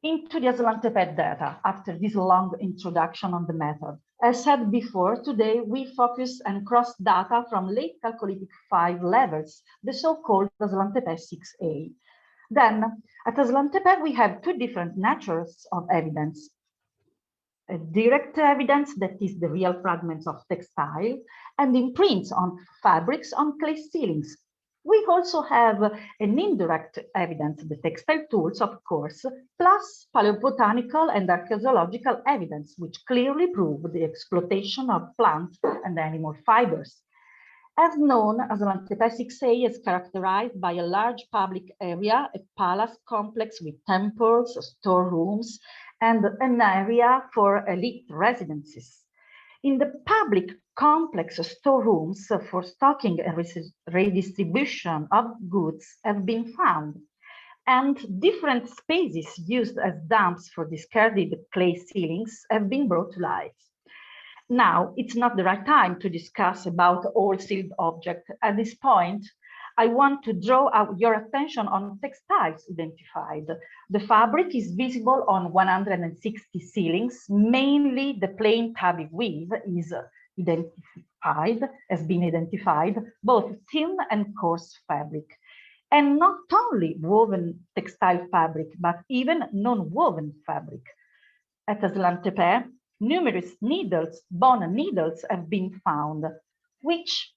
into the Aslan-Tepe data after this long introduction on the method. As said before, today we focus and cross data from late Chalcolithic 5 levels, the so-called Aslan-Tepe 6A. Then, at Aslan-Tepe, we have two different natures of evidence. A direct evidence, that is the real fragments of textile, and imprints on fabrics on clay ceilings. We also have an indirect evidence, the textile tools, of course, plus paleobotanical and archaeological evidence, which clearly prove the exploitation of plant and animal fibers. As known, Aslan-Tepe 6A is characterized by a large public area, a palace complex with temples, storerooms, and an area for elite residences. In the public complex, storerooms for stocking and redistribution of goods have been found, and different spaces used as dumps for discarded clay ceilings have been brought to light. Now, it's not the right time to discuss about all sealed objects. At this point, I want to draw your attention on textiles identified. The fabric is visible on 160 ceilings. Mainly the plain tabby weave is has been identified, both thin and coarse fabric. And not only woven textile fabric, but even non-woven fabric. At Aslan-Tepe, numerous needles, bone needles, have been found, which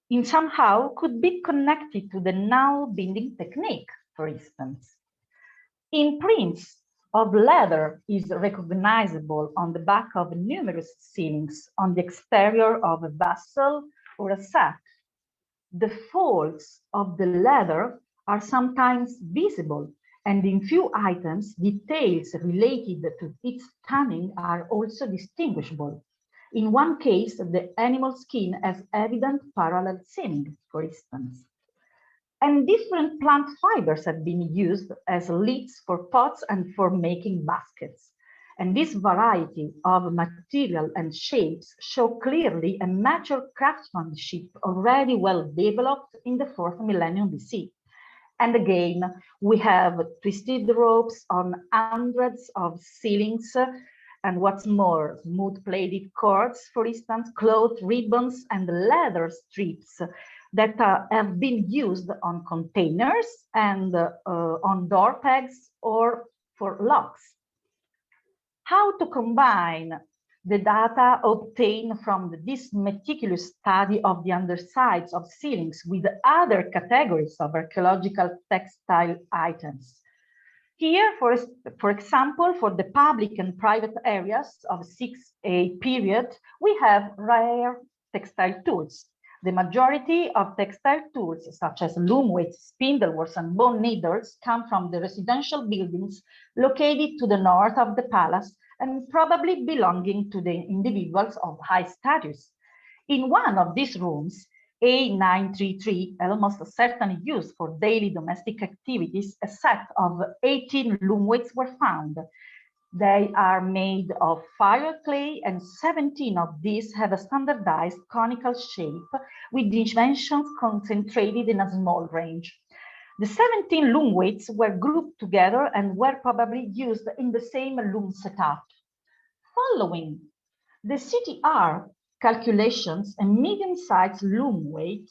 in somehow could be connected to the now binding technique, for instance. Imprints of leather is recognizable on the back of numerous ceilings on the exterior of a vessel or a sack. The folds of the leather are sometimes visible, and in few items, details related to its tanning are also distinguishable. In one case, the animal skin has evident parallel seaming, for instance. And different plant fibers have been used as lids for pots and for making baskets. And this variety of material and shapes show clearly a mature craftsmanship already well developed in the 4th millennium BC. And again, we have twisted ropes on hundreds of ceilings, and what's more, smooth plated cords, for instance, cloth ribbons and leather strips that have been used on containers and on door pegs or for locks. How to combine the data obtained from this meticulous study of the undersides of ceilings with other categories of archaeological textile items? Here, for example, for the public and private areas of 6A period, we have rare textile tools. The majority of textile tools, such as loom weights, spindleworks, and bone needles, come from the residential buildings located to the north of the palace and probably belonging to the individuals of high status. In one of these rooms, A933, almost certainly used for daily domestic activities, a set of 18 loom weights were found. They are made of fire clay, and 17 of these have a standardized conical shape with dimensions concentrated in a small range. The 17 loom weights were grouped together and were probably used in the same loom setup. Following the CTR calculations, a medium-sized loom weight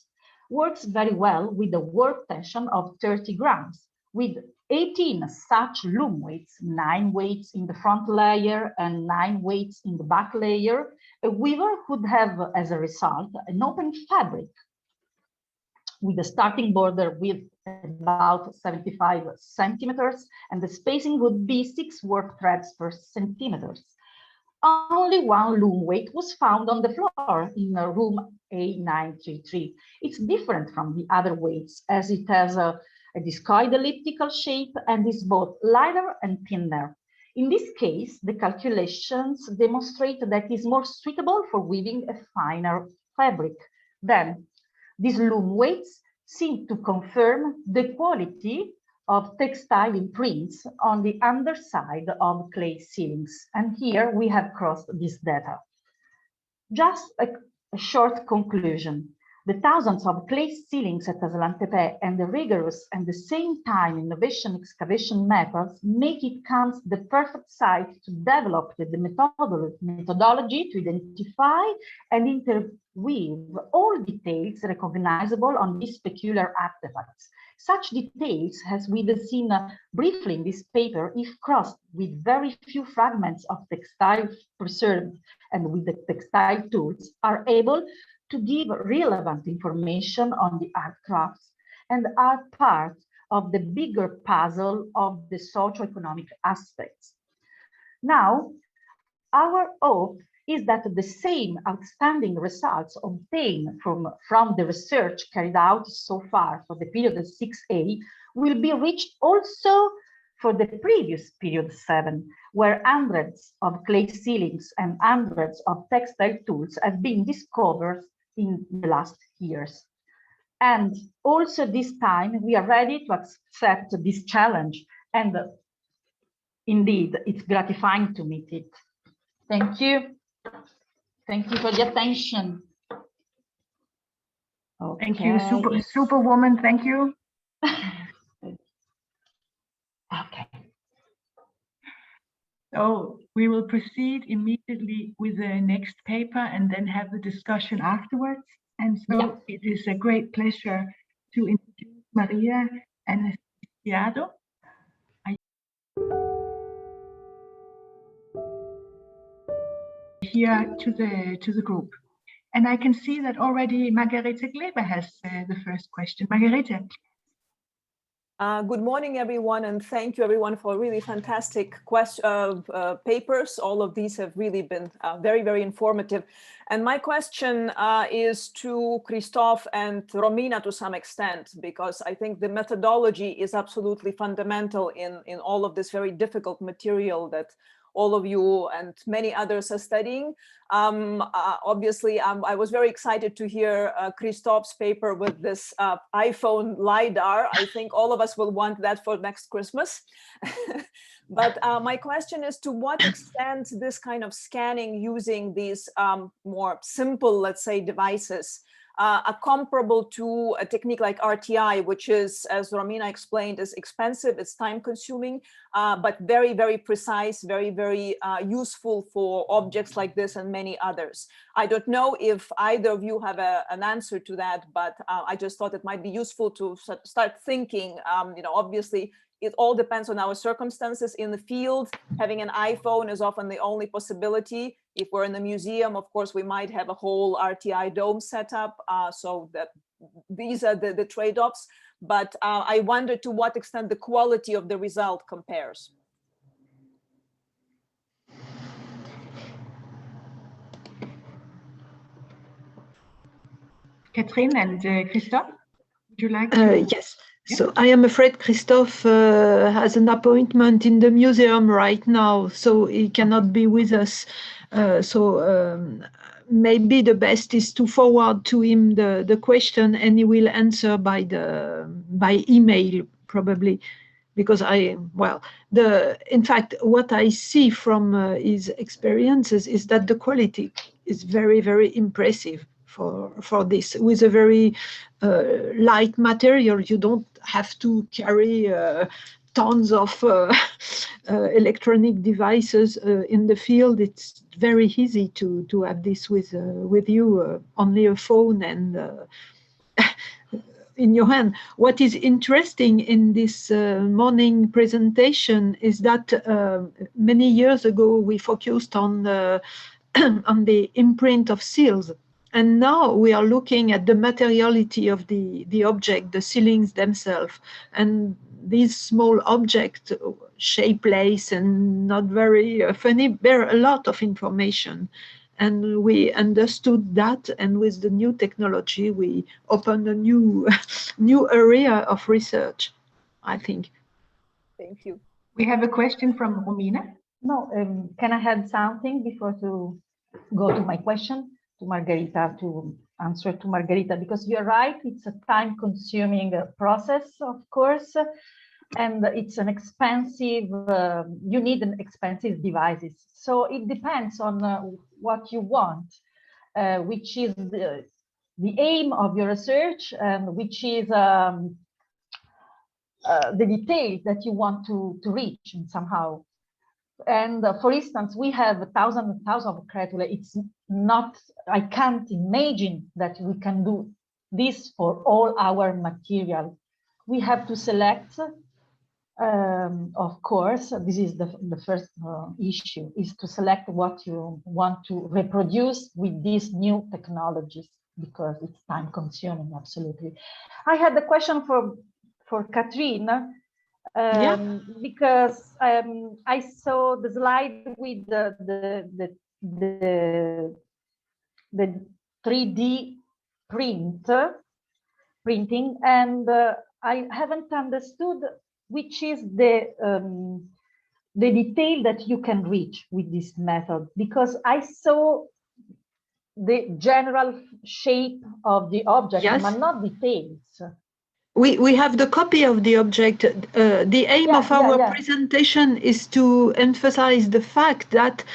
works very well with a work tension of 30 grams. With 18 such loom weights, 9 weights in the front layer and 9 weights in the back layer, a weaver could have, as a result, an open fabric with a starting border width about 75 centimeters, and the spacing would be 6 work threads per centimeter. Only one loom weight was found on the floor in room A933. It's different from the other weights as it has a discoid elliptical shape and is both lighter and thinner. In this case, the calculations demonstrate that it is more suitable for weaving a finer fabric. Then, these loom weights seem to confirm the quality of textile imprints on the underside of clay ceilings. And here we have crossed this data. Just a short conclusion. The thousands of clay ceilings at Aslan-Tepe and the rigorous and the same time innovation excavation methods make it the perfect site to develop the methodology to identify and interweave all details recognizable on these peculiar artifacts. Such details, as we've seen briefly in this paper, if crossed with very few fragments of textile preserved and with the textile tools, are able to give relevant information on the art crafts and are part of the bigger puzzle of the socio-economic aspects. Now, our hope is that the same outstanding results obtained from the research carried out so far for the period of 6A will be reached also for the previous period 7, where hundreds of clay ceilings and hundreds of textile tools have been discovered in the last years. And also this time we are ready to accept this challenge, and indeed it's gratifying to meet it. Thank you. Thank you for the attention. Okay. Thank you, Superwoman. Thank you. Okay. So we will proceed immediately with the next paper and then have the discussion afterwards. And so it is a great pleasure to introduce Maria Anastasiado. Here to the group. And I can see that already Margarete Gleber has the first question. Margarete. Good morning, everyone, and thank you, everyone, for really fantastic papers. All of these have really been very, very informative. And my question is to Christoph and Romina to some extent, because I think the methodology is absolutely fundamental in all of this very difficult material that all of you and many others are studying. Obviously, I was very excited to hear Christophe's paper with this iPhone LiDAR. I think all of us will want that for next Christmas. But my question is, to what extent this kind of scanning using these more simple, let's say, devices are comparable to a technique like RTI, which is, as Romina explained, is expensive, it's time consuming, but very, very precise, very, very useful for objects like this and many others. I don't know if either of you have an answer to that, but I just thought it might be useful to start thinking, obviously, it all depends on our circumstances in the field. Having an iPhone is often the only possibility. If we're in the museum, of course, we might have a whole RTI dome set up. So that these are the trade-offs. But I wonder to what extent the quality of the result compares. Catherine and Christophe, would you like to? Yes. So I am afraid Christophe has an appointment in the museum right now, so he cannot be with us. Maybe the best is to forward to him the question, and he will answer by email probably, because in fact, what I see from his experiences is that the quality is very, very impressive for this. With a very light material, you don't have to carry tons of electronic devices in the field. It's very easy to have this with you, only a phone and in your hand. What is interesting in this morning presentation is that many years ago we focused on on the imprint of seals. And now we are looking at the materiality of the object, the sealings themselves. And these small objects, shapeless and not very funny, bear a lot of information. And we understood that, and with the new technology, we opened a new area of research, I think. Thank you. We have a question from Romina. No, can I add something before to go to my question? To Margherita, to answer to Margherita, because you're right, it's a time-consuming process, of course, and it's an expensive, you need an expensive devices. So it depends on what you want, which is the aim of your research, and which is the detail that you want to reach somehow. And for instance, we have thousands and thousands of cratula. It's not, I can't imagine that we can do this for all our material. We have to select, of course, this is the first issue, is to select what you want to reproduce with these new technologies, because it's time consuming, absolutely. I had a question for Catherine. Because I saw the slide with the 3D printing, and I haven't understood which is the detail that you can reach with this method, because I saw the general shape of the object, but not details. We have the copy of the object. The aim of our presentation is to emphasize the fact that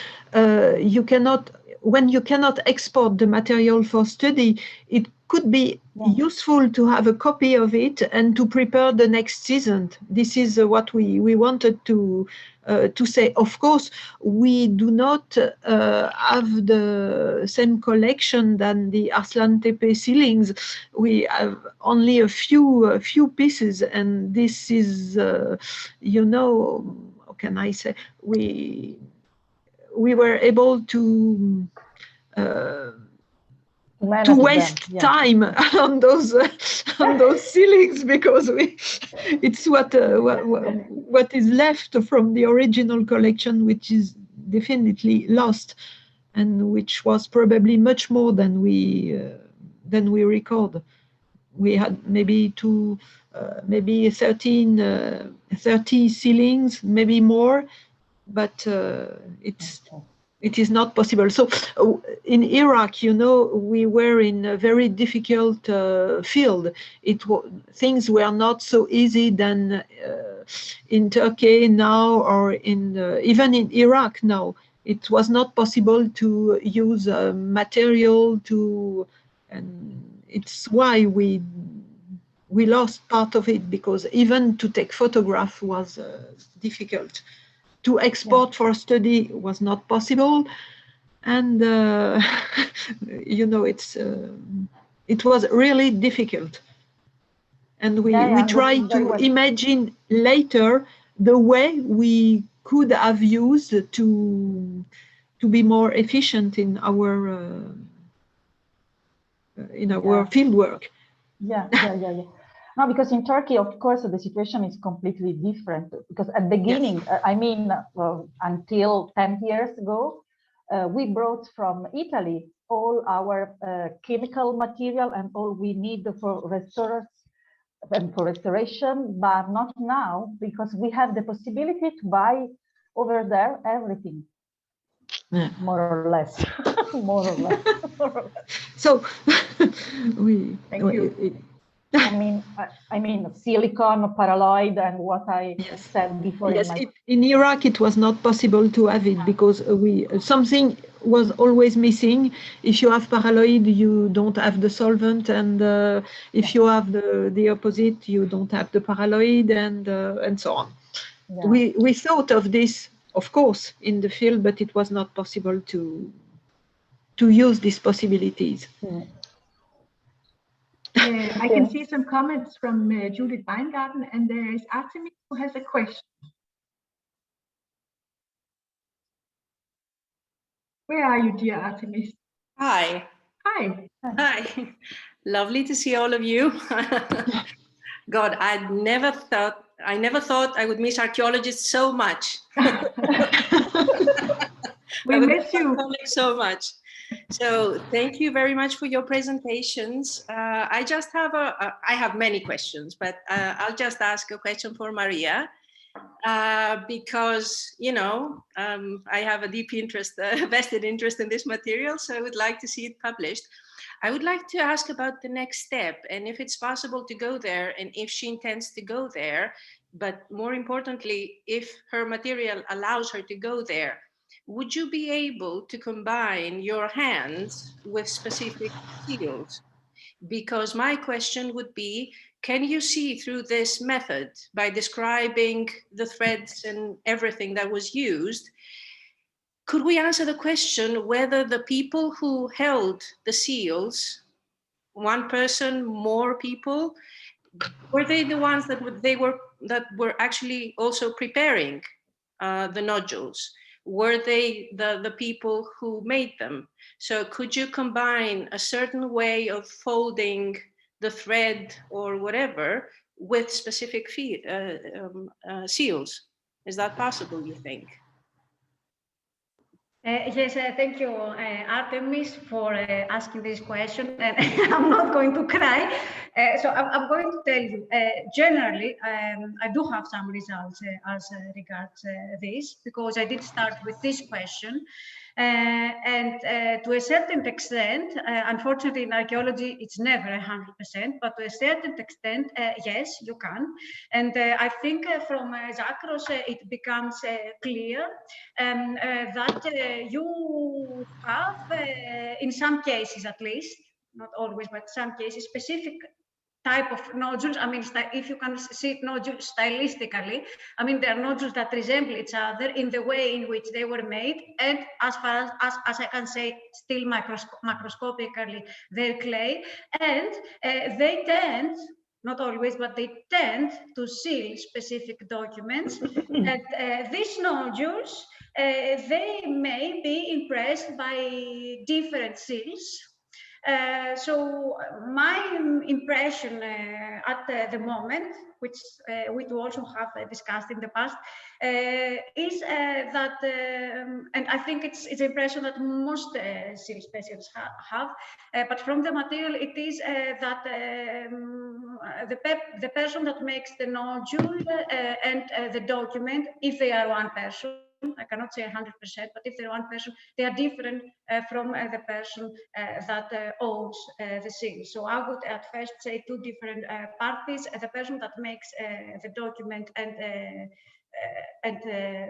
you cannot, when you cannot export the material for study, it could be useful to have a copy of it and to prepare the next season. This is what we wanted to say. Of course, we do not have the same collection than the Arslan Tepe ceilings. We have only a few pieces, and this is, how can I say? We were able to waste time on those ceilings, because it's what is left from the original collection, which is definitely lost, and which was probably much more than we record. We had maybe 30 ceilings, maybe more, but it is not possible. So in Iraq, you know, we were in a very difficult field. Things were not so easy than in Turkey now, or in even in Iraq now. It was not possible to use material to, and it's why we lost part of it, because even to take photograph was difficult. To export for study was not possible, and you know, it was really difficult. And we tried to imagine later the way we could have used to be more efficient in our field work. Yeah. No, because in Turkey, of course, the situation is completely different. Because at the beginning, I mean, until 10 years ago, we brought from Italy all our chemical material and all we need for restoration, but not now, because we have the possibility to buy over there everything, more or less, more or less. So Thank you. I mean, silicon, paraloid, and what I said before. Yes, in Iraq it was not possible to have it because something was always missing. If you have paraloid, you don't have the solvent, and if you have the opposite, you don't have the paraloid, and so on. Yeah. We thought of this, of course, in the field, but it was not possible to use these possibilities. Yeah. I can see some comments from Judith Weingarten, and there is Artemis who has a question. Where are you, dear Artemis? Hi. Hi. Hi. Lovely to see all of you. God, I never thought I would miss archaeologists so much. We miss you so much. So thank you very much for your presentations. I just have I have many questions, but I'll just ask a question for Maria, because, you know, I have a deep interest, vested interest in this material, so I would like to see it published. I would like to ask about the next step, and if it's possible to go there, and if she intends to go there, but more importantly, if her material allows her to go there. Would you be able to combine your hands with specific seals? Because my question would be, can you see through this method by describing the threads and everything that was used? Could we answer the question whether the people who held the seals, one person, more people, were they the ones that were actually also preparing the nodules? Were they the people who made them? So could you combine a certain way of folding the thread or whatever with specific seals? Is that possible, you think? Yes, thank you, Artemis, for asking this question. And I'm not going to cry. So I'm going to tell you, generally, I do have some results as regards this, because I did start with this question. And to a certain extent, unfortunately in archaeology, it's never 100%, but to a certain extent, yes, you can. And I think from Zakros, it becomes clear that you have, in some cases at least, not always, but some cases, specific type of nodules. I mean, if you can see nodules stylistically, I mean, there are nodules that resemble each other in the way in which they were made, and as far as I can say, still macroscopically, they're clay, and they tend, not always, but they tend to seal specific documents. And these nodules, they may be impressed by different seals. So my impression at the moment, which we also have discussed in the past, is that, and I think it's an impression that most seal specialists have, but from the material, it is that the person that makes the nodule and the document, if they are one person, I cannot say 100%, but if they're one person, they are different from the person that owns the seal. So I would at first say two different parties: the person that makes the document and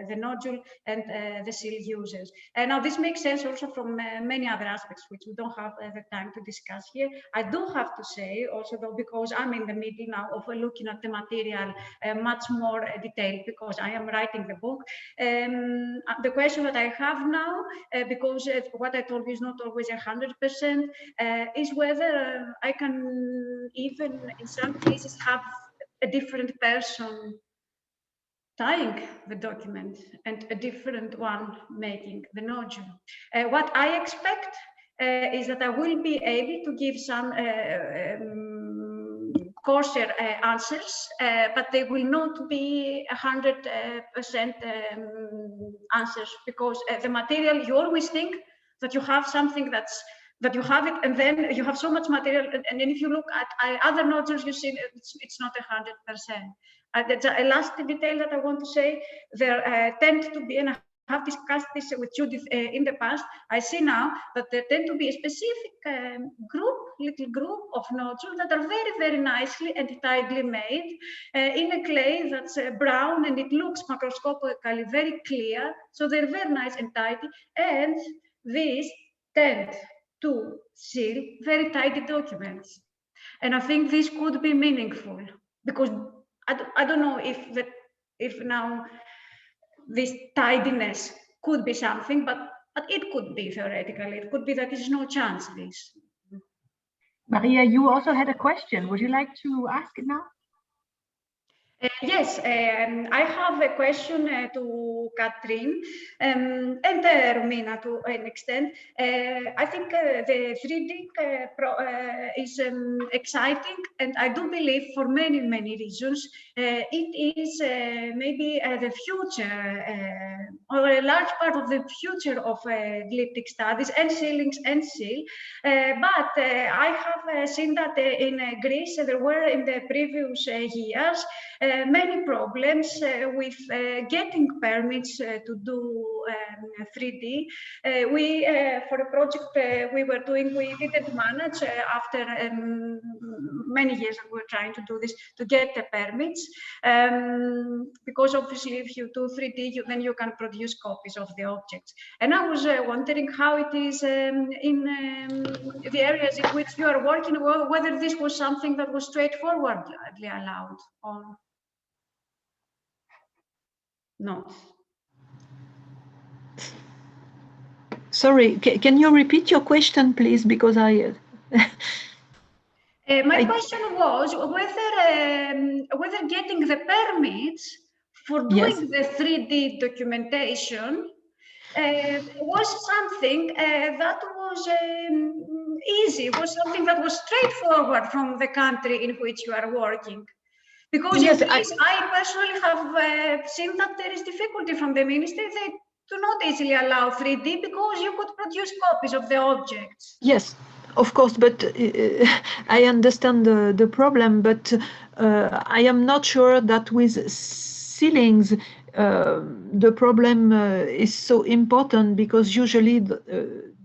the nodule and the seal users. And now this makes sense also from many other aspects, which we don't have the time to discuss here. I do have to say also, though, because I'm in the middle now of looking at the material much more detailed, because I am writing the book. The question that I have now, because what I told you is not always 100%, is whether I can even in some cases have a different person tying the document and a different one making the nodule. What I expect is that I will be able to give some coarser answers, but they will not be 100% answers, because the material, you always think that you have something that you have it, and then you have so much material, and then if you look at other nodules, you see it's not 100%. That's a last detail that I want to say. There tend to be, and I have discussed this with Judith in the past, I see now that there tend to be a specific little group of nodules that are very, very nicely and tightly made in a clay that's brown, and it looks macroscopically very clear. So they're very nice and tidy, and these tend to seal very tidy documents. And I think this could be meaningful, because I don't know if now this tidiness could be something, but it could be theoretically. It could be that there's no chance of this. Maria, you also had a question. Would you like to ask it now? Yes, I have a question to Katrin and Romina to an extent. I think the 3D is exciting, and I do believe for many, many reasons it is maybe the future or a large part of the future of glyptic studies and sealings and seal. But I have seen that in Greece there were in the previous years many problems with getting permits to do 3D. For a project we were doing, we didn't manage after many years that we were trying to do this, to get the permits, because obviously if you do 3D, then you can produce copies of the objects. And I was wondering how it is in the areas in which you are working, whether this was something that was straightforwardly allowed or not. Sorry, can you repeat your question, please? Because I... My question was whether getting the permits for doing the 3D documentation was something that was easy, was something that was straightforward from the country in which you are working. Because yes, I personally have seen that there is difficulty from the ministry. They do not easily allow 3D because you could produce copies of the objects. Yes, of course, but I understand the problem, but I am not sure that with sealings the problem is so important, because usually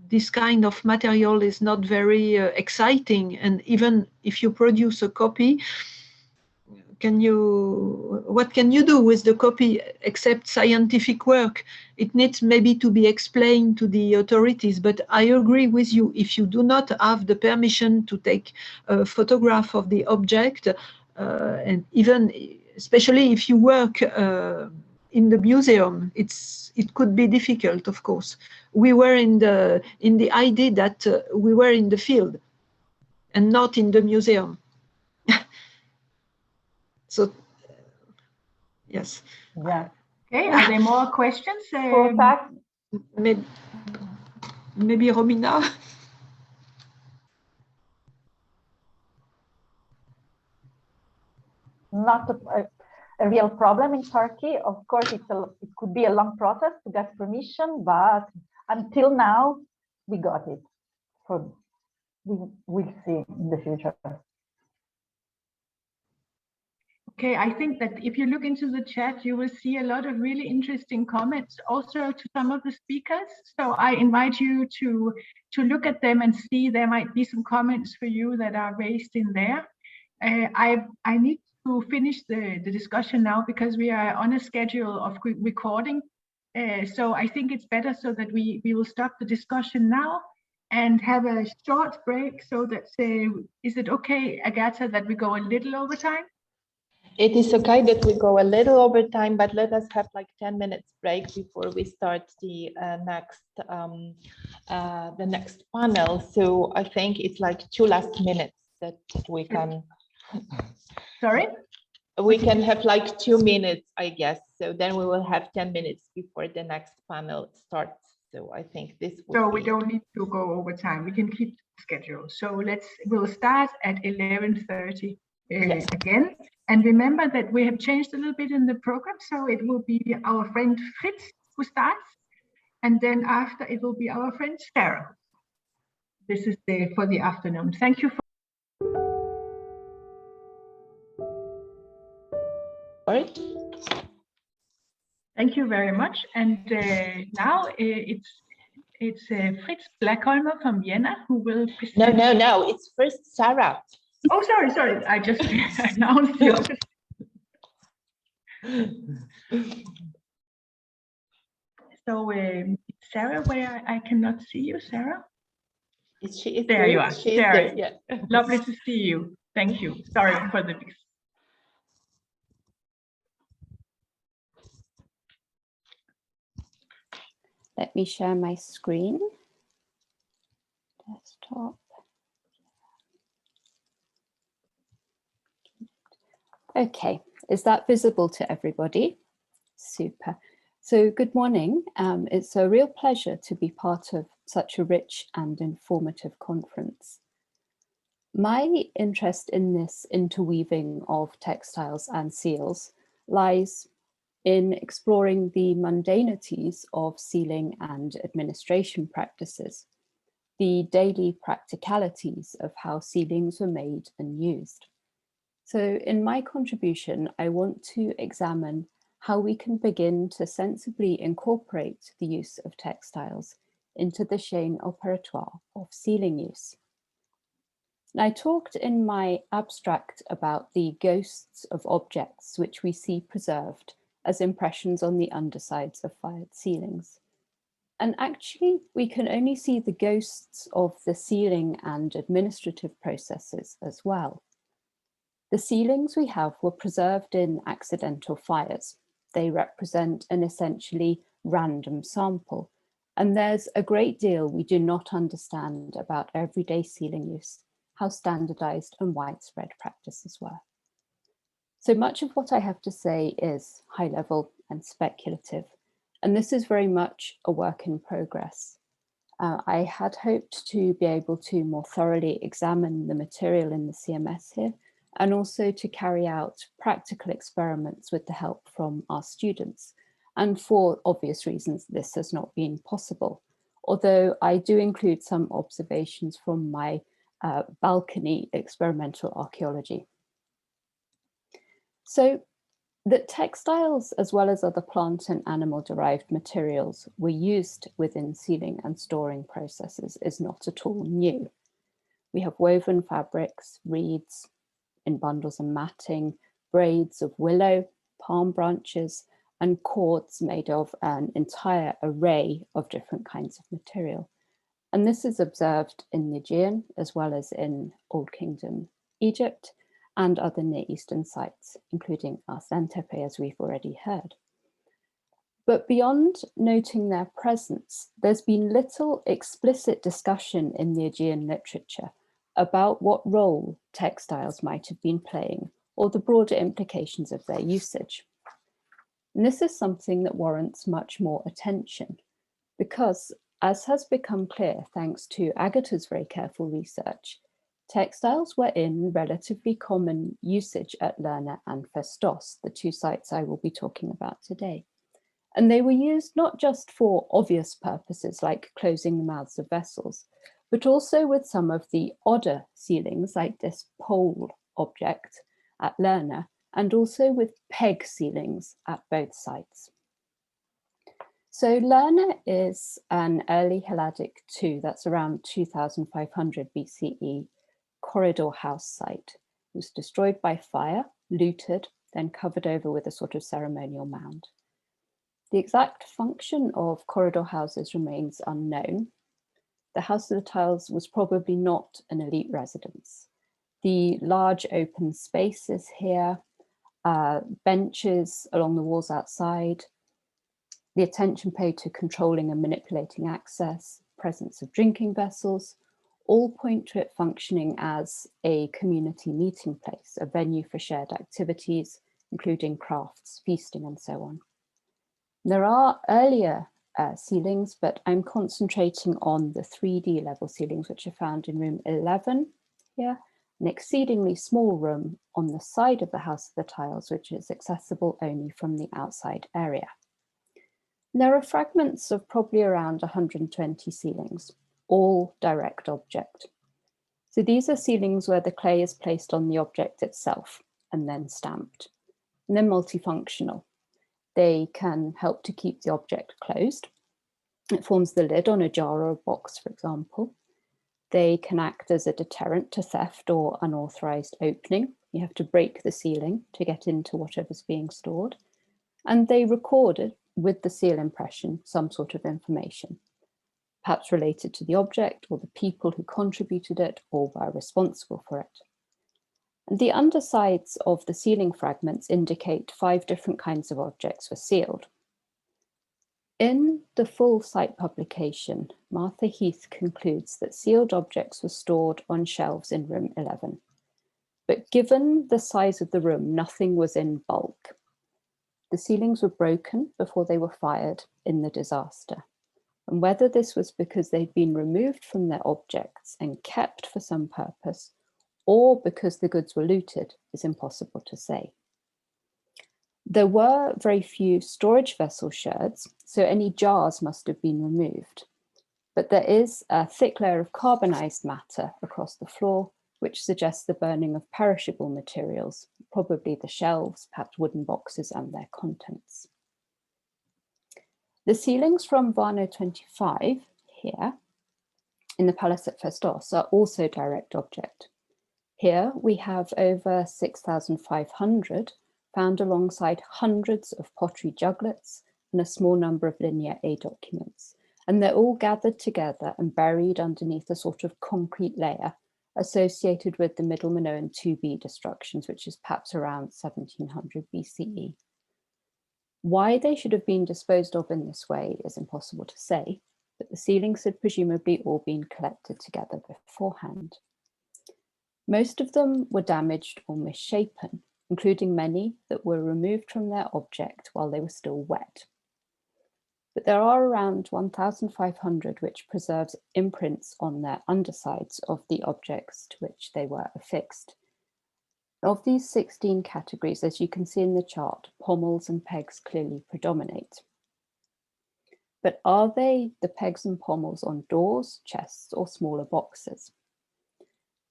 this kind of material is not very exciting, and even if you produce a copy, what can you do with the copy except scientific work? It needs maybe to be explained to the authorities, but I agree with you. If you do not have the permission to take a photograph of the object, and even especially if you work in the museum, it could be difficult, of course. We were in the idea that we were in the field and not in the museum. So, yes. Yeah. Okay, are there more questions? Maybe Romina? Not a real problem in Turkey. Of course, it could be a long process to get permission, but until now, we got it. So we will see in the future. Okay, I think that if you look into the chat, you will see a lot of really interesting comments also to some of the speakers. So I invite you to look at them and see there might be some comments for you that are raised in there. I need to finish the discussion now because we are on a schedule of recording. So I think it's better so that we will stop the discussion now and have a short break. So that is it okay, Agata, that we go a little over time? It is okay that we go a little over time, but let us have like 10 minutes break before we start the next panel. So I think it's like 2 last minutes that we can. Sorry? We can have like 2 minutes, I guess. So then we will have 10 minutes before the next panel starts. So I think this will. So we don't need to go over time. We can keep the schedule. So we'll start at 11:30 yes. Again. And remember that we have changed a little bit in the program. So it will be our friend Fritz who starts. And then after it will be our friend Sarah. This is for the afternoon. Thank you. Thank you very much. And now it's Fritz Blakolmer from Vienna who will present. No. It's first Sarah. Oh, sorry. I just announced the opposite. So Sarah, where I cannot see you, Sarah. There you are. Sarah. Yeah. Lovely to see you. Thank you. Sorry for the mix. Let me share my screen. Desktop. Okay, is that visible to everybody? Super. So good morning. It's a real pleasure to be part of such a rich and informative conference. My interest in this interweaving of textiles and seals lies in exploring the mundanities of sealing and administration practices, the daily practicalities of how sealings were made and used. So in my contribution, I want to examine how we can begin to sensibly incorporate the use of textiles into the chaîne opératoire of sealing use. And I talked in my abstract about the ghosts of objects which we see preserved as impressions on the undersides of fired ceilings. And actually, we can only see the ghosts of the sealing and administrative processes as well. The ceilings we have were preserved in accidental fires. They represent an essentially random sample, and there's a great deal we do not understand about everyday sealing use, how standardized and widespread practices were. So much of what I have to say is high level and speculative, and this is very much a work in progress. I had hoped to be able to more thoroughly examine the material in the CMS here, and also to carry out practical experiments with the help from our students. And for obvious reasons, this has not been possible, although I do include some observations from my balcony experimental archaeology. So that textiles, as well as other plant and animal-derived materials, were used within sealing and storing processes is not at all new. We have woven fabrics, reeds, in bundles and matting, braids of willow, palm branches, and cords made of an entire array of different kinds of material. And this is observed in the Aegean, as well as in Old Kingdom Egypt, and other Near Eastern sites, including Arslan-Tepe, as we've already heard. But beyond noting their presence, there's been little explicit discussion in the Aegean literature about what role textiles might have been playing or the broader implications of their usage. And this is something that warrants much more attention because, as has become clear thanks to Agata's very careful research, textiles were in relatively common usage at Lerna and Festos, the two sites I will be talking about today. And they were used not just for obvious purposes like closing the mouths of vessels, but also with some of the odder sealings like this pole object at Lerna and also with peg ceilings at both sides. So Lerna is an early Helladic II, that's around 2500 BCE, corridor house site. It was destroyed by fire, looted, then covered over with a sort of ceremonial mound. The exact function of corridor houses remains unknown. The House of the Tiles was probably not an elite residence. The large open spaces here, benches along the walls outside, the attention paid to controlling and manipulating access, presence of drinking vessels, all point to it functioning as a community meeting place, a venue for shared activities, including crafts, feasting, and so on. There are earlier ceilings, but I'm concentrating on the 3D level ceilings, which are found in room 11 here, an exceedingly small room on the side of the House of the Tiles, which is accessible only from the outside area. There are fragments of probably around 120 ceilings, all direct object. So these are ceilings where the clay is placed on the object itself and then stamped. And they're multifunctional. They can help to keep the object closed. It forms the lid on a jar or a box, for example. They can act as a deterrent to theft or unauthorized opening. You have to break the ceiling to get into whatever's being stored. And they record with the seal impression some sort of information, perhaps related to the object or the people who contributed it or were responsible for it. And the undersides of the ceiling fragments indicate 5 different kinds of objects were sealed. In the full site publication, Martha Heath concludes that sealed objects were stored on shelves in room 11. But given the size of the room, nothing was in bulk. The ceilings were broken before they were fired in the disaster. And whether this was because they'd been removed from their objects and kept for some purpose, or because the goods were looted, is impossible to say. There were very few storage vessel sherds, so any jars must have been removed. But there is a thick layer of carbonized matter across the floor, which suggests the burning of perishable materials, probably the shelves, perhaps wooden boxes and their contents. The ceilings from Varno 25 here in the palace at Festos are also direct object. Here we have over 6,500 found alongside hundreds of pottery juglets and a small number of Linear A documents. And they're all gathered together and buried underneath a sort of concrete layer associated with the Middle Minoan 2B destructions, which is perhaps around 1700 BCE. Why they should have been disposed of in this way is impossible to say, but the ceilings had presumably all been collected together beforehand. Most of them were damaged or misshapen, including many that were removed from their object while they were still wet. But there are around 1,500 which preserves imprints on their undersides of the objects to which they were affixed. Of these 16 categories, as you can see in the chart, pommels and pegs clearly predominate. But are they the pegs and pommels on doors, chests, or smaller boxes?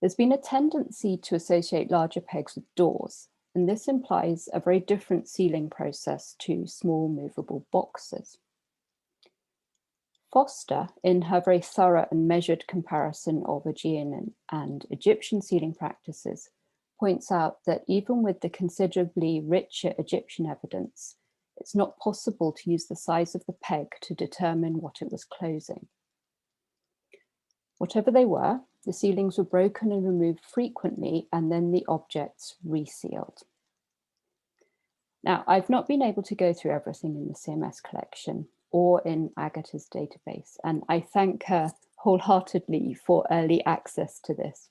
There's been a tendency to associate larger pegs with doors, and this implies a very different sealing process to small movable boxes. Foster, in her very thorough and measured comparison of Aegean and Egyptian sealing practices, points out that even with the considerably richer Egyptian evidence, it's not possible to use the size of the peg to determine what it was closing. Whatever they were, the ceilings were broken and removed frequently, and then the objects resealed. Now, I've not been able to go through everything in the CMS collection or in Agata's database, and I thank her wholeheartedly for early access to this.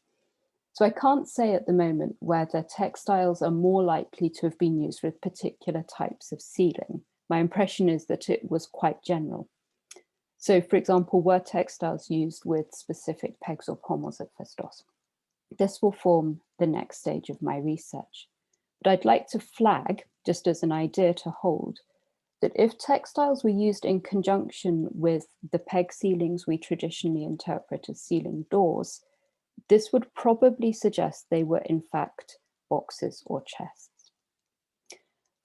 So I can't say at the moment whether textiles are more likely to have been used with particular types of sealing. My impression is that it was quite general. So for example, were textiles used with specific pegs or pommels at Festos? This will form the next stage of my research. But I'd like to flag, just as an idea to hold, that if textiles were used in conjunction with the peg ceilings we traditionally interpret as sealing doors, this would probably suggest they were in fact boxes or chests.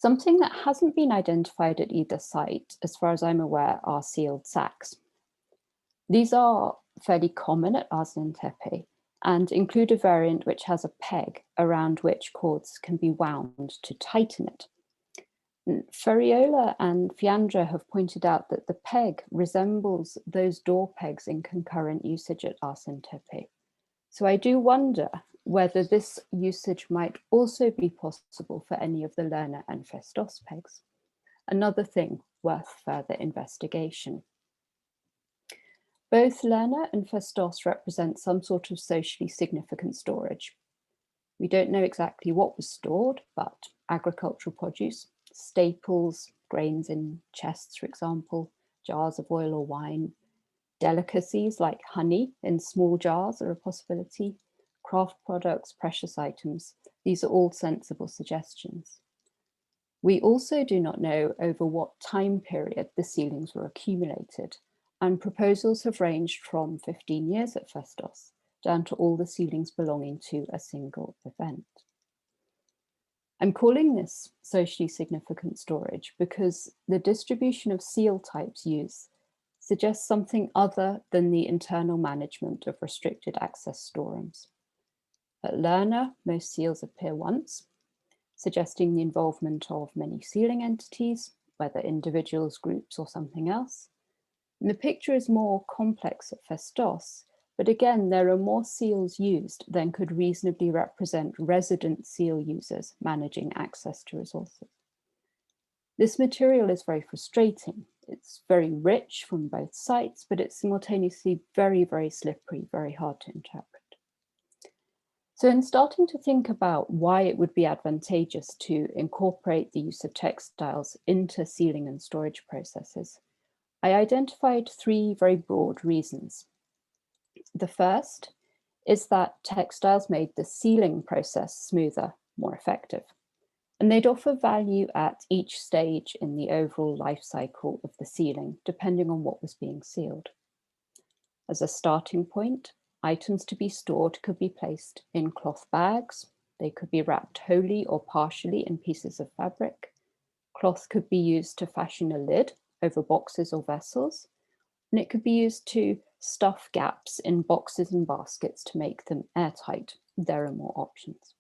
Something that hasn't been identified at either site, as far as I'm aware, are sealed sacks. These are fairly common at Archeologii and include a variant which has a peg around which cords can be wound to tighten it. Ferriola and Fiandra have pointed out that the peg resembles those door pegs in concurrent usage at Archeologii. So I do wonder whether this usage might also be possible for any of the Lerner and Festos pegs. Another thing worth further investigation. Both Lerner and Festos represent some sort of socially significant storage. We don't know exactly what was stored, but agricultural produce, staples, grains in chests, for example, jars of oil or wine, delicacies like honey in small jars are a possibility, craft products, precious items. These are all sensible suggestions. We also do not know over what time period the sealings were accumulated, and proposals have ranged from 15 years at Festos down to all the sealings belonging to a single event. I'm calling this socially significant storage because the distribution of seal types used suggests something other than the internal management of restricted access storerooms. At Lerner, most seals appear once, suggesting the involvement of many sealing entities, whether individuals, groups, or something else. And the picture is more complex at Festos, but again, there are more seals used than could reasonably represent resident seal users managing access to resources. This material is very frustrating. It's very rich from both sides, but it's simultaneously very, very slippery, very hard to interpret. So in starting to think about why it would be advantageous to incorporate the use of textiles into sealing and storage processes, I identified three very broad reasons. The first is that textiles made the sealing process smoother, more effective, and they'd offer value at each stage in the overall life cycle of the sealing, depending on what was being sealed. As a starting point, items to be stored could be placed in cloth bags. They could be wrapped wholly or partially in pieces of fabric. Cloth could be used to fashion a lid over boxes or vessels, and it could be used to stuff gaps in boxes and baskets to make them airtight. There are more options.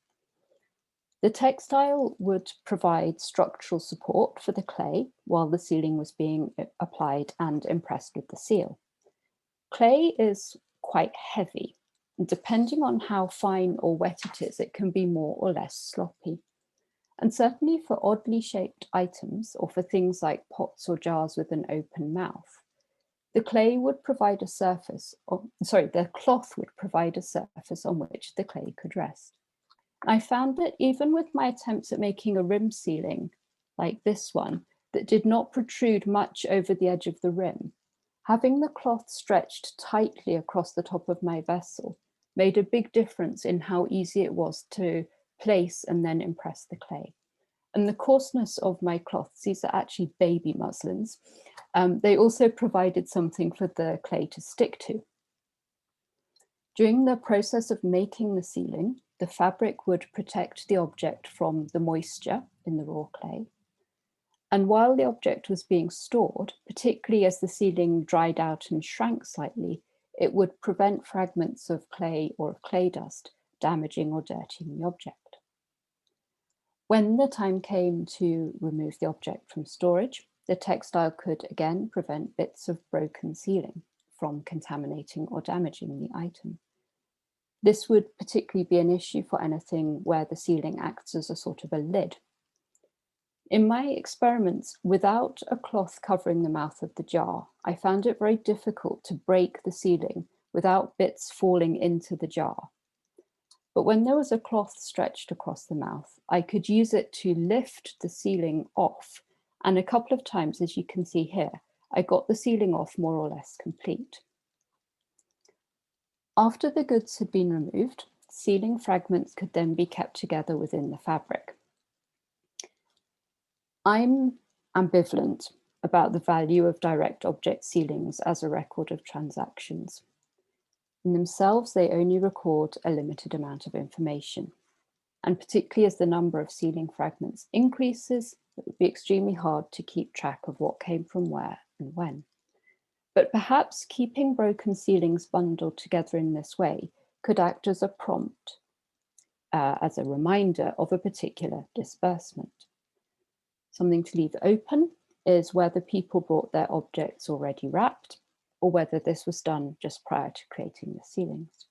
The textile would provide structural support for the clay while the sealing was being applied and impressed with the seal. Clay is quite heavy, and depending on how fine or wet it is, it can be more or less sloppy. And certainly for oddly shaped items or for things like pots or jars with an open mouth, the clay would provide a surface, the cloth would provide a surface on which the clay could rest. I found that even with my attempts at making a rim sealing, like this one, that did not protrude much over the edge of the rim, having the cloth stretched tightly across the top of my vessel made a big difference in how easy it was to place and then impress the clay. And the coarseness of my cloths, these are actually baby muslins, they also provided something for the clay to stick to. During the process of making the sealing, the fabric would protect the object from the moisture in the raw clay. And while the object was being stored, particularly as the sealing dried out and shrank slightly, it would prevent fragments of clay or of clay dust damaging or dirtying the object. When the time came to remove the object from storage, the textile could again prevent bits of broken sealing from contaminating or damaging the item. This would particularly be an issue for anything where the sealing acts as a sort of a lid. In my experiments, without a cloth covering the mouth of the jar, I found it very difficult to break the sealing without bits falling into the jar. But when there was a cloth stretched across the mouth, I could use it to lift the sealing off. And a couple of times, as you can see here, I got the sealing off more or less complete. After the goods had been removed, sealing fragments could then be kept together within the fabric. I'm ambivalent about the value of direct object sealings as a record of transactions. In themselves, they only record a limited amount of information. And particularly as the number of sealing fragments increases, It would be extremely hard to keep track of what came from where and when. But perhaps keeping broken ceilings bundled together in this way could act as a prompt, as a reminder of a particular disbursement. Something to leave open is whether people brought their objects already wrapped, or whether this was done just prior to creating the ceilings.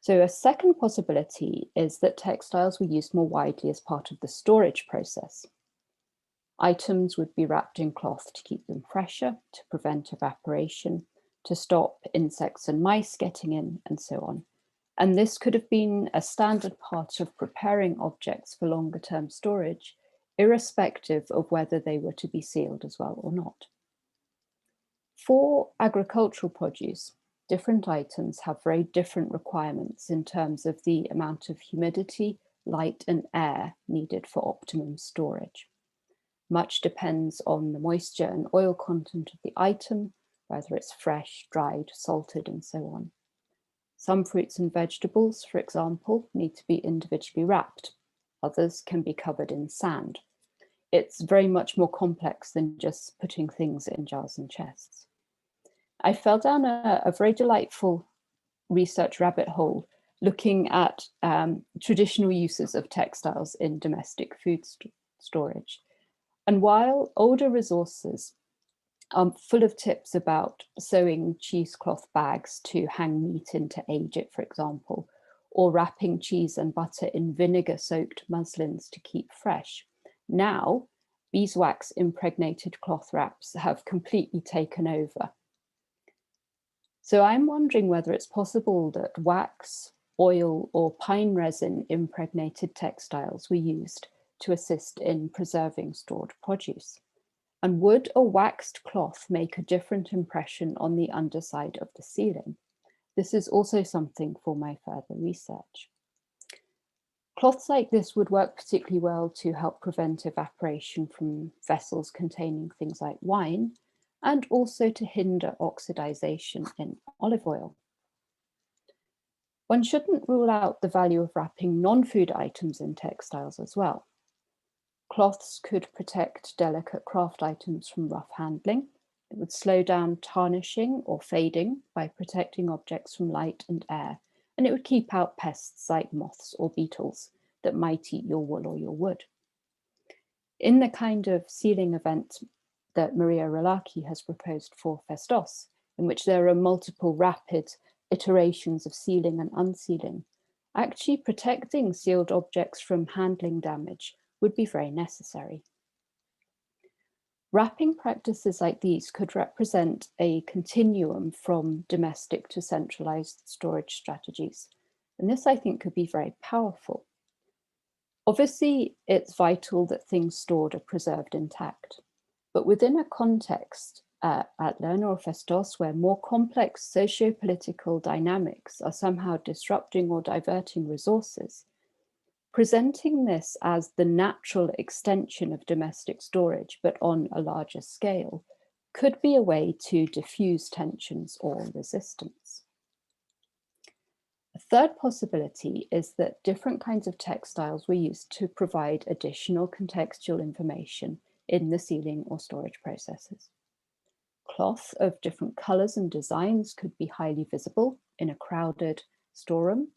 So a second possibility is that textiles were used more widely as part of the storage process. Items would be wrapped in cloth to keep them fresher, to prevent evaporation, to stop insects and mice getting in, and so on. And this could have been a standard part of preparing objects for longer term storage, irrespective of whether they were to be sealed as well or not. For agricultural produce, different items have very different requirements in terms of the amount of humidity, light, and air needed for optimum storage. Much depends on the moisture and oil content of the item, whether it's fresh, dried, salted, and so on. Some fruits and vegetables, for example, need to be individually wrapped. Others can be covered in sand. It's very much more complex than just putting things in jars and chests. I fell down a very delightful research rabbit hole looking at traditional uses of textiles in domestic food storage. And while older resources are full of tips about sewing cheesecloth bags to hang meat in to age it, for example, or wrapping cheese and butter in vinegar-soaked muslins to keep fresh, now beeswax impregnated cloth wraps have completely taken over. So I'm wondering whether it's possible that wax, oil, or pine resin impregnated textiles were used to assist in preserving stored produce. And would a waxed cloth make a different impression on the underside of the ceiling? This is also something for my further research. Cloths like this would work particularly well to help prevent evaporation from vessels containing things like wine, and also to hinder oxidization in olive oil. One shouldn't rule out the value of wrapping non-food items in textiles as well. Cloths could protect delicate craft items from rough handling. It would slow down tarnishing or fading by protecting objects from light and air, and it would keep out pests like moths or beetles that might eat your wool or your wood. In the kind of sealing event that Maria Relaki has proposed for Festos, in which there are multiple rapid iterations of sealing and unsealing, actually protecting sealed objects from handling damage would be very necessary. Wrapping practices like these could represent a continuum from domestic to centralized storage strategies. And this, I think, could be very powerful. Obviously, it's vital that things stored are preserved intact. But within a context at Lerner or Festos where more complex socio-political dynamics are somehow disrupting or diverting resources, presenting this as the natural extension of domestic storage, but on a larger scale, could be a way to diffuse tensions or resistance. A third possibility is that different kinds of textiles were used to provide additional contextual information in the sealing or storage processes. Cloth of different colors and designs could be highly visible in a crowded storeroom,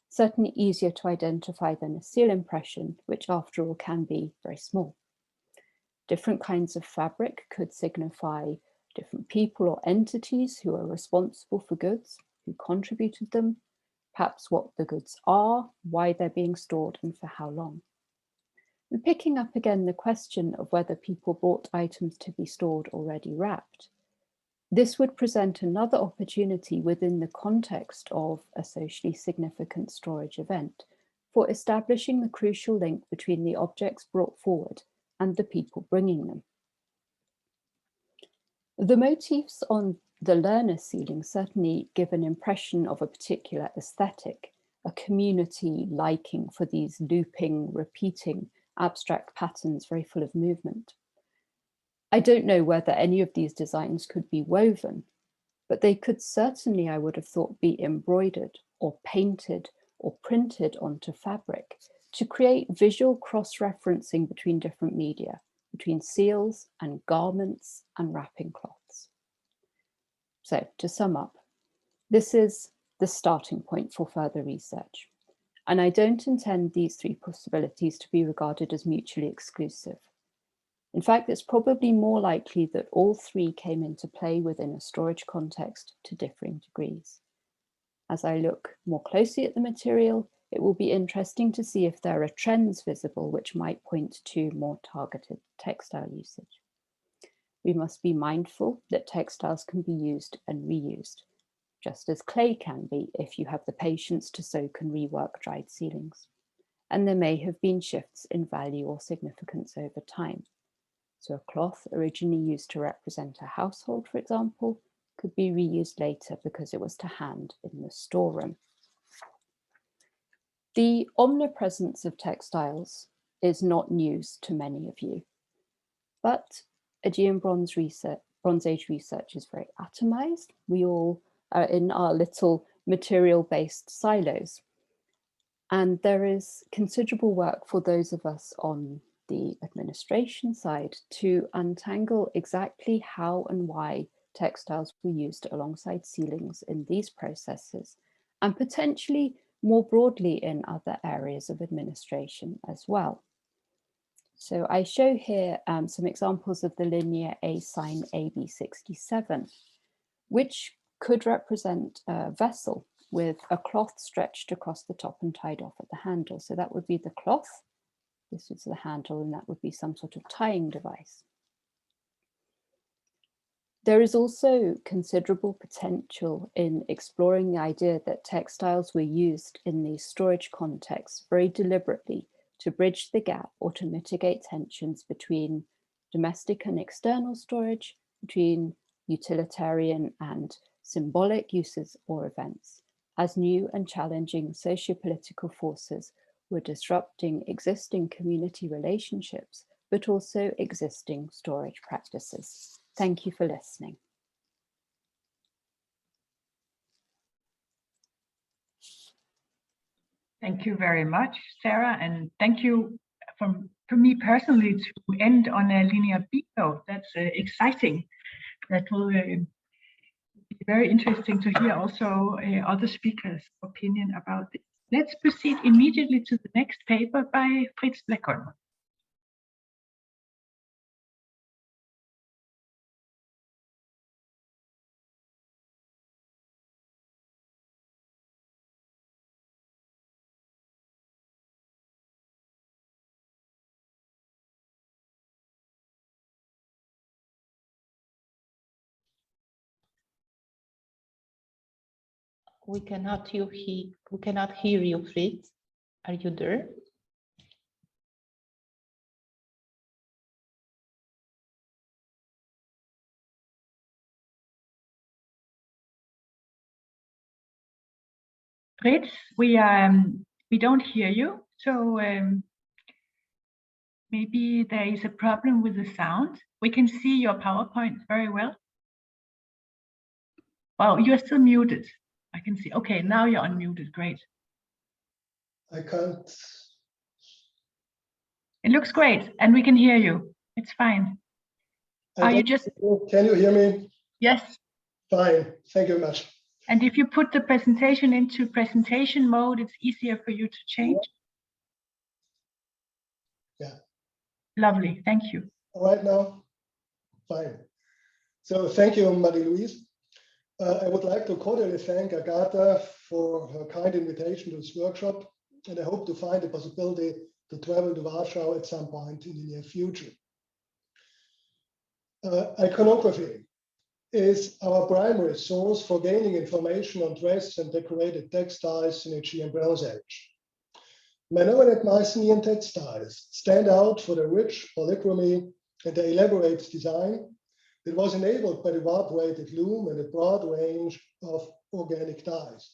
certainly easier to identify than a seal impression, which after all can be very small. Different kinds of fabric could signify different people or entities who are responsible for goods, who contributed them, perhaps what the goods are, why they're being stored, and for how long. And picking up again the question of whether people bought items to be stored already wrapped, this would present another opportunity within the context of a socially significant storage event for establishing the crucial link between the objects brought forward and the people bringing them. The motifs on the Lerner ceiling certainly give an impression of a particular aesthetic, a community liking for these looping, repeating, abstract patterns very full of movement. I don't know whether any of these designs could be woven, but they could certainly, I would have thought, be embroidered or painted or printed onto fabric to create visual cross-referencing between different media, between seals and garments and wrapping cloths. So to sum up, this is the starting point for further research. And I don't intend these three possibilities to be regarded as mutually exclusive. In fact, it's probably more likely that all three came into play within a storage context to differing degrees. As I look more closely at the material, it will be interesting to see if there are trends visible which might point to more targeted textile usage. We must be mindful that textiles can be used and reused, just as clay can be if you have the patience to soak and rework dried ceilings. And there may have been shifts in value or significance over time. So a cloth originally used to represent a household, for example, could be reused later because it was to hand in the storeroom. The omnipresence of textiles is not news to many of you, but Aegean Bronze Age research is very atomized. We all are in our little material-based silos, and there is considerable work for those of us on the administration side to untangle exactly how and why textiles were used alongside ceilings in these processes, and potentially more broadly in other areas of administration as well. So I show here some examples of the linear A sign AB67, which could represent a vessel with a cloth stretched across the top and tied off at the handle. So that would be the cloth, this is the handle, and that would be some sort of tying device. There is also considerable potential in exploring the idea that textiles were used in these storage contexts very deliberately to bridge the gap or to mitigate tensions between domestic and external storage, between utilitarian and symbolic uses or events, as new and challenging socio-political forces were disrupting existing community relationships, but also existing storage practices. Thank you for listening. Thank you very much, Sarah, and thank you for me personally to end on a linear B note. That's exciting. That will be very interesting to hear also other speakers' opinion about this. Let's proceed immediately to the next paper by Fritz Blakolmer. We cannot hear you, Fritz. Are you there? Fritz, we don't hear you, so maybe there is a problem with the sound. We can see your PowerPoint very well. Well, you're still muted. I can see. Okay, now you're unmuted. Great. I can't. It looks great, and we can hear you. It's fine. Are you just? Can you hear me? Yes. Fine. Thank you very much. And if you put the presentation into presentation mode, it's easier for you to change. Yeah. Lovely. Thank you. All right now. Fine. So thank you, Marie-Louise. I would like to cordially thank Agata for her kind invitation to this workshop, and I hope to find the possibility to travel to Warsaw at some point in the near future. Iconography is our primary source for gaining information on dress and decorated textiles in Aegean Bronze Age. Minoan Mycenaean textiles stand out for their rich polychromy and their elaborate design that was enabled by the warp-weighted loom and a broad range of organic dyes.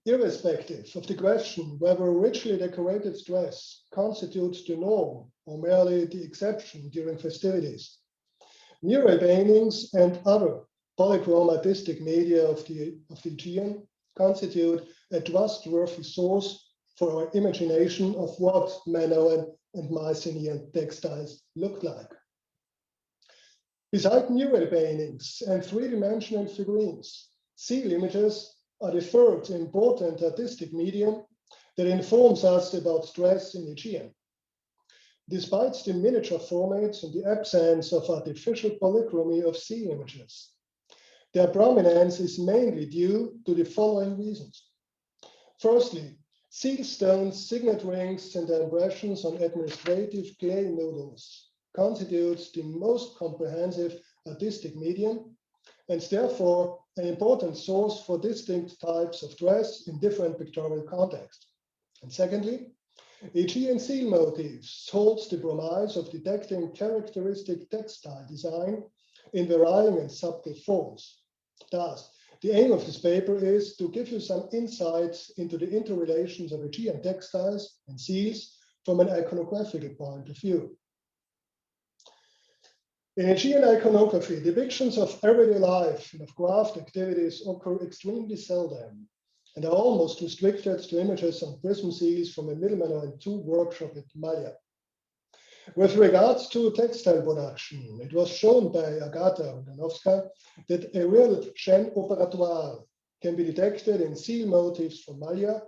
Irrespective of the question whether a richly decorated dress constitutes the norm or merely the exception during festivities, mural paintings and other polychrome artistic media of the Aegean constitute a trustworthy source for our imagination of what Minoan and Mycenaean textiles looked like. Beside mural paintings and three-dimensional figurines, seal images are the third important artistic medium that informs us about dress in Aegean. Despite the miniature formats and the absence of artificial polychromy of seal images, their prominence is mainly due to the following reasons. Firstly, seal stones, signet rings, and their impressions on administrative clay noodles constitutes the most comprehensive artistic medium and therefore an important source for distinct types of dress in different pictorial contexts. And secondly, Aegean seal motifs holds the promise of detecting characteristic textile design in varying and subtle forms. Thus, the aim of this paper is to give you some insights into the interrelations of Aegean textiles and seals from an iconographical point of view. In Aegean iconography, depictions of everyday life and of craft activities occur extremely seldom and are almost restricted to images on prism seals from a Middle-Minoan II workshop at Malya. With regards to textile production, it was shown by Agata Ulanowska that a real chaîne opératoire can be detected in seal motifs from Malya,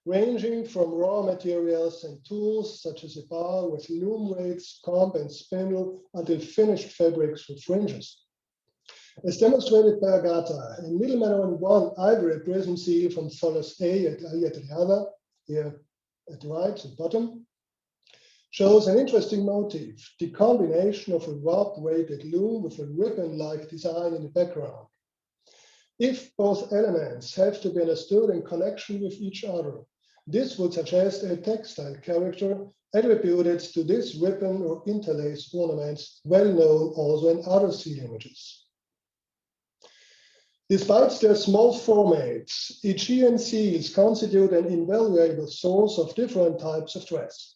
ranging from raw materials and tools such as a bar with loom weights, comb and spindle until finished fabrics with fringes. As demonstrated by Agata, a Middle-Minoan I ivory prism seal from Tholos A at Aliatriada, here at the right and bottom, shows an interesting motif, the combination of a rod-weighted loom with a ribbon-like design in the background. If both elements have to be understood in connection with each other, this would suggest a textile character attributed to this ribbon or interlace ornaments, well known also in other seal images. Despite their small formats, Aegean seals constitute an invaluable source of different types of dress.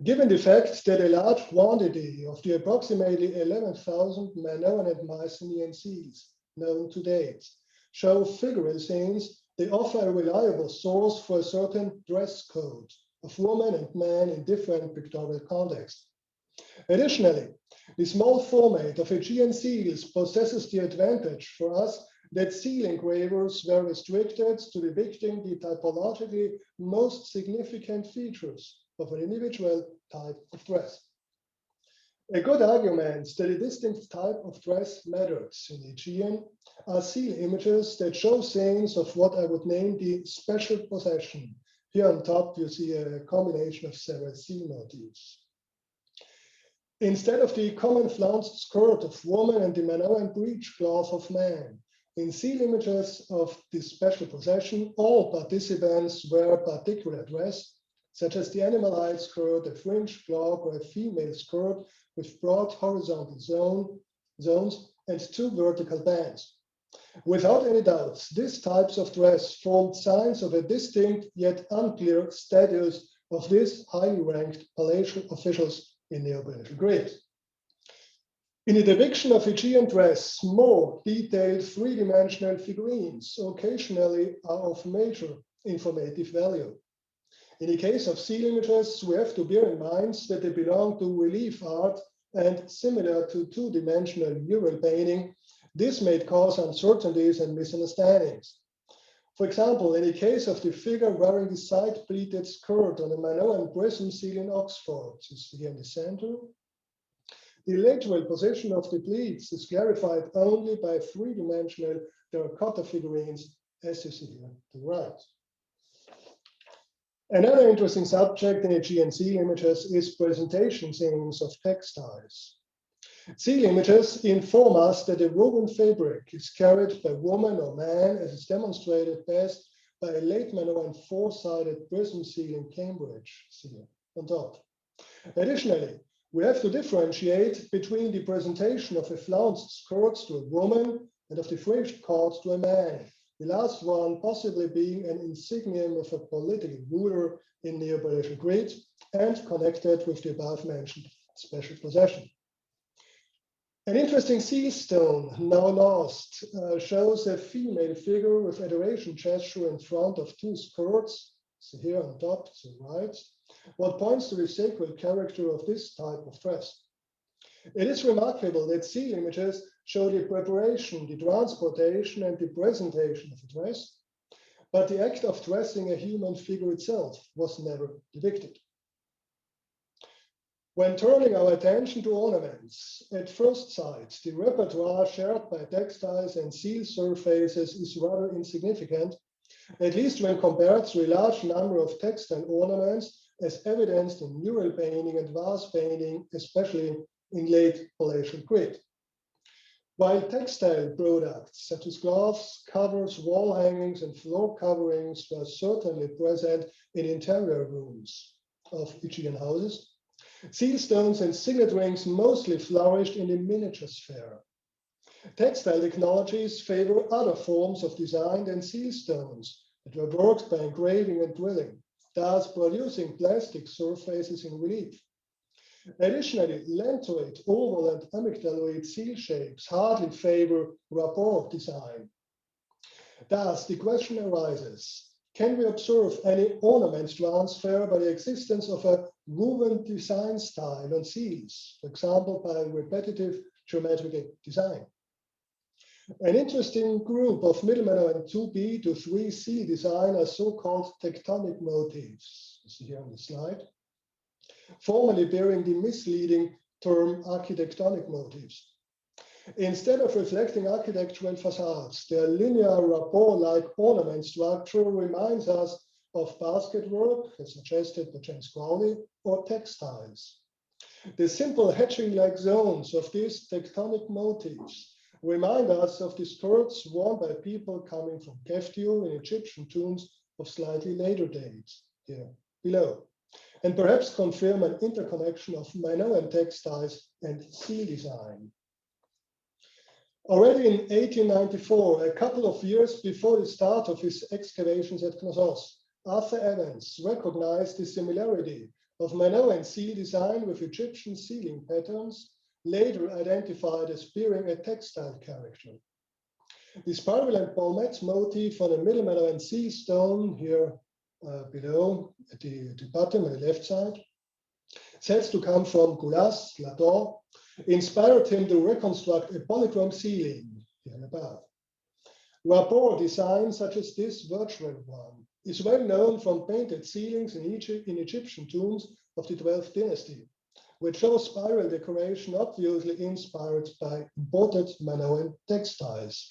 Given the fact that a large quantity of the approximately 11,000 Minoan and Mycenaean seals known to date show figural scenes, they offer a reliable source for a certain dress code of woman and man in different pictorial contexts. Additionally, the small format of Aegean seals possesses the advantage for us that seal engravers were restricted to depicting the typologically most significant features of an individual type of dress. A good argument that a distinct type of dress matters in Aegean are seal images that show scenes of what I would name the special possession. Here on top, you see a combination of several seal motifs. Instead of the common flounced skirt of woman and the Minoan breechcloth of man, in seal images of this special possession, all participants wear particular dress, such as the animal-eyed skirt, a fringed cloak, or a female skirt with broad horizontal zones and two vertical bands. Without any doubt, these types of dress formed signs of a distinct yet unclear status of these highly ranked palatial officials in Neo-Palatial Greece. In the depiction of Aegean dress, more detailed three-dimensional figurines occasionally are of major informative value. In the case of seal images, we have to bear in mind that they belong to relief art, and similar to two-dimensional mural painting, this may cause uncertainties and misunderstandings. For example, in the case of the figure wearing the side-pleated skirt on a Minoan prism seal in Oxford, you see here in the center, the lateral position of the pleats is clarified only by three-dimensional terracotta figurines, as you see here to the right. Another interesting subject in Aegean seal images is presentation scenes of textiles. Seal images inform us that a woven fabric is carried by woman or man, as is demonstrated best by a late Minoan four-sided prism seal in Cambridge, here on top. Additionally, we have to differentiate between the presentation of a flounced skirt to a woman and of the fringed cord to a man, the last one possibly being an insignium of a political ruler in Neo-Palatial Greece and connected with the above-mentioned special possession. An interesting seal stone, now lost, shows a female figure with adoration gesture in front of two skirts, So here on top to right, what points to the sacred character of this type of dress. It is remarkable that seal images show the preparation, the transportation, and the presentation of a dress, but the act of dressing a human figure itself was never depicted. When turning our attention to ornaments, at first sight, the repertoire shared by textiles and seal surfaces is rather insignificant, at least when compared to a large number of textile ornaments as evidenced in mural painting and vase painting, especially in late Palatial Crete. While textile products such as cloths, covers, wall hangings, and floor coverings were certainly present in interior rooms of Aegean houses, seal stones and signet rings mostly flourished in the miniature sphere. Textile technologies favor other forms of design than seal stones that were worked by engraving and drilling, thus producing plastic surfaces in relief. Additionally, lanceolate, oval, and amygdaloid seal shapes hardly favor rapport design. Thus, the question arises, can we observe any ornament transfer by the existence of a woven design style on seals, for example, by repetitive geometric design? An interesting group of Middle-Minoan 2B to 3C design are so-called tectonic motifs, you see here on the slide, formerly bearing the misleading term architectonic motifs. Instead of reflecting architectural facades, their linear rapport-like ornament structure reminds us of basketwork, as suggested by James Crowley, or textiles. The simple hatching-like zones of these tectonic motifs remind us of the skirts worn by people coming from Keftiu in Egyptian tombs of slightly later dates, here below, and perhaps confirm an interconnection of Minoan textiles and seal design. Already in 1894, a couple of years before the start of his excavations at Knossos, Arthur Evans recognized the similarity of Minoan seal design with Egyptian sealing patterns, later identified as bearing a textile character. The spiral and palmette motif on a Middle Minoan seal stone, here below at the bottom on the left side, said to come from Goulas, Lator, inspired him to reconstruct a polychrome ceiling here above. Rapport design, such as this virtual one, is well known from painted ceilings in Egyptian tombs of the 12th dynasty, which shows spiral decoration obviously inspired by imported Minoan textiles.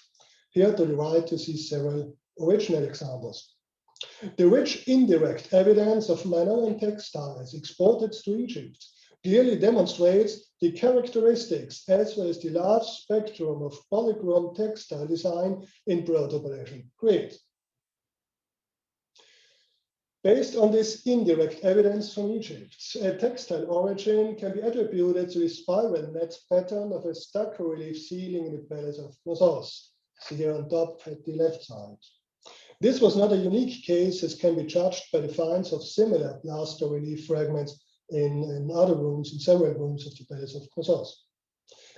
Here to the right, you see several original examples. The rich indirect evidence of Minoan textiles exported to Egypt clearly demonstrates the characteristics as well as the large spectrum of polychrome textile design in Proto-Palatial Crete. Based on this indirect evidence from Egypt, a textile origin can be attributed to the spiral net pattern of a stucco relief ceiling in the Palace of Knossos, see here on top at the left side. This was not a unique case, as can be judged by the finds of similar plaster relief fragments in other rooms, in several rooms of the Palace of Knossos.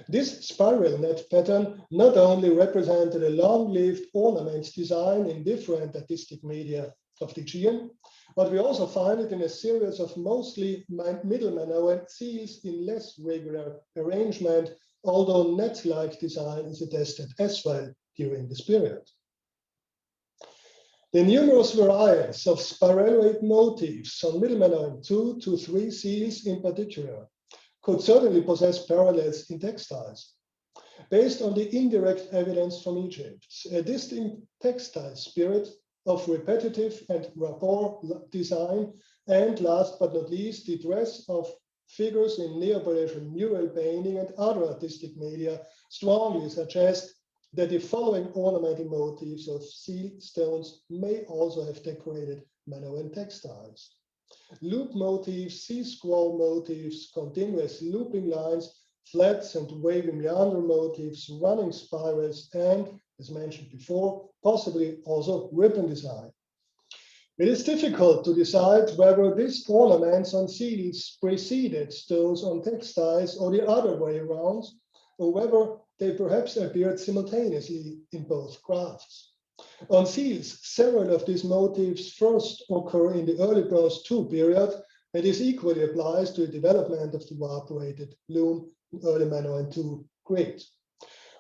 This spiral net pattern not only represented a long-lived ornament design in different artistic media of the Aegean, but we also find it in a series of mostly Middle Minoan seals in less regular arrangement, although net-like design is attested as well during this period. The numerous variants of spiraloid motifs on Middle Minoan 2 to 3 seals in particular could certainly possess parallels in textiles. Based on the indirect evidence from Egypt, a distinct textile spirit of repetitive and rapport design, and last but not least, the dress of figures in Neopalatial mural painting and other artistic media strongly suggest that the following ornamental motifs of seal stones may also have decorated Minoan textiles. Loop motifs, sea scroll motifs, continuous looping lines, flats and wavy meander motifs, running spirals, and, as mentioned before, possibly also ribbon design. It is difficult to decide whether these ornaments on seals preceded those on textiles or the other way around, or whether they perhaps appeared simultaneously in both crafts. On seals, several of these motifs first occur in the early Bronze II period, and this equally applies to the development of the warp-weighted loom in early Minoan II Crete.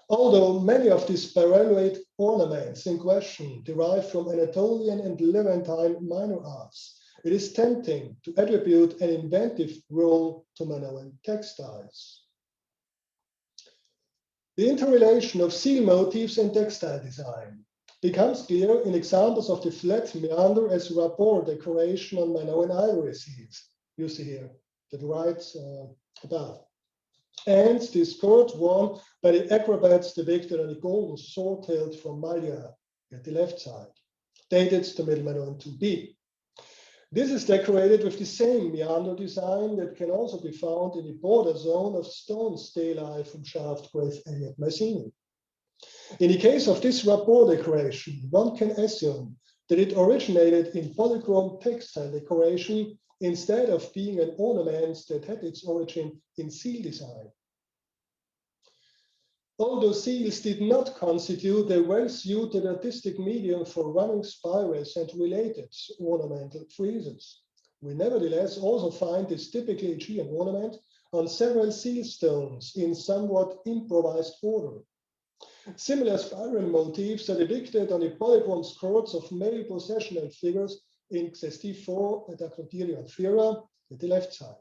Although many of these spiral-weight ornaments in question derive from Anatolian and Levantine minor arts, it is tempting to attribute an inventive role to Minoan textiles. The interrelation of seal motifs and textile design becomes clear in examples of the flat meander as rapport decoration on Minoan ivory seals. You see here, to the right above. And the skirt worn by the acrobats depicted on the golden sword hilt from Malya at the left side, dated to Middle Minoan 2B. This is decorated with the same meander design that can also be found in the border zone of stone stelae from shaft grave A at Mycenae. In the case of this rapport decoration, one can assume that it originated in polychrome textile decoration instead of being an ornament that had its origin in seal design. Although seals did not constitute a well-suited artistic medium for running spirals and related ornamental friezes, we nevertheless also find this typically Aegean ornament on several seal stones in somewhat improvised order. Similar spiral motifs are depicted on the polychrome skirts of male processional figures in Xesti4 at Acroterion Thera at the left side.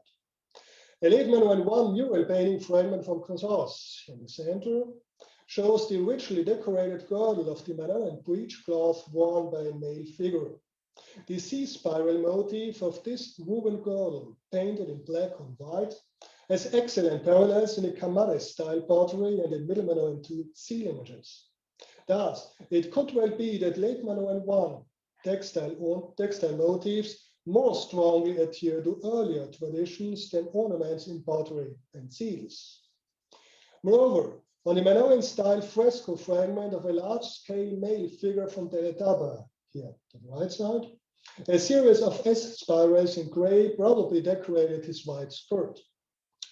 A late Minoan I mural painting fragment from Consorce in the center shows the richly decorated girdle of the Minoan breechcloth worn by a male figure. The sea spiral motif of this woven girdle, painted in black on white, has excellent parallels in the Camares style pottery and in Middle Minoan II seal images. Thus, it could well be that late Minoan I textile motifs more strongly adhere to earlier traditions than ornaments in pottery and seals. Moreover, on the Minoan style fresco fragment of a large-scale male figure from Teletaba, here to the right side, a series of S spirals in gray probably decorated his white skirt.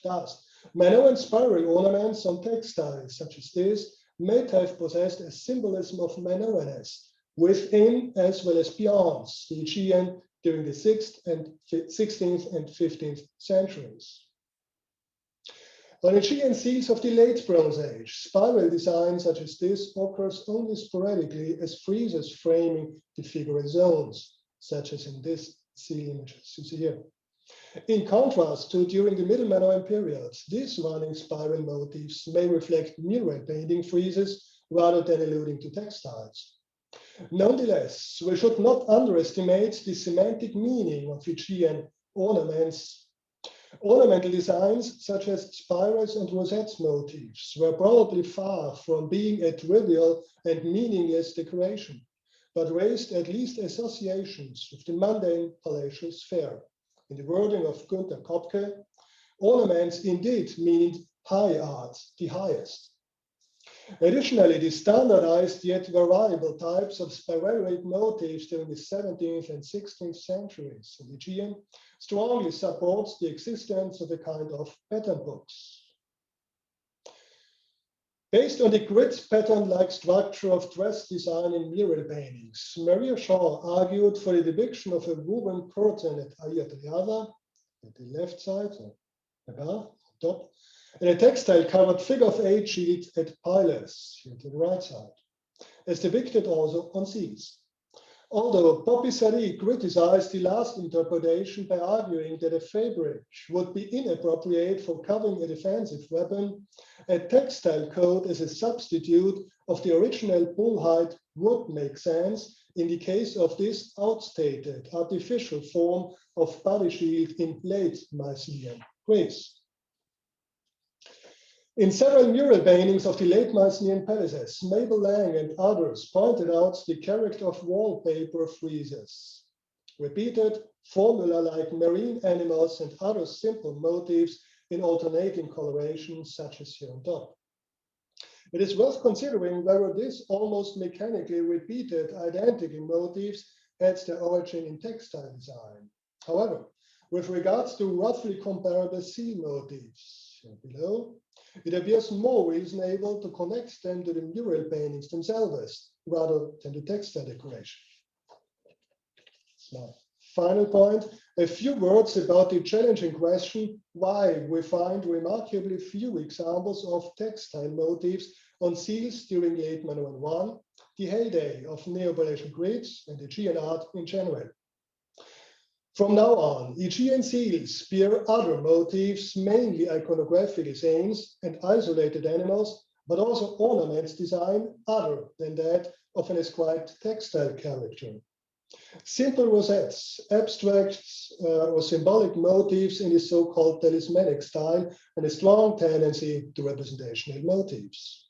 Thus, Minoan spiral ornaments on textiles such as this might have possessed a symbolism of Minoanness within as well as beyond the Aegean during the 16th and 15th centuries. On Aegean seals of the late Bronze Age, spiral design such as this occurs only sporadically as friezes framing the figural zones, such as in this seal images you see here. In contrast to during the Middle Minoan period, these running spiral motifs may reflect mural painting friezes rather than alluding to textiles. Nonetheless, we should not underestimate the semantic meaning of Aegean ornaments. Ornamental designs such as spirals and rosettes motifs were probably far from being a trivial and meaningless decoration, but raised at least associations with the mundane palatial sphere. In the wording of Günther Kopke, ornaments indeed mean high art, the highest. Additionally, the standardized yet variable types of spiral motifs during the 17th and 16th centuries in the Aegean strongly supports the existence of a kind of pattern books. Based on the grid pattern-like structure of dress design in mural paintings, Maria Shaw argued for the depiction of a woven curtain at Hagia Triada, at the left side, above, top, and a textile-covered figure-of-8 sheet at Pylos, here to the right side, as depicted also on seals. Although Poppy Sari criticized the last interpretation by arguing that a fabric would be inappropriate for covering a defensive weapon, a textile coat as a substitute of the original bull-hide would make sense in the case of this outstated artificial form of body shield in late Mycenaean Greece. In several mural paintings of the late Mycenaean palaces, Mabel Lang and others pointed out the character of wallpaper friezes. Repeated formula like marine animals and other simple motifs in alternating colorations, such as here on top. It is worth considering whether this almost mechanically repeated identical motifs had their origin in textile design. However, with regards to roughly comparable seal motifs, here below, it appears more reasonable to connect them to the mural paintings themselves, rather than the textile decoration. That's my final point. A few words about the challenging question why we find remarkably few examples of textile motifs on seals during late Minoan I, the heyday of Neo-Palladian Greeks and Aegean art in general. From now on, Aegean seals bear other motifs, mainly iconographic scenes and isolated animals, but also ornaments design other than that of an ascribed textile character. Simple rosettes, abstracts or symbolic motifs in the so-called talismanic style, and a strong tendency to representational motifs.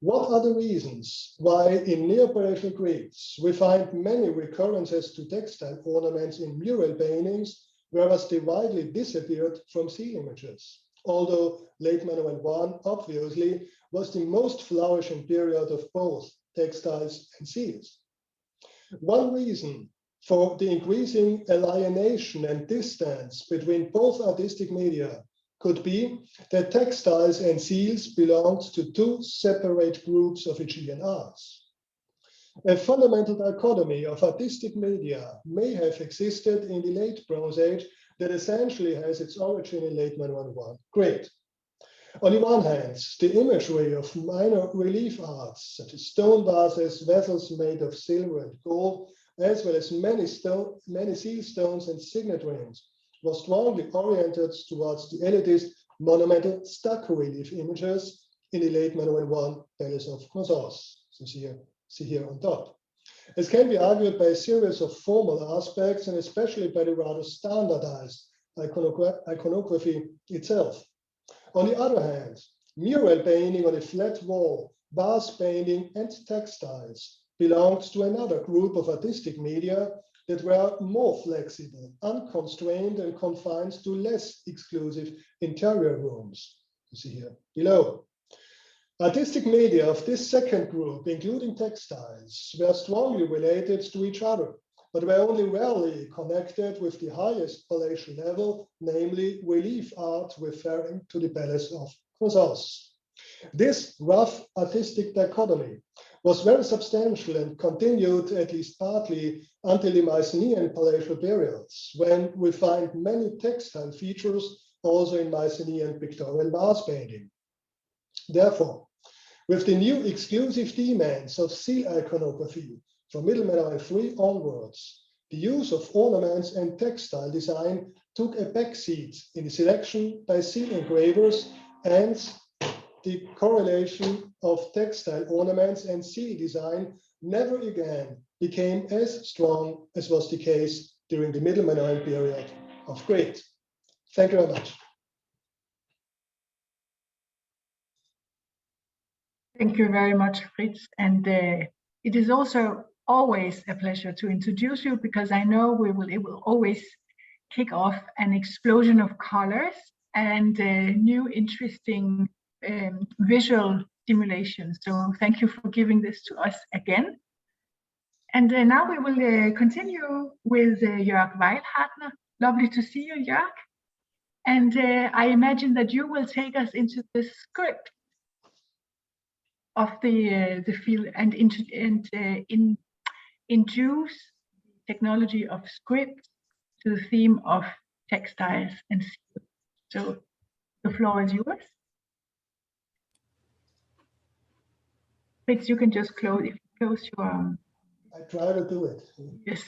What are the reasons why in Neo-Palladian Greeks we find many recurrences to textile ornaments in mural paintings, whereas they widely disappeared from seal images? Although late Minoan I obviously was the most flourishing period of both textiles and seals. One reason for the increasing alienation and distance between both artistic media could be that textiles and seals belonged to two separate groups of Aegean arts. A fundamental dichotomy of artistic media may have existed in the late Bronze Age that essentially has its origin in late Minoan I. Great. On the one hand, the imagery of minor relief arts, such as stone vases, vessels made of silver and gold, as well as many seal stones and signet rings, was strongly oriented towards the elitist monumental stucco relief images in the late Minoan I Palace of Knossos. So see here on top. As can be argued by a series of formal aspects and especially by the rather standardized iconography itself. On the other hand, mural painting on a flat wall, vase painting, and textiles belonged to another group of artistic media that were more flexible, unconstrained, and confined to less exclusive interior rooms. You see here below. Artistic media of this second group, including textiles, were strongly related to each other, but were only rarely connected with the highest palatial level, namely relief art referring to the Palace of Knossos. This rough artistic dichotomy was very substantial and continued at least partly until the Mycenaean palatial periods, when we find many textile features also in Mycenaean pictorial vase painting. Therefore, with the new exclusive demands of seal iconography from Middle Minoan III onwards, the use of ornaments and textile design took a backseat in the selection by seal engravers, and the correlation of textile ornaments and seal design never again became as strong as was the case during the Middle Minoan period of Crete. Thank you very much. Thank you very much, Fritz. And it is also always a pleasure to introduce you, because I know it will always kick off an explosion of colors and new interesting visual stimulation. So thank you for giving this to us again. And now we will continue with Jörg Weilhartner. Lovely to see you, Jörg. And I imagine that you will take us into the script of the field and induce technology of script to the theme of textiles and seals. So the floor is yours. Fritz, you can just close your. I try to do it. Yes.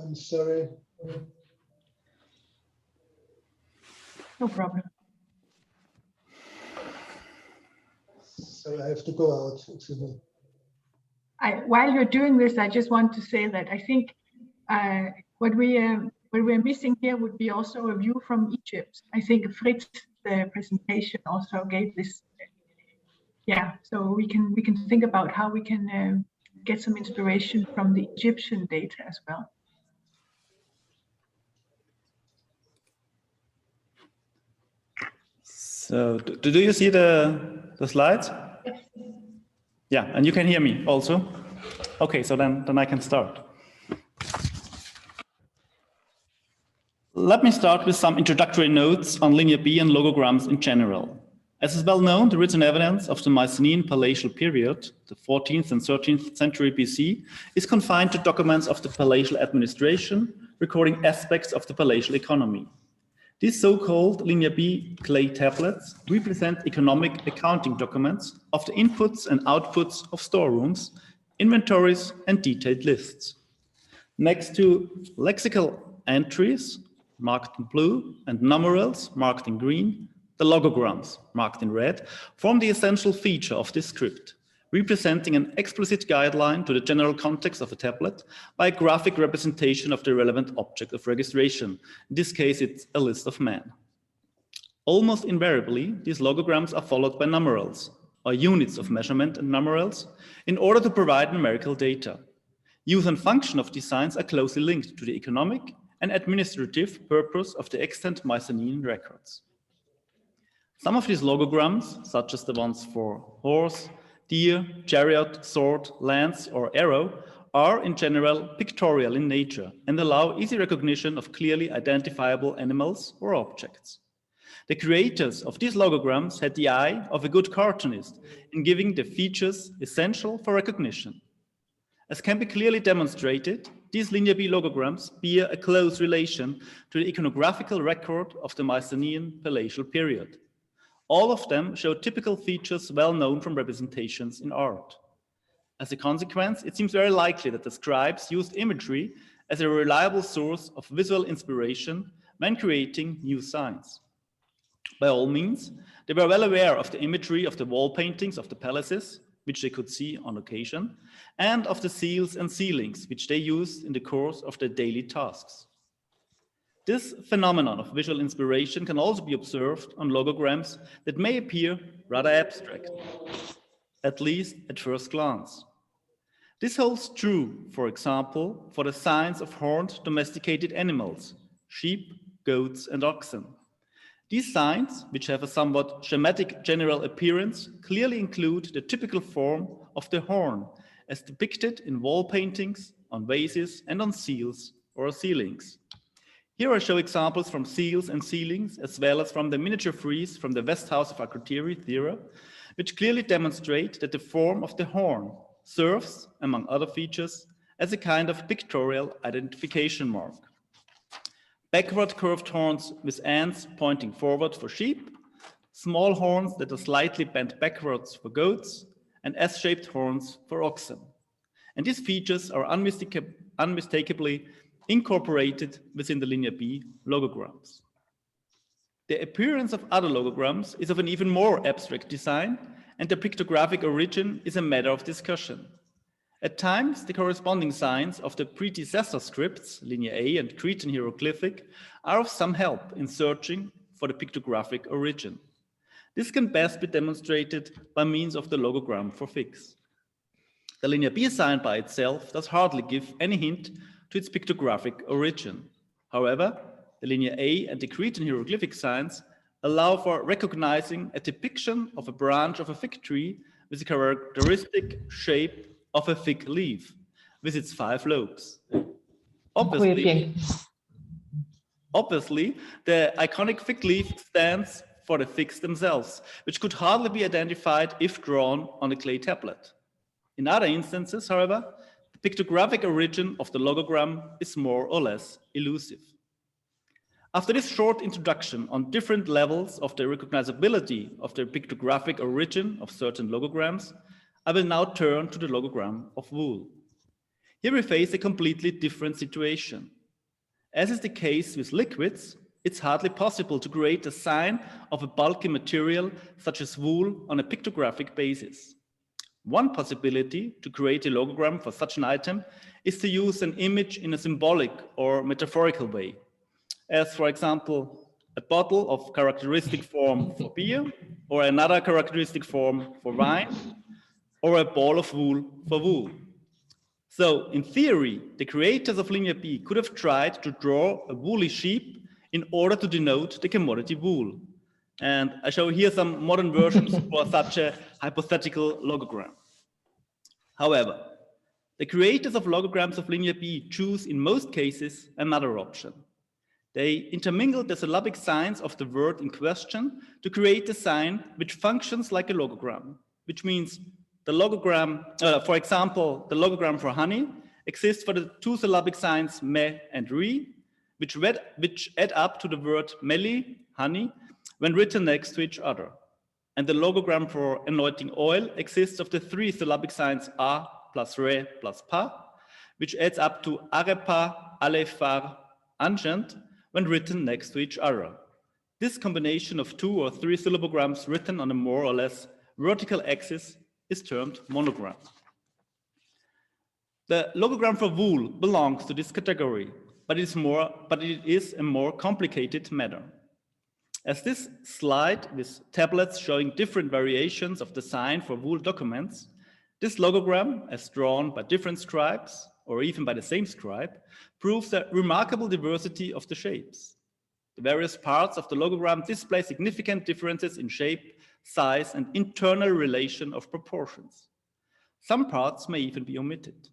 I'm sorry. No problem. So I have to go out. Excuse me. While you're doing this, I just want to say that I think what we're missing here would be also a view from Egypt. I think Fritz's presentation also gave this. Yeah, so we can think about how we can get some inspiration from the Egyptian data as well. So do you see the slides? Yes. Yeah, and you can hear me also? Okay, so then I can start. Let me start with some introductory notes on Linear B and logograms in general. As is well known, the written evidence of the Mycenaean palatial period, the 14th and 13th century BC, is confined to documents of the palatial administration, recording aspects of the palatial economy. These so-called Linear B clay tablets represent economic accounting documents of the inputs and outputs of storerooms, inventories, and detailed lists. Next to lexical entries, marked in blue, and numerals, marked in green, the logograms, marked in red, form the essential feature of this script, representing an explicit guideline to the general context of a tablet by a graphic representation of the relevant object of registration. In this case, it's a list of men. Almost invariably, these logograms are followed by numerals, or units of measurement and numerals, in order to provide numerical data. Use and function of these signs are closely linked to the economic and administrative purpose of the extant Mycenaean records. Some of these logograms, such as the ones for horse, deer, chariot, sword, lance, or arrow, are in general pictorial in nature and allow easy recognition of clearly identifiable animals or objects. The creators of these logograms had the eye of a good cartoonist in giving the features essential for recognition. As can be clearly demonstrated, these Linear B logograms bear a close relation to the iconographical record of the Mycenaean palatial period. All of them show typical features well known from representations in art. As a consequence, it seems very likely that the scribes used imagery as a reliable source of visual inspiration when creating new signs. By all means, they were well aware of the imagery of the wall paintings of the palaces, which they could see on occasion, and of the seals and ceilings, which they used in the course of their daily tasks. This phenomenon of visual inspiration can also be observed on logograms that may appear rather abstract, at least at first glance. This holds true, for example, for the signs of horned domesticated animals, sheep, goats, and oxen. These signs, which have a somewhat schematic general appearance, clearly include the typical form of the horn, as depicted in wall paintings, on vases, and on seals or ceilings. Here I show examples from seals and ceilings, as well as from the miniature frieze from the West House of Archeologii, which clearly demonstrate that the form of the horn serves, among other features, as a kind of pictorial identification mark. Backward curved horns with ends pointing forward for sheep, small horns that are slightly bent backwards for goats, and S-shaped horns for oxen. And these features are unmistakably incorporated within the Linear B logograms. The appearance of other logograms is of an even more abstract design, and their pictographic origin is a matter of discussion. At times, the corresponding signs of the predecessor scripts, Linear A and Cretan hieroglyphic, are of some help in searching for the pictographic origin. This can best be demonstrated by means of the logogram for fix. The Linear B sign by itself does hardly give any hint to its pictographic origin. However, the Linear A and the Cretan hieroglyphic signs allow for recognizing a depiction of a branch of a fig tree with a characteristic shape of a fig leaf with its 5 lobes. Obviously, the iconic fig leaf stands for the figs themselves, which could hardly be identified if drawn on a clay tablet. In other instances, however, the pictographic origin of the logogram is more or less elusive. After this short introduction on different levels of the recognizability of the pictographic origin of certain logograms, I will now turn to the logogram of wool. Here we face a completely different situation. As is the case with liquids, it's hardly possible to create a sign of a bulky material such as wool on a pictographic basis. One possibility to create a logogram for such an item is to use an image in a symbolic or metaphorical way, as for example, a bottle of characteristic form for beer, or another characteristic form for wine, or a ball of wool for wool. So in theory, the creators of Linear B could have tried to draw a woolly sheep in order to denote the commodity wool. And I show here some modern versions for such a hypothetical logogram. However, the creators of logograms of Linear B choose in most cases another option. They intermingled the syllabic signs of the word in question to create a sign which functions like a logogram, which means the logogram, for example, the logogram for honey exists for the two syllabic signs me and re, which add up to the word meli, honey, when written next to each other. And the logogram for anointing oil exists of the three syllabic signs a plus re plus pa, which adds up to arepa, alefar, ancient, when written next to each other. This combination of 2 or 3 syllabograms written on a more or less vertical axis is termed monogram. The logogram for wool belongs to this category, but it is a more complicated matter. As this slide with tablets showing different variations of the sign for wool documents, this logogram, as drawn by different scribes, or even by the same scribe, proves the remarkable diversity of the shapes. The various parts of the logogram display significant differences in shape, size, and internal relation of proportions. Some parts may even be omitted.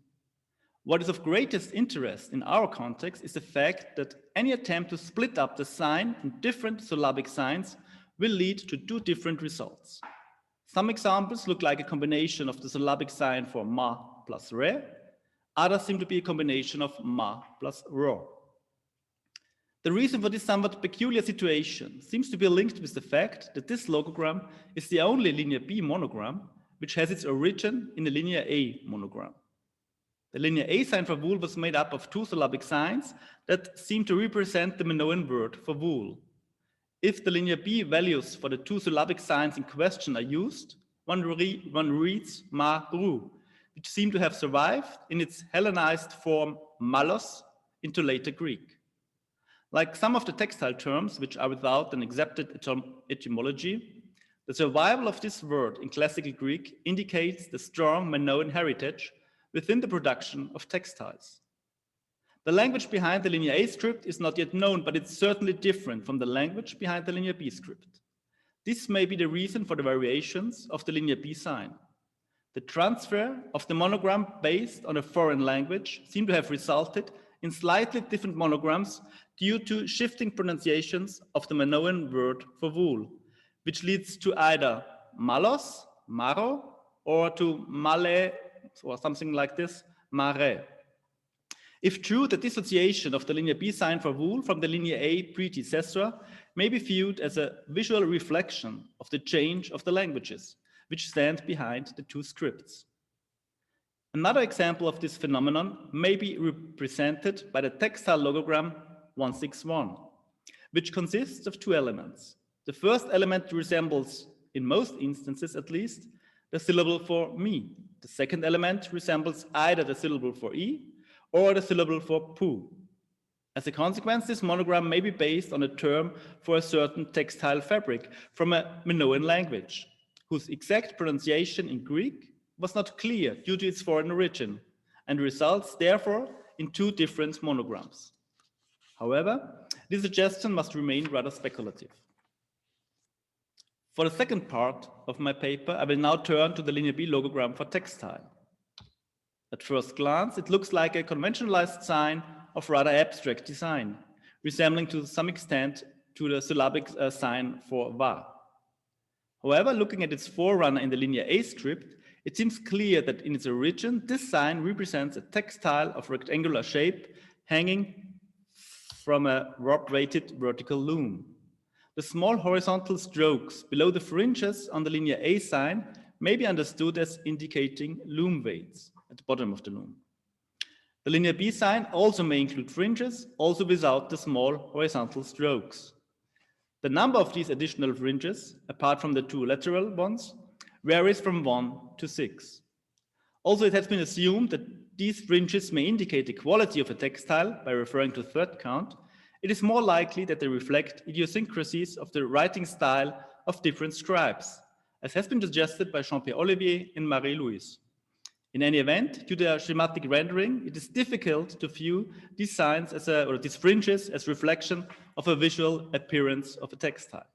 What is of greatest interest in our context is the fact that any attempt to split up the sign in different syllabic signs will lead to 2 different results. Some examples look like a combination of the syllabic sign for ma plus re. Others seem to be a combination of ma plus ro. The reason for this somewhat peculiar situation seems to be linked with the fact that this logogram is the only linear B monogram which has its origin in a linear A monogram. The linear A sign for wool was made up of 2 syllabic signs that seem to represent the Minoan word for wool. If the linear B values for the 2 syllabic signs in question are used, one reads ma-ru, which seem to have survived in its Hellenized form malos into later Greek. Like some of the textile terms, which are without an accepted etymology, the survival of this word in classical Greek indicates the strong Minoan heritage within the production of textiles. The language behind the linear A script is not yet known, but it's certainly different from the language behind the linear B script. This may be the reason for the variations of the linear B sign. The transfer of the monogram based on a foreign language seemed to have resulted in slightly different monograms due to shifting pronunciations of the Minoan word for wool, which leads to either malos, maro, or to male, or something like this, mare. If true, the dissociation of the linear B sign for wool from the linear A predecessor may be viewed as a visual reflection of the change of the languages, which stand behind the 2 scripts. Another example of this phenomenon may be represented by the textile logogram 161, which consists of 2 elements. The first element resembles, in most instances at least, the syllable for me. The second element resembles either the syllable for e or the syllable for pu. As a consequence, this monogram may be based on a term for a certain textile fabric from a Minoan language, whose exact pronunciation in Greek was not clear due to its foreign origin, and results therefore in 2 different monograms. However, this suggestion must remain rather speculative. For the second part of my paper, I will now turn to the linear B logogram for textile. At first glance, it looks like a conventionalized sign of rather abstract design, resembling to some extent to the syllabic sign for va. However, looking at its forerunner in the linear A script, it seems clear that in its origin, this sign represents a textile of rectangular shape hanging from a rod-weighted vertical loom. The small horizontal strokes below the fringes on the linear A sign may be understood as indicating loom weights at the bottom of the loom. The linear B sign also may include fringes, also without the small horizontal strokes. The number of these additional fringes, apart from the 2 lateral ones, varies from 1 to 6. Also, it has been assumed that these fringes may indicate the quality of a textile by referring to thread count. It is more likely that they reflect idiosyncrasies of the writing style of different scribes, as has been suggested by Jean-Pierre Olivier and Marie-Louise. In any event, due to their schematic rendering, it is difficult to view these signs as these fringes as reflection of a visual appearance of a textile.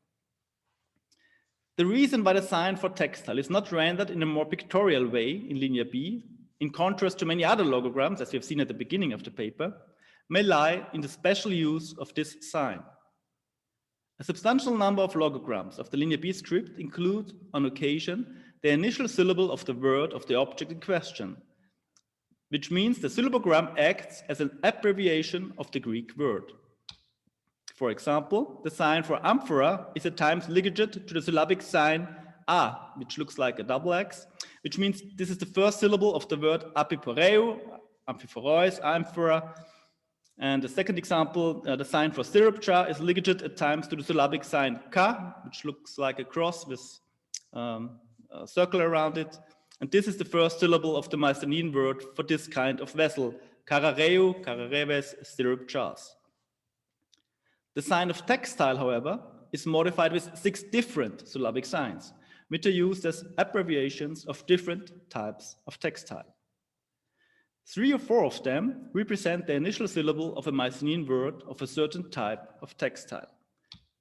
The reason why the sign for textile is not rendered in a more pictorial way in linear B, in contrast to many other logograms, as we have seen at the beginning of the paper, may lie in the special use of this sign. A substantial number of logograms of the linear B script include, on occasion, the initial syllable of the word of the object in question, which means the syllabogram acts as an abbreviation of the Greek word. For example, the sign for amphora is at times ligated to the syllabic sign A, which looks like a double X, which means this is the first syllable of the word apiporeu, amphiphoreus, amphora. And the second example, the sign for syrup jar is ligated at times to the syllabic sign Ka, which looks like a cross with a circle around it. And this is the first syllable of the Mycenaean word for this kind of vessel, karareu, karareves, syrup jars. The sign of textile, however, is modified with 6 different syllabic signs, which are used as abbreviations of different types of textile. 3 or 4 of them represent the initial syllable of a Mycenaean word of a certain type of textile.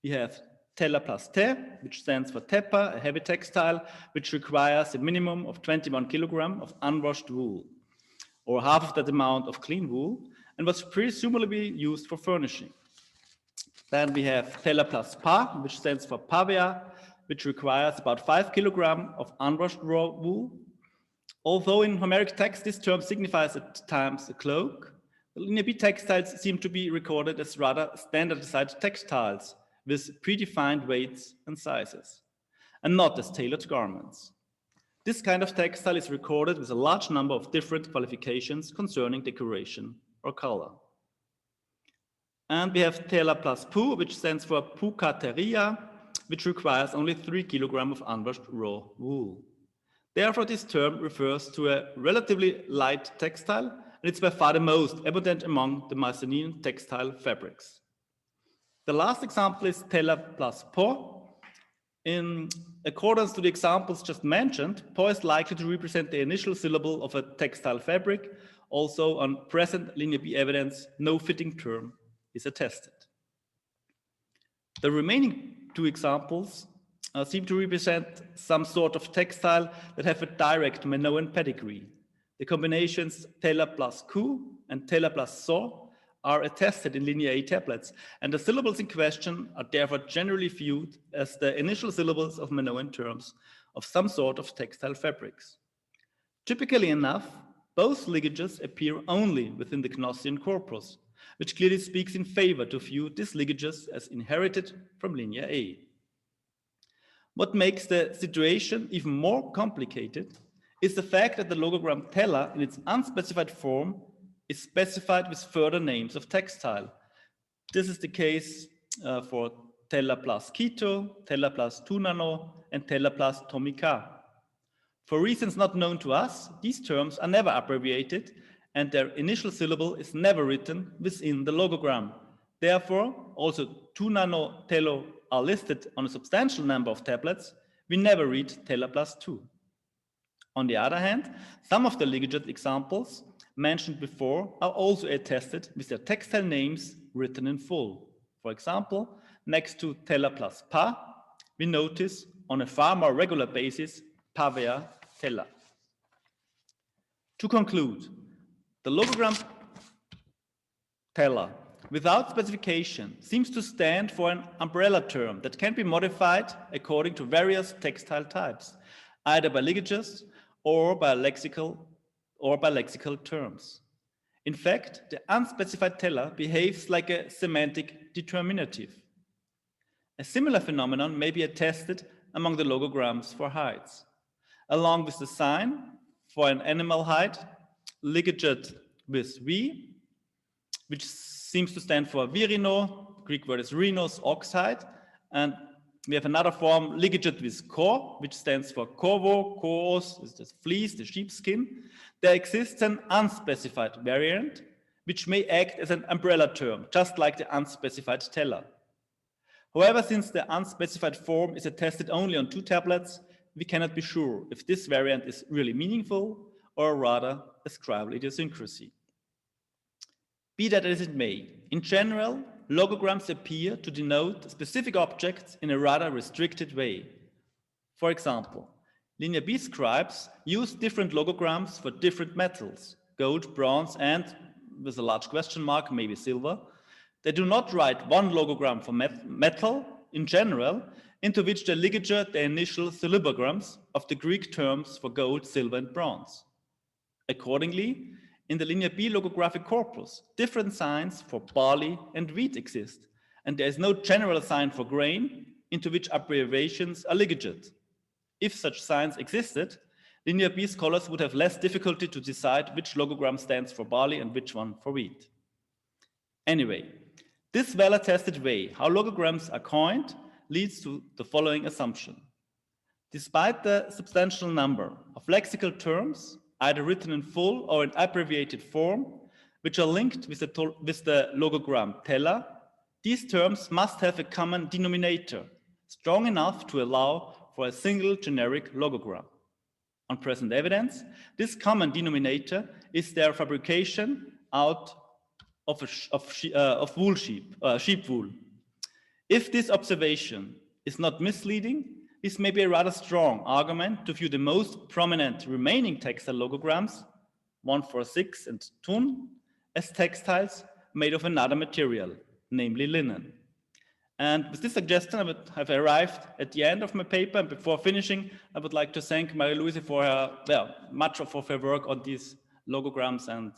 We have tela plus te, which stands for tepa, a heavy textile, which requires a minimum of 21 kilogram of unwashed wool, or half of that amount of clean wool, and was presumably used for furnishing. Then we have tela plus pa, which stands for pavea, which requires about 5 kilogram of unwashed raw wool. Although in Homeric text this term signifies at times a cloak, the linear B textiles seem to be recorded as rather standardized textiles with predefined weights and sizes, and not as tailored garments. This kind of textile is recorded with a large number of different qualifications concerning decoration or color. And we have tela plus pu, which stands for pukateria, which requires only 3 kilogram of unwashed raw wool. Therefore, this term refers to a relatively light textile, and it's by far the most abundant among the Mycenaean textile fabrics. The last example is tela plus po. In accordance to the examples just mentioned, po is likely to represent the initial syllable of a textile fabric. Also, on present linear B evidence, no fitting term is attested. The remaining 2 examples seem to represent some sort of textile that have a direct Minoan pedigree. The combinations tela plus ku and tela plus so are attested in linear A tablets, and the syllables in question are therefore generally viewed as the initial syllables of Minoan terms of some sort of textile fabrics. Typically enough, both ligages appear only within the Gnossian corpus, which clearly speaks in favor to view these ligages as inherited from linear A. What makes the situation even more complicated is the fact that the logogram tela in its unspecified form is specified with further names of textile. This is the case for tela plus Quito, tela plus Tunano, and tela plus Tomika. For reasons not known to us, these terms are never abbreviated, and their initial syllable is never written within the logogram. Therefore, also Tunano, Telo are listed on a substantial number of tablets. We never read tela plus 2. On the other hand, some of the ligature examples mentioned before are also attested with their textile names written in full. For example, next to tela plus pa, we notice on a far more regular basis pavea tela. To conclude, the logogram tela without specification seems to stand for an umbrella term that can be modified according to various textile types, either by ligatures or by lexical terms. In fact, the unspecified tela behaves like a semantic determinative. A similar phenomenon may be attested among the logograms for hides. Along with the sign for an animal hide, ligatured with V, which seems to stand for virino, Greek word is rhinos, oxhide, and we have another form ligatured with ko, which stands for kovo, koos, is the fleece, the sheepskin. There exists an unspecified variant, which may act as an umbrella term, just like the unspecified tela. However, since the unspecified form is attested only on 2 tablets, we cannot be sure if this variant is really meaningful or rather a scribal idiosyncrasy. Be that as it may, in general, logograms appear to denote specific objects in a rather restricted way. For example, linear B scribes use different logograms for different metals, gold, bronze, and with a large question mark, maybe silver. They do not write one logogram for metal in general, into which they ligature the initial syllabograms of the Greek terms for gold, silver, and bronze. Accordingly, in the linear B logographic corpus, different signs for barley and wheat exist, and there is no general sign for grain into which abbreviations are ligatured. If such signs existed, linear B scholars would have less difficulty to decide which logogram stands for barley and which one for wheat. Anyway, this well-attested way how logograms are coined leads to the following assumption. Despite the substantial number of lexical terms, either written in full or in abbreviated form, which are linked with the logogram tela, these terms must have a common denominator, strong enough to allow for a single generic logogram. On present evidence, this common denominator is their fabrication out of wool sheep wool. If this observation is not misleading, this may be a rather strong argument to view the most prominent remaining textile logograms, 146 and Thun, as textiles made of another material, namely linen. And with this suggestion, I would have arrived at the end of my paper. And before finishing, I would like to thank Marie-Louise for her, much of her work on these logograms. And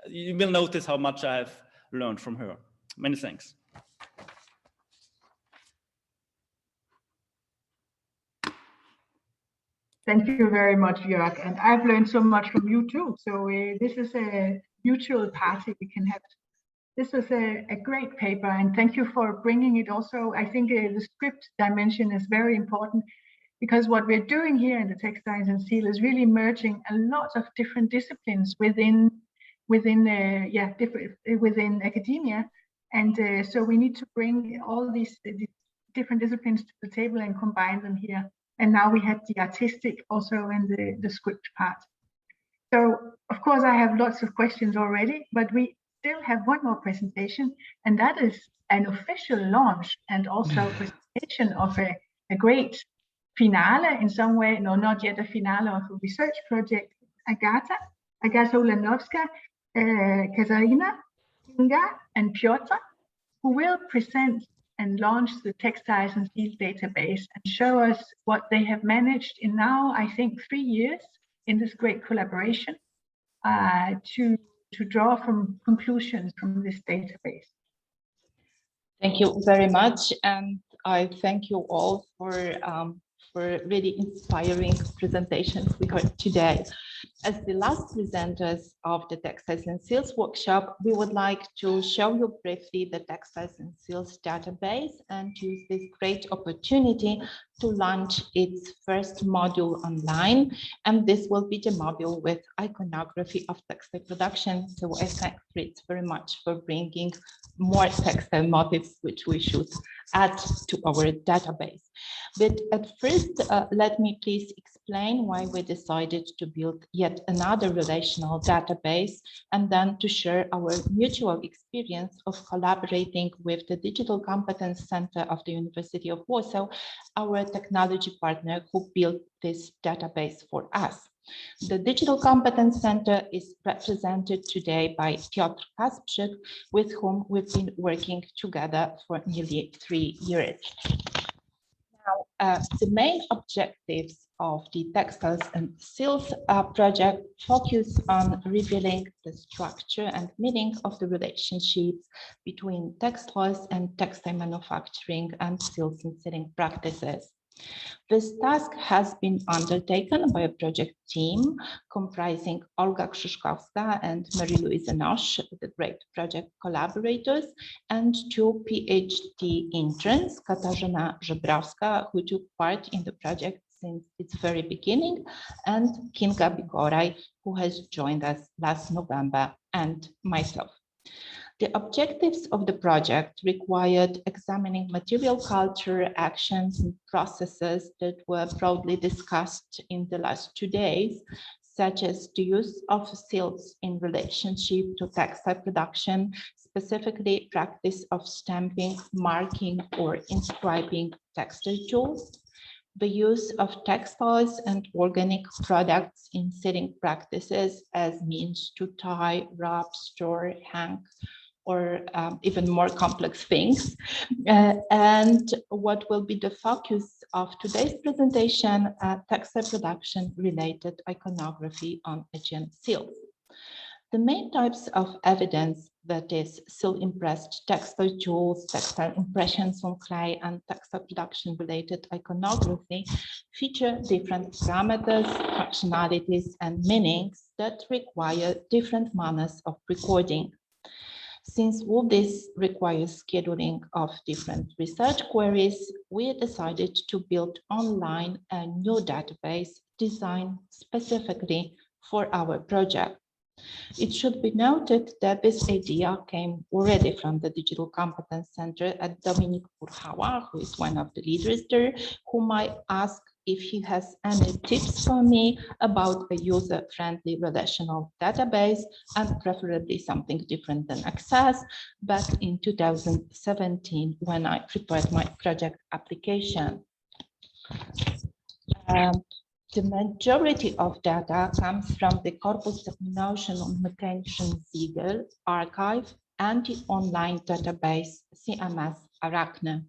you will notice how much I have learned from her. Many thanks. Thank you very much, Jörg. And I've learned so much from you too. So this is a mutual party we can have. This was a great paper, and thank you for bringing it also. I think the script dimension is very important, because what we're doing here in the Textiles and Steel is really merging a lot of different disciplines within academia. And so we need to bring all these different disciplines to the table and combine them here. And now we have the artistic also in the script part. So of course I have lots of questions already, but we still have one more presentation, and that is an official launch and also presentation of a great finale in some way. No, not yet a finale of a research project. Agata Ulanowska, Katarzyna, Kinga, and Piotr, who will present and launch the Textiles and Steel database and show us what they have managed in now, I think, 3 years in this great collaboration to draw from conclusions from this database. Thank you very much, and I thank you all for really inspiring presentations we heard today. As the last presenters of the Textiles and Seals workshop, we would like to show you briefly the Textiles and Seals database and use this great opportunity to launch its first module online. And this will be the module with iconography of textile production. So I thank Fritz very much for bringing more textile motifs, which we should add to our database. But at first, let me please explain why we decided to build yet another relational database, and then to share our mutual experience of collaborating with the Digital Competence Center of the University of Warsaw, our technology partner who built this database for us. The Digital Competence Center is represented today by Piotr, with whom we've been working together for nearly 3 years. Now, the main objectives of the Textiles and Seals project focus on revealing the structure and meaning of the relationships between textiles and textile manufacturing and seals and sealing practices. This task has been undertaken by a project team comprising Olga Krzyszkowska and Marie-Louise Nosch, the great project collaborators, and 2 PhD interns, Katarzyna Żebrowska, who took part in the project since its very beginning, and Kinga Bigoraj, who has joined us last November, and myself. The objectives of the project required examining material culture, actions, and processes that were broadly discussed in the last 2 days, such as the use of seals in relationship to textile production, specifically practice of stamping, marking, or inscribing textile tools, the use of textiles and organic products in sitting practices as means to tie, wrap, store, hang, or even more complex things. And what will be the focus of today's presentation, textile production related iconography on Aegean seals. The main types of evidence, that is seal impressed textile tools, textile impressions on clay, and textile production related iconography, feature different parameters, functionalities, and meanings that require different manners of recording. Since all this requires scheduling of different research queries, we decided to build online a new database designed specifically for our project. It should be noted that this idea came already from the Digital Competence Center at Dominique Bourhawa, who is one of the leaders there, whom I asked if he has any tips for me about a user-friendly relational database, and preferably something different than Access, back in 2017 when I prepared my project application. The majority of data comes from the Corpus Documentation und Mechanischen Siegel archive and the online database CMS Arachne.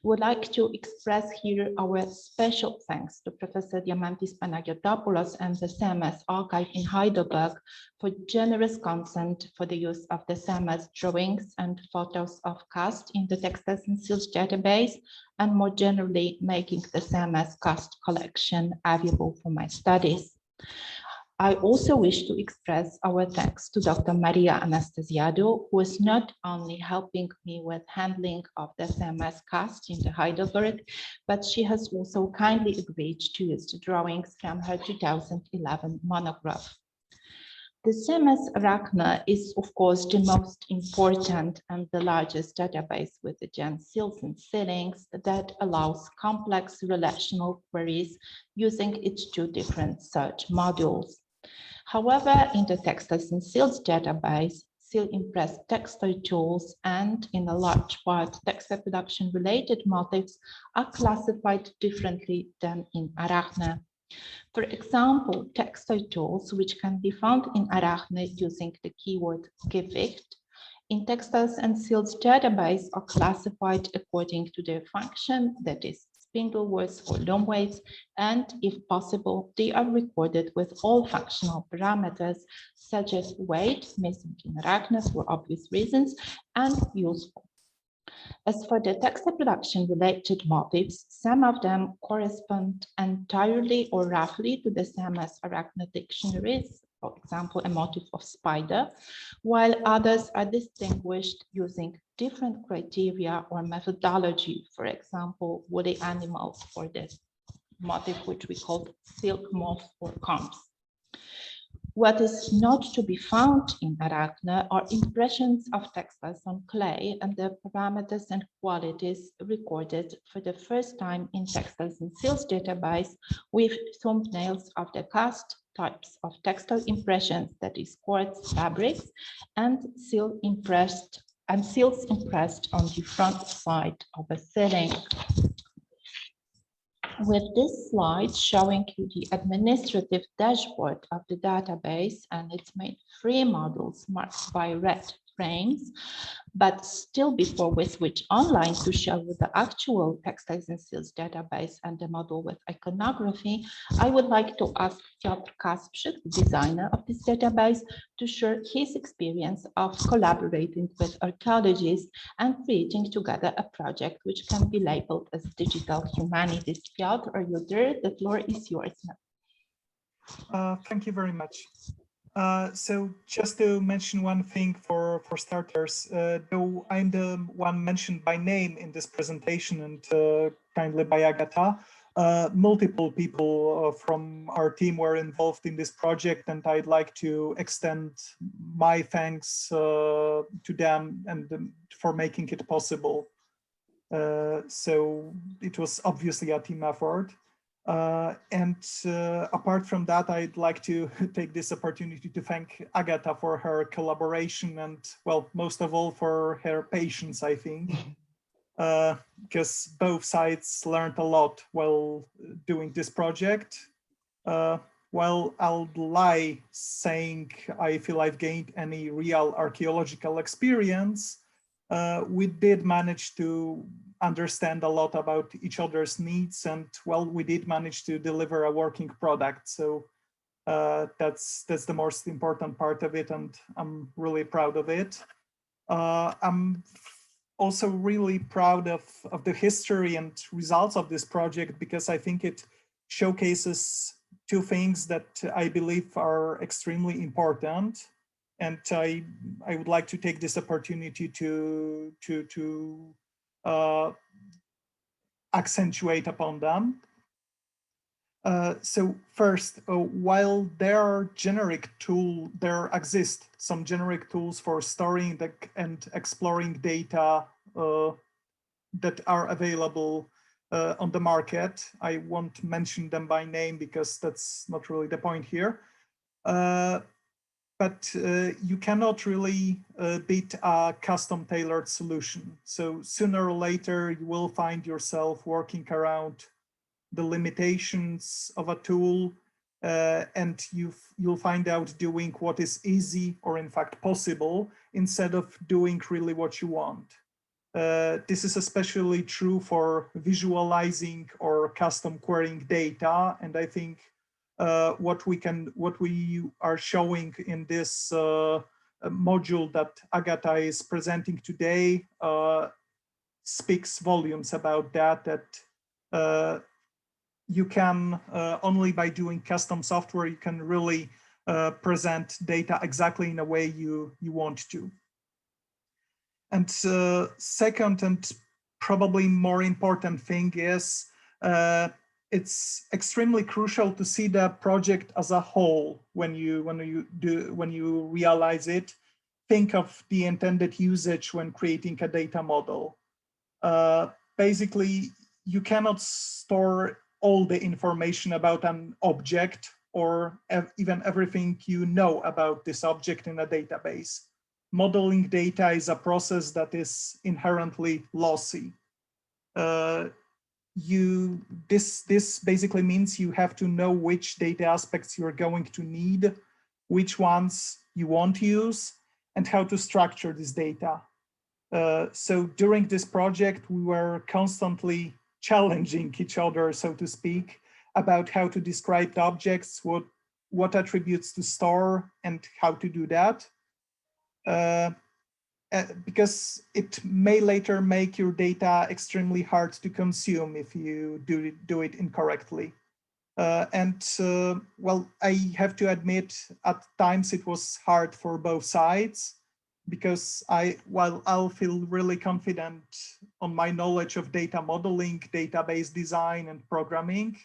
Would like to express here our special thanks to Professor Diamantis Panagiotopoulos and the CMS archive in Heidelberg for generous consent for the use of the CMS drawings and photos of cast in the Textiles and Seals database, and more generally making the CMS cast collection available for my studies. I also wish to express our thanks to Dr. Maria Anastasiadou, who is not only helping me with handling of the CMS cast in the Heidelberg, but she has also kindly agreed to use the drawings from her 2011 monograph. The CMS Arachne is, of course, the most important and the largest database with Aegean seals and sealings that allows complex relational queries using its two different search modules. However, in the Textiles and Seals database, seal impressed textile tools and, in a large part, textile production related motifs are classified differently than in Arachne. For example, textile tools, which can be found in Arachne using the keyword Gewicht, in Textiles and Seals database are classified according to their function, that is, spindle weights or loom weights, and if possible, they are recorded with all functional parameters such as weight, missing in Arachne for obvious reasons, and useful. As for the textile production related motifs, some of them correspond entirely or roughly to the CMS Arachne dictionaries, for example, a motif of spider, while others are distinguished using different criteria or methodology, for example, woolly animals for this motif, which we call silk moth or combs. What is not to be found in Arachne are impressions of textiles on clay and their parameters and qualities recorded for the first time in Textiles and Seals database with thumbnails of the cast, types of textile impressions, that is quartz fabrics, and seals impressed on the front side of a sealing. With this slide showing you the administrative dashboard of the database and its main three modules marked by red frames, but still before we switch online to show you the actual Textiles and Seals database and the model with iconography, I would like to ask Piotr, the designer of this database, to share his experience of collaborating with archaeologists and creating together a project which can be labeled as digital humanities. Piotr, are you there? The floor is yours now. Thank you very much. So just to mention one thing for starters, though I'm the one mentioned by name in this presentation and kindly by Agata, multiple people from our team were involved in this project, and I'd like to extend my thanks to them and for making it possible. So it was obviously a team effort. Apart from that, I'd like to take this opportunity to thank Agata for her collaboration and, well, most of all for her patience, I think. because both sides learned a lot while doing this project. While I'll lie saying I feel I've gained any real archaeological experience, we did manage to understand a lot about each other's needs, and well, we did manage to deliver a working product. So that's the most important part of it, and I'm really proud of it. I'm also really proud of the history and results of this project, because I think it showcases two things that I believe are extremely important. And I would like to take this opportunity to accentuate upon them. So first, while there exist some generic tools for storing and exploring data that are available on the market. I won't mention them by name because that's not really the point here. But you cannot really beat a custom tailored solution. So sooner or later, you will find yourself working around the limitations of a tool, and you'll find out doing what is easy or in fact possible instead of doing really what you want. This is especially true for visualizing or custom querying data, and I think what we are showing in this module that Agata is presenting today speaks volumes about that. You can only by doing custom software, you can really present data exactly in a way you want to. And second, and probably more important thing is it's extremely crucial to see the project as a whole when you realize it. Think of the intended usage when creating a data model. Basically, you cannot store all the information about an object or even everything you know about this object in a database. Modeling data is a process that is inherently lossy. This basically means you have to know which data aspects you're going to need, which ones you won't use, and how to structure this data. So during this project, we were constantly challenging each other, so to speak, about how to describe the objects, what attributes to store, and how to do that. Because it may later make your data extremely hard to consume if you do it incorrectly. Well, I have to admit, at times it was hard for both sides, because while I'll feel really confident on my knowledge of data modeling, database design, and programming,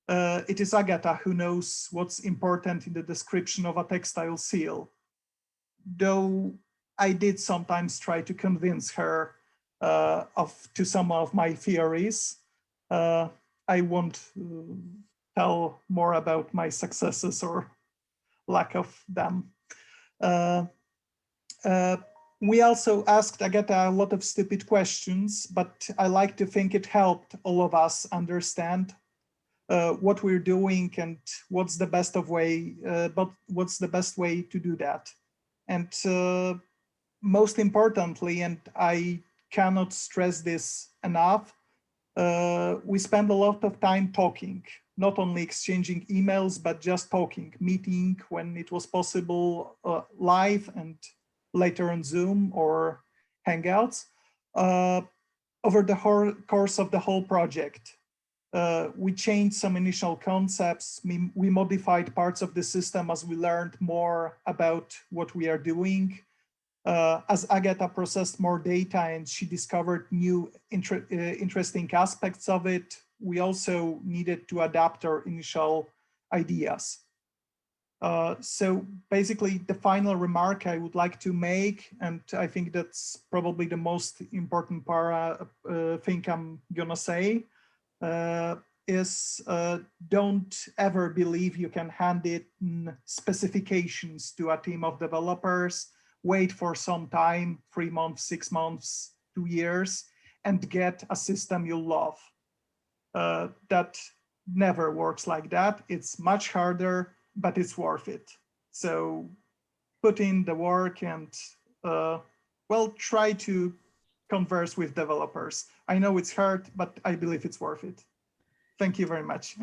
it is Agata who knows what's important in the description of a textile seal. Though I did sometimes try to convince her to some of my theories. I won't tell more about my successes or lack of them. We also asked Agata a lot of stupid questions, but I like to think it helped all of us understand what we're doing and what's the best way to do that. And most importantly, and I cannot stress this enough, we spend a lot of time talking, not only exchanging emails, but just talking, meeting when it was possible live and later on Zoom or Hangouts over the course of the whole project. We changed some initial concepts. We modified parts of the system as we learned more about what we are doing. As Agata processed more data and she discovered new interesting aspects of it, we also needed to adapt our initial ideas. So basically, the final remark I would like to make, and I think that's probably the most important thing I'm gonna say, is don't ever believe you can hand in specifications to a team of developers, wait for some time, 3 months, 6 months, 2 years, and get a system you love. That never works like that. It's much harder, but it's worth it. So put in the work and well, try to converse with developers. I know it's hard, but I believe it's worth it. Thank you very much.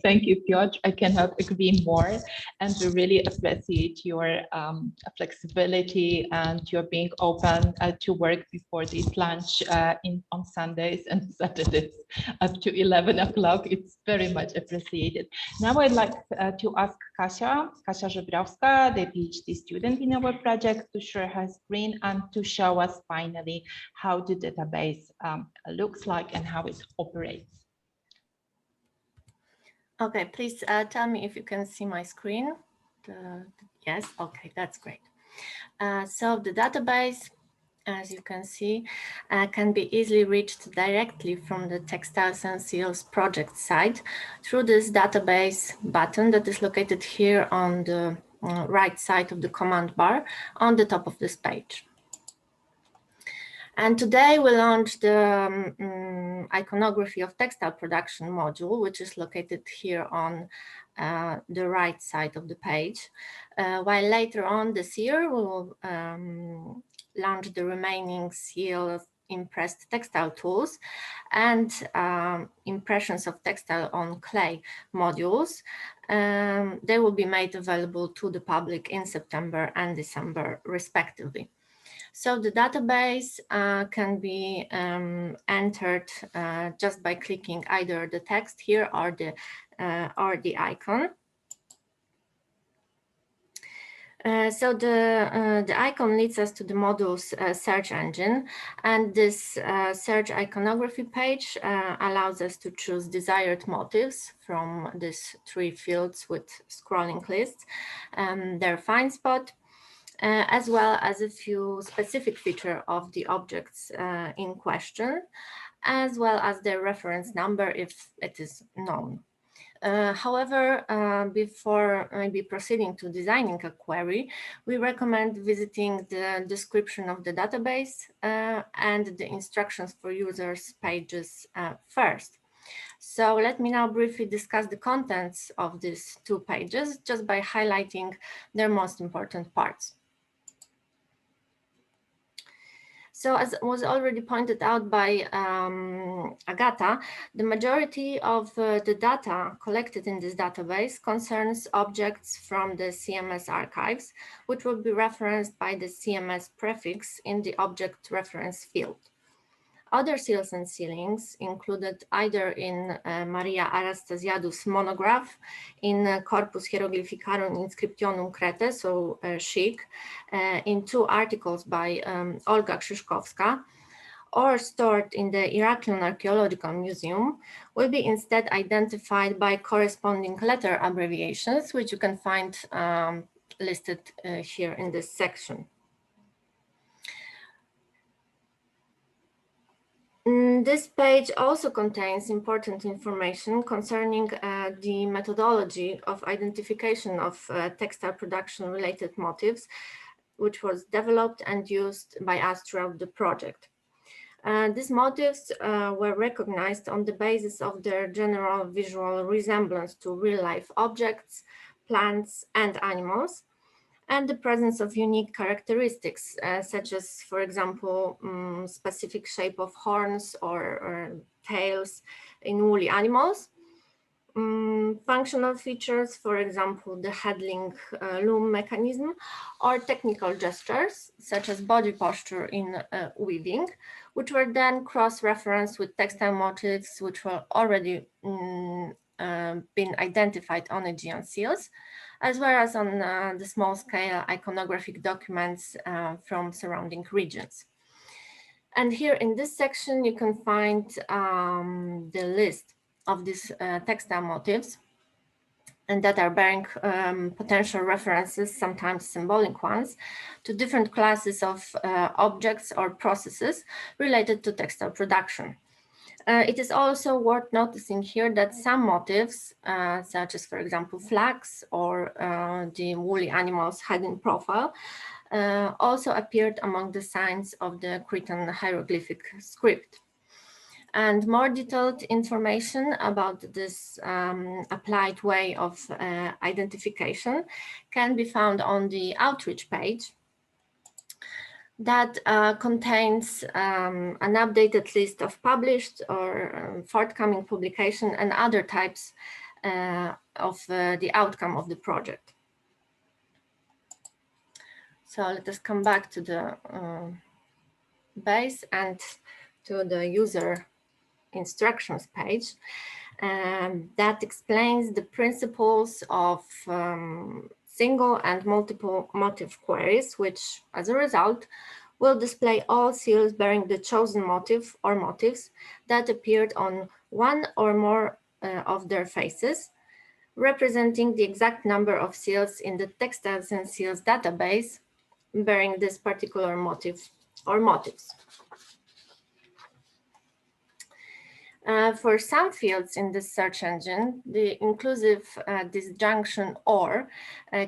Thank you, Piotr. I cannot agree more. And we really appreciate your flexibility and your being open to work before this lunch on Sundays and Saturdays up to 11 o'clock. It's very much appreciated. Now I'd like to ask Kasia Żebrowska, the PhD student in our project, to share her screen and to show us finally how the database looks like and how it operates. Okay, please tell me if you can see my screen. Yes, okay, that's great. So the database, as you can see, can be easily reached directly from the Textiles and Seals project site through this database button that is located here on the right side of the command bar on the top of this page. And today we launched the iconography of textile production module, which is located here on the right side of the page. While later on this year, we will launch the remaining seal impressed textile tools and impressions of textile on clay modules. They will be made available to the public in September and December, respectively. So the database can be entered just by clicking either the text here or the icon. So the icon leads us to the module's search engine, and this search iconography page allows us to choose desired motifs from these 3 fields with scrolling lists, their find spot, as well as a few specific features of the objects in question, as well as their reference number if it is known. However, before maybe proceeding to designing a query, we recommend visiting the description of the database and the instructions for users pages first. So let me now briefly discuss the contents of these 2 pages just by highlighting their most important parts. So as was already pointed out by Agata, the majority of the data collected in this database concerns objects from the CMS archives, which will be referenced by the CMS prefix in the object reference field. Other seals and sealings included either in Maria Anastasiadou's monograph in Corpus Hieroglyphicarum Inscriptionum Crete, so chic, in 2 articles by Olga Krzyszkowska, or stored in the Iraqian Archaeological Museum, will be instead identified by corresponding letter abbreviations, which you can find listed here in this section. This page also contains important information concerning the methodology of identification of textile production related motifs, which was developed and used by us throughout the project. These motifs were recognized on the basis of their general visual resemblance to real-life objects, plants, and animals, and the presence of unique characteristics, such as, for example, specific shape of horns or tails in woolly animals, functional features, for example, the headling loom mechanism, or technical gestures, such as body posture in weaving, which were then cross-referenced with textile motifs which were already been identified on Aegean seals, as well as on the small-scale iconographic documents from surrounding regions. And here in this section, you can find the list of these textile motifs, and that are bearing potential references, sometimes symbolic ones, to different classes of objects or processes related to textile production. It is also worth noticing here that some motifs, such as, for example, flax or the woolly animals head in profile, also appeared among the signs of the Cretan hieroglyphic script. And more detailed information about this applied way of identification can be found on the outreach page that contains an updated list of published or forthcoming publication and other types of the outcome of the project. So let us come back to the base and to the user instructions page that explains the principles of single and multiple motif queries, which as a result will display all seals bearing the chosen motif or motifs that appeared on one or more of their faces, representing the exact number of seals in the Textiles and Seals database bearing this particular motif or motifs. For some fields in this search engine, the inclusive disjunction or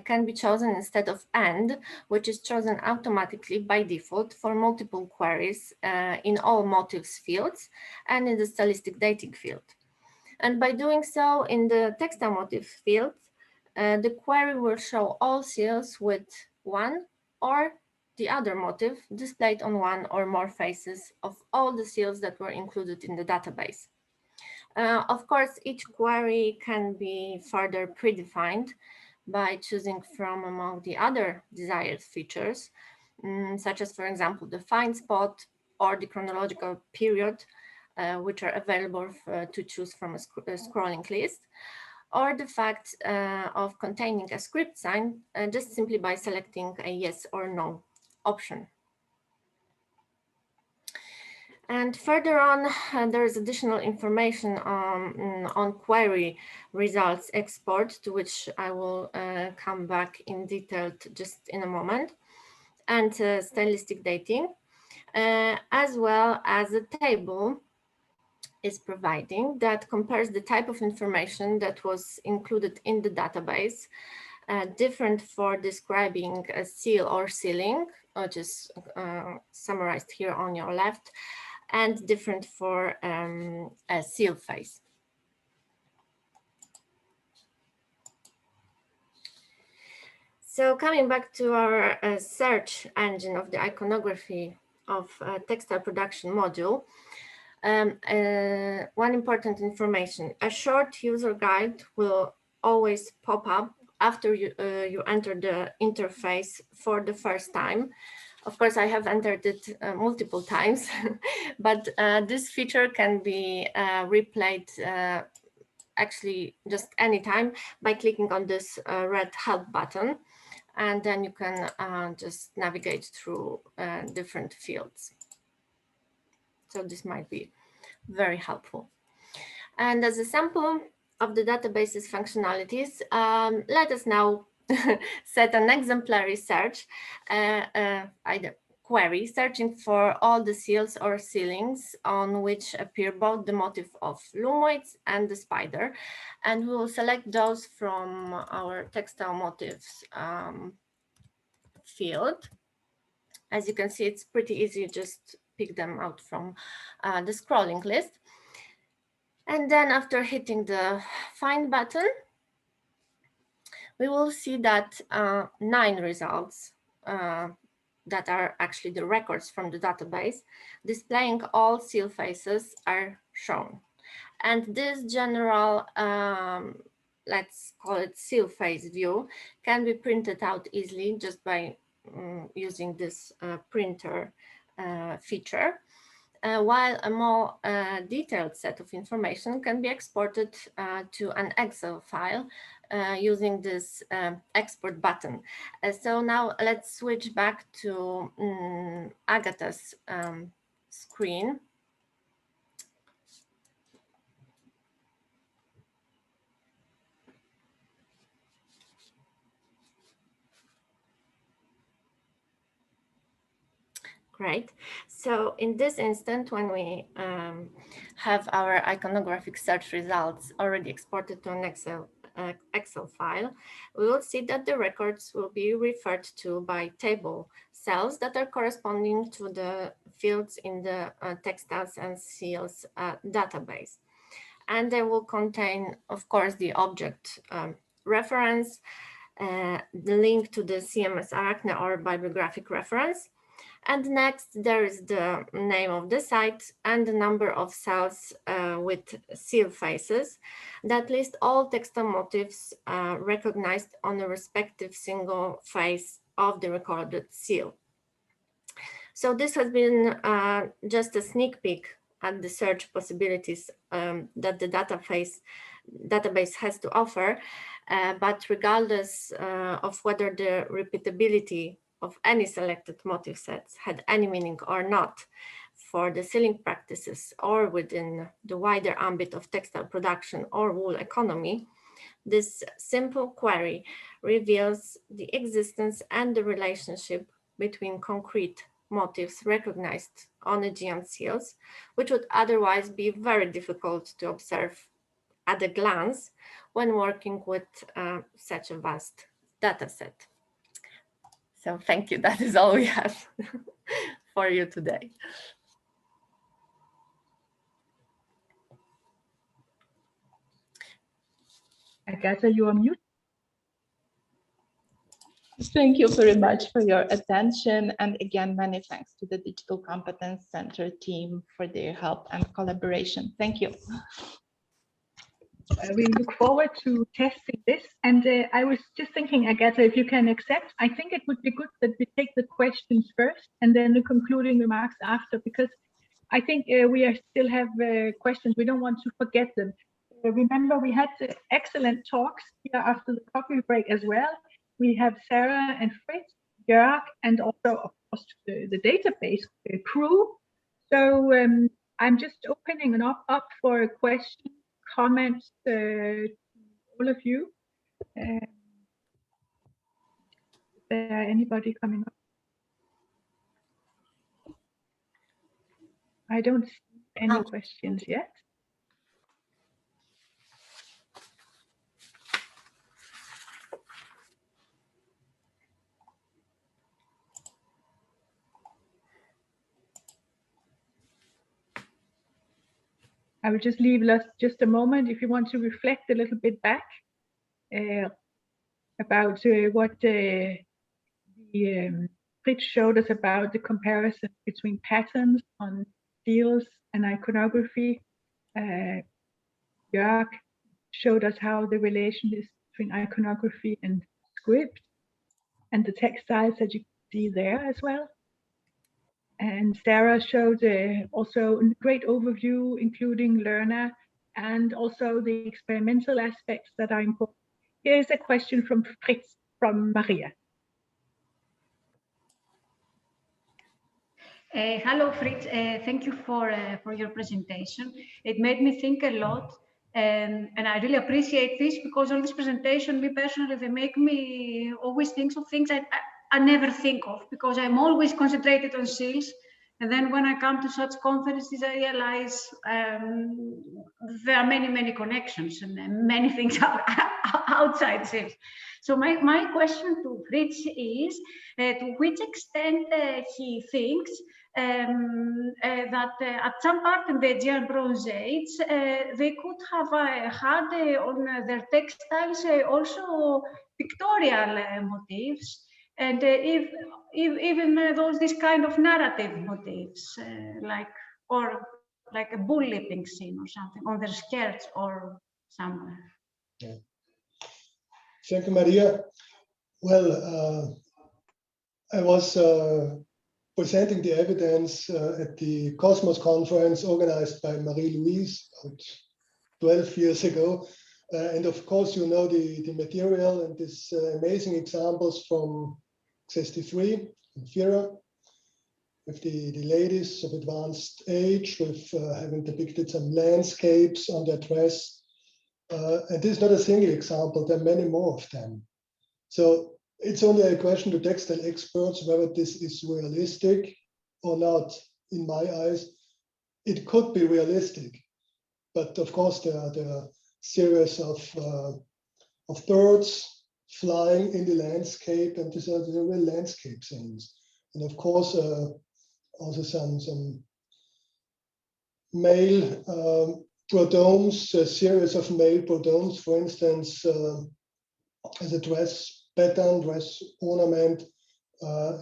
can be chosen instead of and, which is chosen automatically by default for multiple queries in all motifs fields and in the stylistic dating field. And by doing so in the textile motif field, the query will show all seals with one or the other motif displayed on one or more faces of all the seals that were included in the database. Of course, each query can be further predefined by choosing from among the other desired features, such as, for example, the find spot or the chronological period, which are available to choose from a scrolling list, or the fact of containing a script sign just simply by selecting a yes or no option. And further on, there is additional information on query results export, to which I will come back in detail just in a moment, and stylistic dating, as well as a table is providing that compares the type of information that was included in the database, different for describing a seal or sealing, which is summarized here on your left, and different for a seal face. So coming back to our search engine of the iconography of textile production module, one important information: a short user guide will always pop up after you enter the interface for the first time. Of course, I have entered it multiple times, but this feature can be replayed actually just anytime by clicking on this red help button, and then you can just navigate through different fields. So this might be very helpful. And as a sample of the database's functionalities, let us now set an exemplary search, either query, searching for all the seals or sealings on which appear both the motif of loom weights and the spider. And we will select those from our textile motifs field. As you can see, it's pretty easy, just pick them out from the scrolling list. And then after hitting the find button, we will see that 9 results that are actually the records from the database displaying all seal faces are shown. And this general, let's call it seal face view, can be printed out easily just by using this printer feature. While a more detailed set of information can be exported to an Excel file using this export button. So now let's switch back to Agata's screen. Great. So in this instant, when we have our iconographic search results already exported to an Excel Excel file, we will see that the records will be referred to by table cells that are corresponding to the fields in the textiles and seals database. And they will contain, of course, the object reference, the link to the CMS Arachne or bibliographic reference. And next, there is the name of the site and the number of cells with seal faces that list all textile motifs recognized on the respective single face of the recorded seal. So this has been just a sneak peek at the search possibilities that the database has to offer, but regardless of whether the repeatability of any selected motif sets had any meaning or not for the sealing practices or within the wider ambit of textile production or wool economy, this simple query reveals the existence and the relationship between concrete motifs recognized on Aegean seals, which would otherwise be very difficult to observe at a glance when working with such a vast data set. So thank you, that is all we have for you today. Agata, you are mute. Thank you very much for your attention. And again, many thanks to the Digital Competence Center team for their help and collaboration. Thank you. We look forward to testing this. And I was just thinking, Agata, if you can accept, I think it would be good that we take the questions first and then the concluding remarks after, because I think we still have questions. We don't want to forget them. Remember, we had excellent talks here after the coffee break as well. We have Sarah and Fritz, Jörg, and also, of course, the database crew. So I'm just opening up for a question, comments to all of you. Is there anybody coming up? I don't see any questions yet. I will just leave us just a moment if you want to reflect a little bit back about what Fritz showed us about the comparison between patterns on seals and iconography. Jörg showed us how the relation is between iconography and script and the textiles that you can see there as well. And Sarah showed also a great overview, including learner and also the experimental aspects that are important. Here is a question from Fritz, from Maria. Hello, Fritz. Thank you for your presentation. It made me think a lot, and I really appreciate this because all this presentation, me personally, they make me always think of things I never think of, because I'm always concentrated on seals. And then when I come to such conferences, I realize there are many connections and many things outside seals. So my question to Fritz is, to which extent he thinks that at some part in the Aegean Bronze Age, they could have had on their textiles also pictorial motifs, and if even these kind of narrative motifs, like a bull leaping scene or something on their skirts or somewhere. Yeah. Thank you, Maria. Well, I was presenting the evidence at the Cosmos conference organized by Marie-Louise about 12 years ago. And of course, you know the material and these amazing examples from 63 in Fira, with the ladies of advanced age, with having depicted some landscapes on their dress. And this is not a single example, there are many more of them. So it's only a question to textile experts whether this is realistic or not. In my eyes, it could be realistic, but of course there are series of of birds flying in the landscape, and these are the real landscape scenes. And of course, also some male prodomes, a series of male prodomes, for instance, as a dress pattern, dress ornament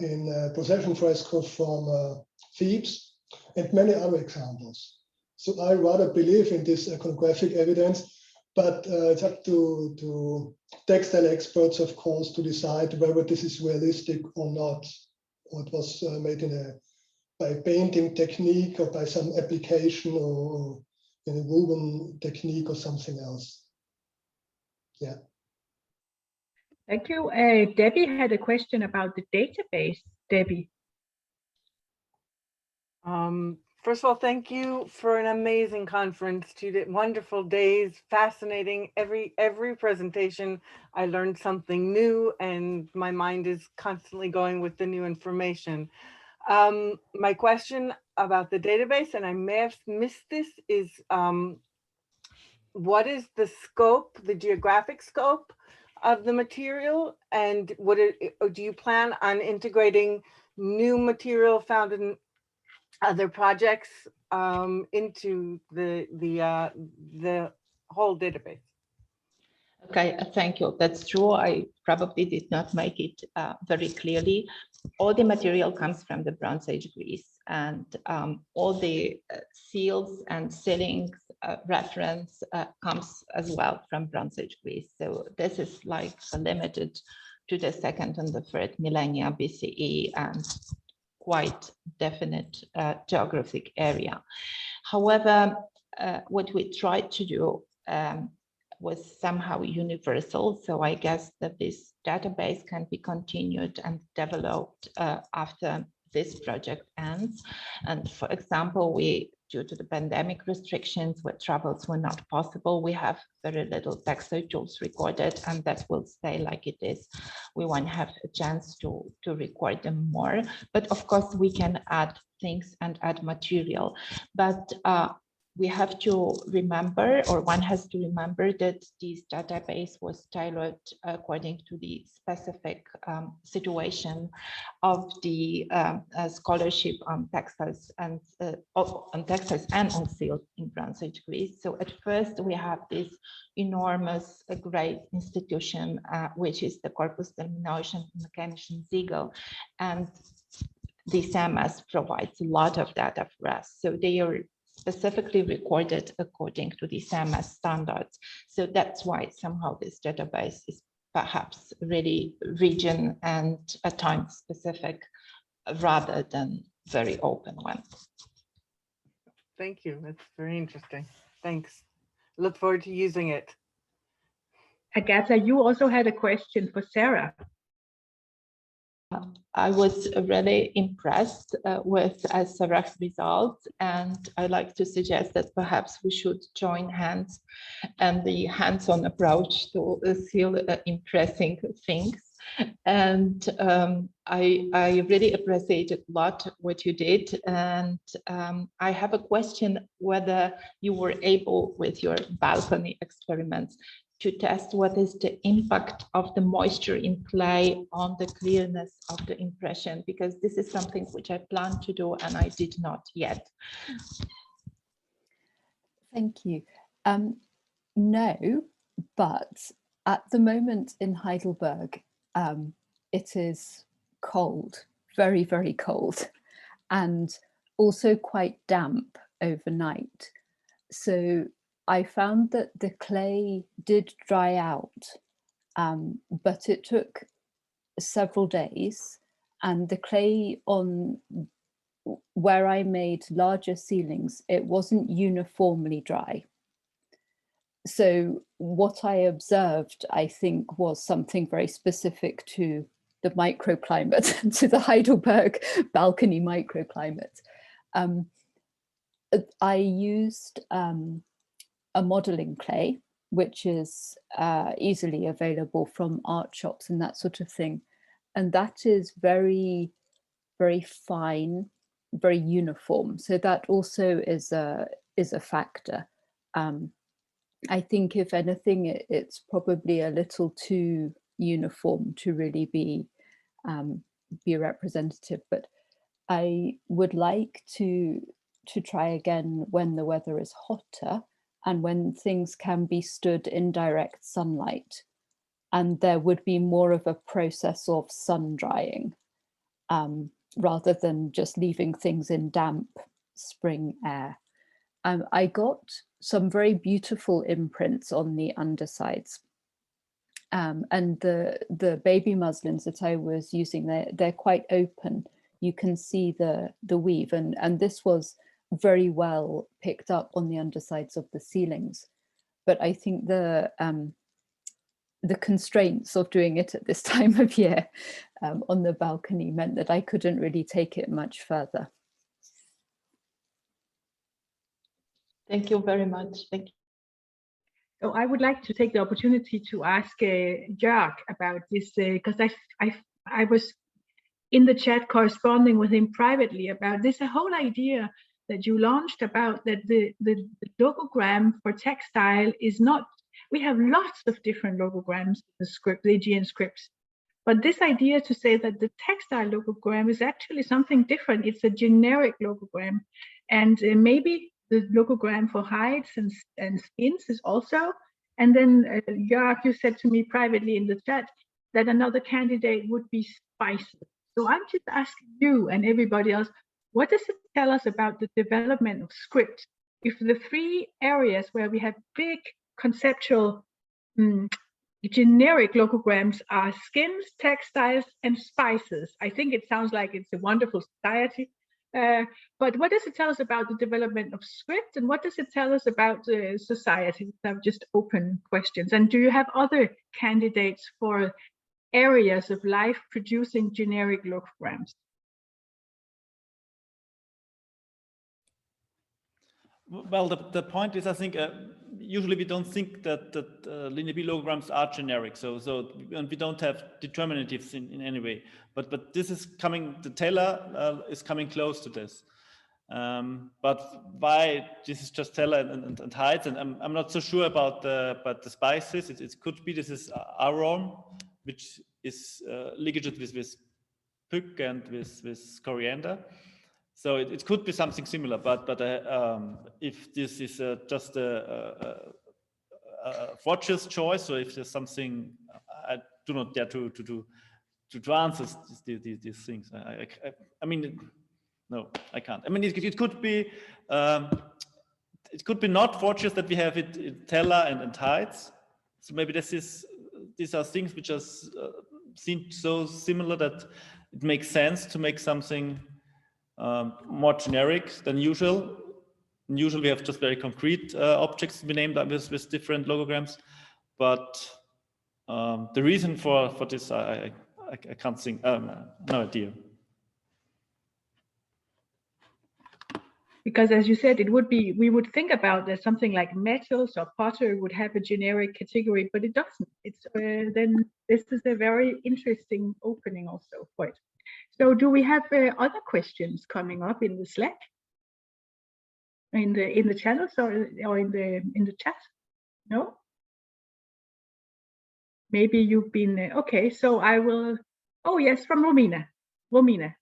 in procession frescoes from Thebes, and many other examples. So I rather believe in this iconographic evidence, but it's up to textile experts, of course, to decide whether this is realistic or not, or it was made by painting technique or by some application or in a woven technique or something else. Yeah. Thank you. Debbie had a question about the database. Debbie. First of all, thank you for an amazing conference. 2 wonderful days, fascinating. Every presentation, I learned something new, and my mind is constantly going with the new information. My question about the database, and I may have missed this, is what is the scope, the geographic scope of the material, and do you plan on integrating new material found in other projects into the whole database? Okay, thank you. That's true. I probably did not make it very clearly. All the material comes from the Bronze Age Greece, and all the seals and sealings reference comes as well from Bronze Age Greece. So this is like limited to the 2nd and the 3rd millennia BCE and quite definite geographic area. However, what we tried to do was somehow universal. So I guess that this database can be continued and developed after this project ends. And for example, due to the pandemic restrictions where travels were not possible, we have very little textile tools recorded, and that will stay like it is. We won't have a chance to record them more, but of course we can add things and add material. But we have to remember, or one has to remember, that this database was tailored according to the specific situation of the scholarship on textiles and on seals in Bronze Age Greece. So at first we have this enormous great institution, which is the Corpus Termination Mechanischen Siegel, and the CMS provides a lot of data for us. So they are specifically recorded according to the CMS standards. So that's why somehow this database is perhaps really region and at times specific rather than very open one. Thank you. That's very interesting. Thanks. Look forward to using it. Agata, you also had a question for Sarah. I was really impressed with Sarah's results, and I like to suggest that perhaps we should join hands and the hands-on approach to seal impressing things. And I really appreciated a lot what you did, and I have a question whether you were able with your balcony experiments to test what is the impact of the moisture in clay on the clearness of the impression, because this is something which I plan to do and I did not yet. Thank you. No, but at the moment in Heidelberg, it is cold, very, very cold, and also quite damp overnight. So I found that the clay did dry out, but it took several days, and the clay on where I made larger ceilings, it wasn't uniformly dry. So what I observed, I think, was something very specific to the microclimate, to the Heidelberg balcony microclimate. I used a modeling clay, which is easily available from art shops and that sort of thing. And that is very, very fine, very uniform. So that also is a factor. I think if anything, it's probably a little too uniform to really be representative. But I would like to try again when the weather is hotter and when things can be stood in direct sunlight, and there would be more of a process of sun drying rather than just leaving things in damp spring air. I got some very beautiful imprints on the undersides. And the baby muslins that I was using, they're quite open. You can see the weave, and this was very well picked up on the undersides of the ceilings. But I think the constraints of doing it at this time of year on the balcony meant that I couldn't really take it much further. Thank you very much. Thank you. So I would like to take the opportunity to ask Jörg about this, because I was in the chat corresponding with him privately about this whole idea that you launched about that the logogram for textile is not, we have lots of different logograms in the script, the Aegean scripts. But this idea to say that the textile logogram is actually something different, it's a generic logogram. And maybe the logogram for hides and skins is also. And then Jörg, you said to me privately in the chat that another candidate would be spices. So I'm just asking you and everybody else, what does it tell us about the development of script? If the three areas where we have big conceptual generic logograms are skins, textiles, and spices, I think it sounds like it's a wonderful society. But what does it tell us about the development of script, and what does it tell us about the society? These are just open questions. And do you have other candidates for areas of life producing generic logograms? Well, the point is, I think, usually we don't think that linear B logograms are generic, and we don't have determinatives in any way. But this is coming. The Teller is coming close to this. But why this is just Teller and hides, and I'm not so sure about the spices. It could be this is arown, which is ligated with pyk and with coriander. So it could be something similar, but if this is just a fortuitous choice, or if there's something, I do not dare to answer these things. I mean, no, I can't. I mean, it could be not fortuitous that we have it in Teller and hides. So maybe these are things which seem so similar that it makes sense to make something more generic than usual. Usually we have just very concrete objects to be named with different logograms, but the reason for this I can't think. No idea. Because as you said, it would be, we would think about that something like metals or pottery would have a generic category, but it doesn't. It's then this is a very interesting opening also for it. So do we have other questions coming up in the Slack, in the channels, or in the chat? No. Maybe you've been okay. So I will. Oh yes, from Romina. Romina.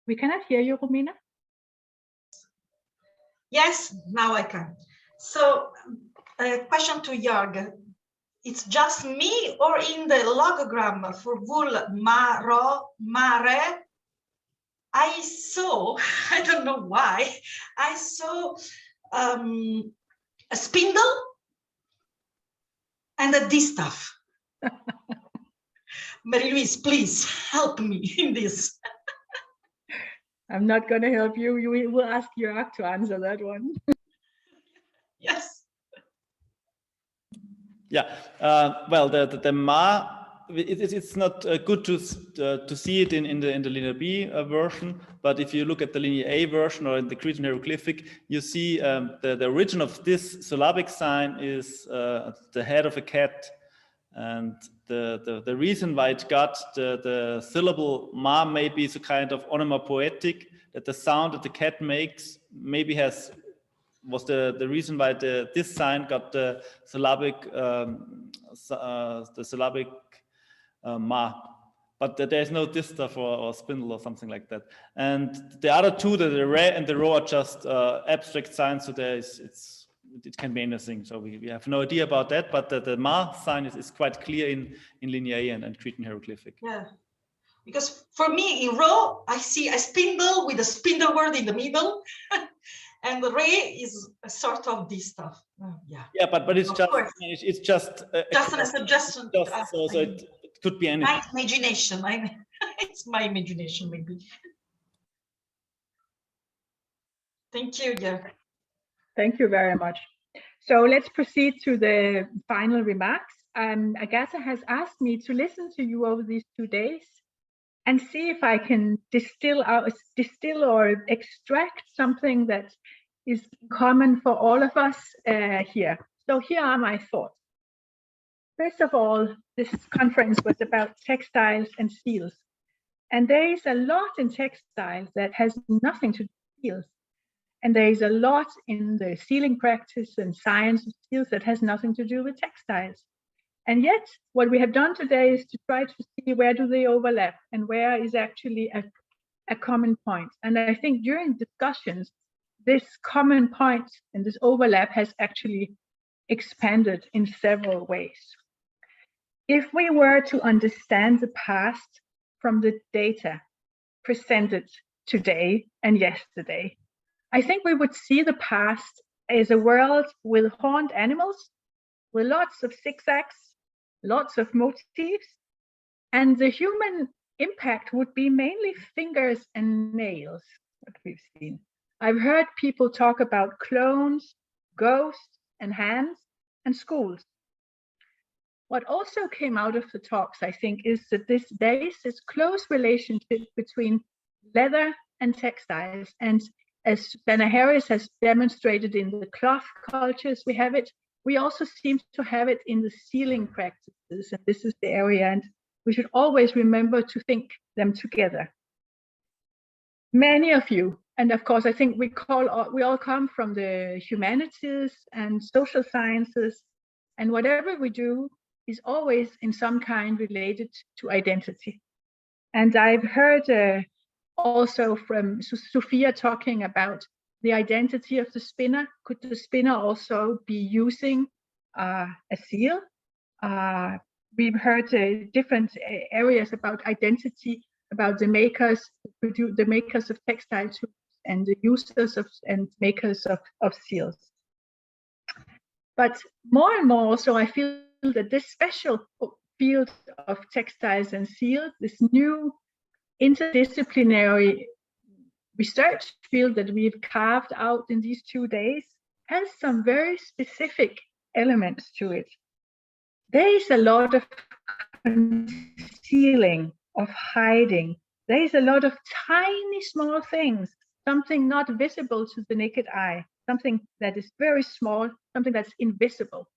We cannot hear you, Romina. Yes, now I can. So, a question to Jörg. It's just me, or in the logogram for wool mare, I saw, I don't know why, I saw a spindle and a distaff. Marie-Louise, please help me in this. I'm not going to help you. You will ask Jörg to answer that one. Yes. Yeah. Well, the Ma, it's not good to see it in the linear B version. But if you look at the linear A version or in the Cretan hieroglyphic, you see the origin of this syllabic sign is the head of a cat And the reason why it got the syllable ma maybe is a kind of onomatopoetic, that the sound that the cat makes maybe was the reason why this sign got the syllabic ma. But there's no distaff or spindle or something like that. And the other two, the re and the ro, are just abstract signs. So it can be anything. So we have no idea about that. But the ma sign is quite clear in Linear A and Cretan hieroglyphic. Yeah, because for me in ro, I see a spindle with a spindle word in the middle, and the re is a sort of distaff. Yeah. Yeah, but it's just a suggestion. So it could be anything. My imagination. It's my imagination, maybe. Thank you, Jörg. Thank you very much. So let's proceed to the final remarks. Agata has asked me to listen to you over these 2 days and see if I can distill or extract something that is common for all of us here. So here are my thoughts. First of all, this conference was about textiles and seals. And there is a lot in textiles that has nothing to do with seals. And there is a lot in the sealing practice and science of seals that has nothing to do with textiles. And yet, what we have done today is to try to see where do they overlap and where is actually a common point. And I think during discussions, this common point and this overlap has actually expanded in several ways. If we were to understand the past from the data presented today and yesterday, I think we would see the past as a world with horned animals, with lots of zigzags, lots of motifs, and the human impact would be mainly fingers and nails, what we've seen. I've heard people talk about clones, ghosts, and hands, and schools. What also came out of the talks, I think, is that there is this close relationship between leather and textiles. And as Dana Harris has demonstrated in the cloth cultures, we also seem to have it in the sealing practices. And this is the area, and we should always remember to think them together. Many of you, and of course, I think we all come from the humanities and social sciences, and whatever we do is always in some kind related to identity. And I've heard also from Sophia talking about the identity of the spinner. Could the spinner also be using a seal? We've heard different areas about identity, about the makers of textile tools and the users and makers of seals. But more and more also, I feel that this special field of textiles and seals, this new interdisciplinary research field that we've carved out in these 2 days, has some very specific elements to it. There is a lot of concealing, of hiding. There is a lot of tiny small things, something not visible to the naked eye, something that is very small, something that's invisible.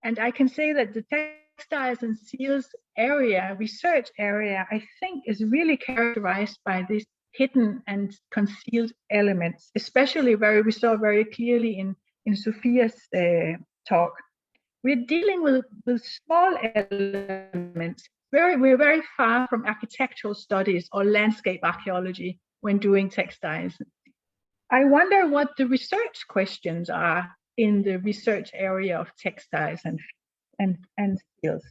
And I can say that the textiles and seals area, research area, I think is really characterized by these hidden and concealed elements, especially we saw very clearly in Sophia's talk. We're dealing with small elements. We're very far from architectural studies or landscape archaeology when doing textiles. I wonder what the research questions are in the research area of textiles and seals.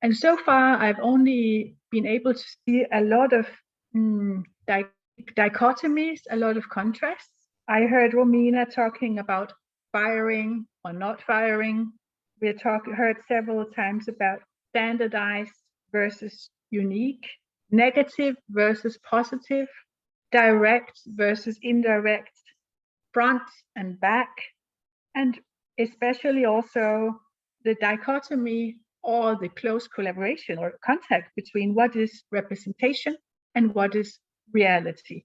And so far, I've only been able to see a lot of dichotomies, a lot of contrasts. I heard Romina talking about firing or not firing. We heard several times about standardized versus unique, negative versus positive, direct versus indirect, front and back, and especially also the dichotomy or the close collaboration or contact between what is representation and what is reality,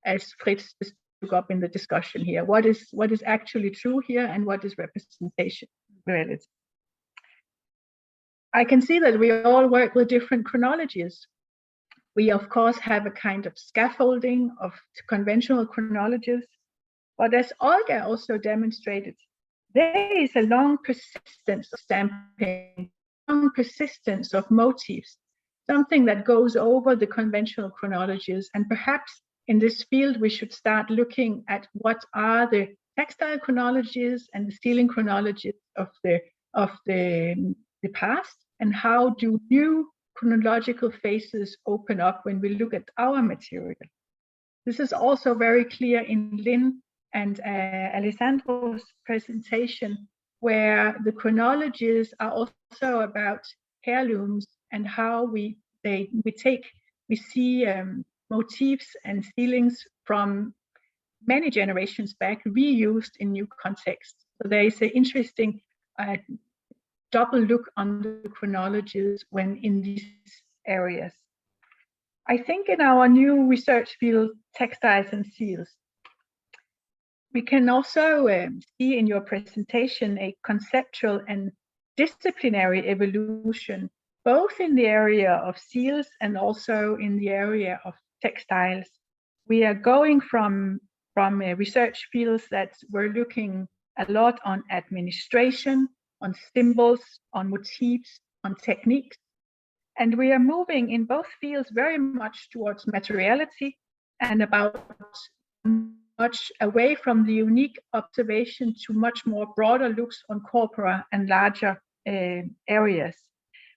as Fritz took up in the discussion here. What is actually true here and what is representation, reality. I can see that we all work with different chronologies. We, of course, have a kind of scaffolding of conventional chronologies, but as Olga also demonstrated, there is a long persistence of stamping, long persistence of motifs, something that goes over the conventional chronologies. And perhaps in this field, we should start looking at what are the textile chronologies and the sealing chronologies of the past, and how do new chronological phases open up when we look at our material. This is also very clear in Lynn and Alessandro's presentation, where the chronologies are also about heirlooms and how we see motifs and sealings from many generations back reused in new contexts. So there is an interesting double look on the chronologies when in these areas. I think in our new research field, textiles and seals, we can also see in your presentation a conceptual and disciplinary evolution, both in the area of seals and also in the area of textiles. We are going from research fields that were looking a lot on administration, on symbols, on motifs, on techniques. And we are moving in both fields very much towards materiality and about much away from the unique observation to much more broader looks on corpora and larger areas.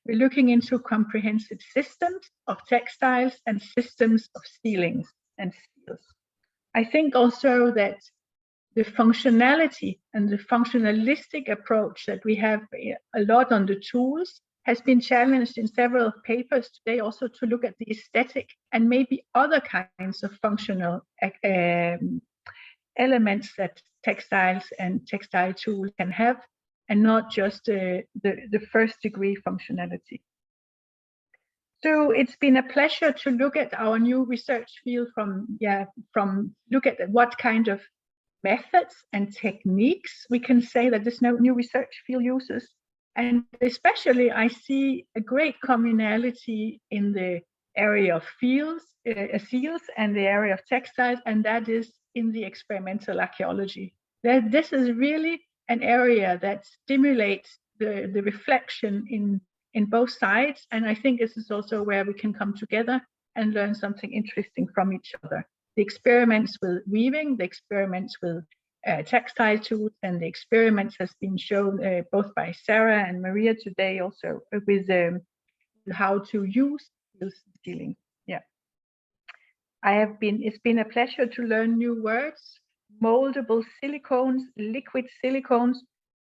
We're looking into comprehensive systems of textiles and systems of sealings and seals. I think also that the functionality and the functionalistic approach that we have a lot on the tools has been challenged in several papers today, also to look at the aesthetic and maybe other kinds of functional elements that textiles and textile tools can have, and not just the first degree functionality. So it's been a pleasure to look at our new research field from look at what kind of methods and techniques we can say that this new research field uses. And especially I see a great commonality in the area of seals and the area of textiles, and that is in the experimental archaeology. This is really an area that stimulates the reflection in both sides, and I think this is also where we can come together and learn something interesting from each other. The experiments with weaving, the experiments with textile tools, and the experiments has been shown both by Sarah and Maria today, also with how to use sealing. Yeah, it's been a pleasure to learn new words: moldable silicones, liquid silicones,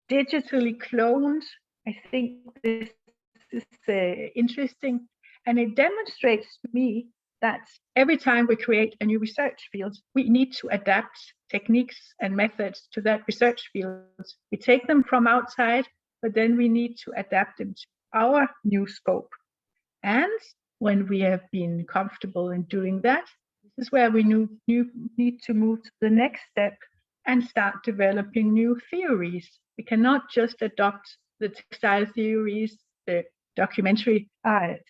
digitally cloned. I think this is interesting, and it demonstrates to me that every time we create a new research field, we need to adapt techniques and methods to that research field. We take them from outside, but then we need to adapt them to our new scope. And when we have been comfortable in doing that, this is where we need to move to the next step and start developing new theories. We cannot just adopt the textile theories, the documentary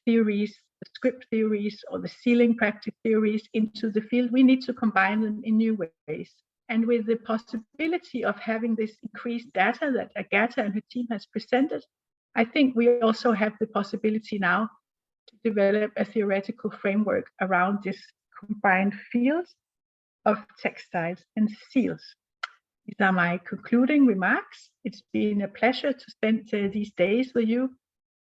theories, the script theories, or the sealing practice theories into the field. We need to combine them in new ways. And with the possibility of having this increased data that Agata and her team has presented, I think we also have the possibility now to develop a theoretical framework around this combined field of textiles and seals. These are my concluding remarks. It's been a pleasure to spend these days with you.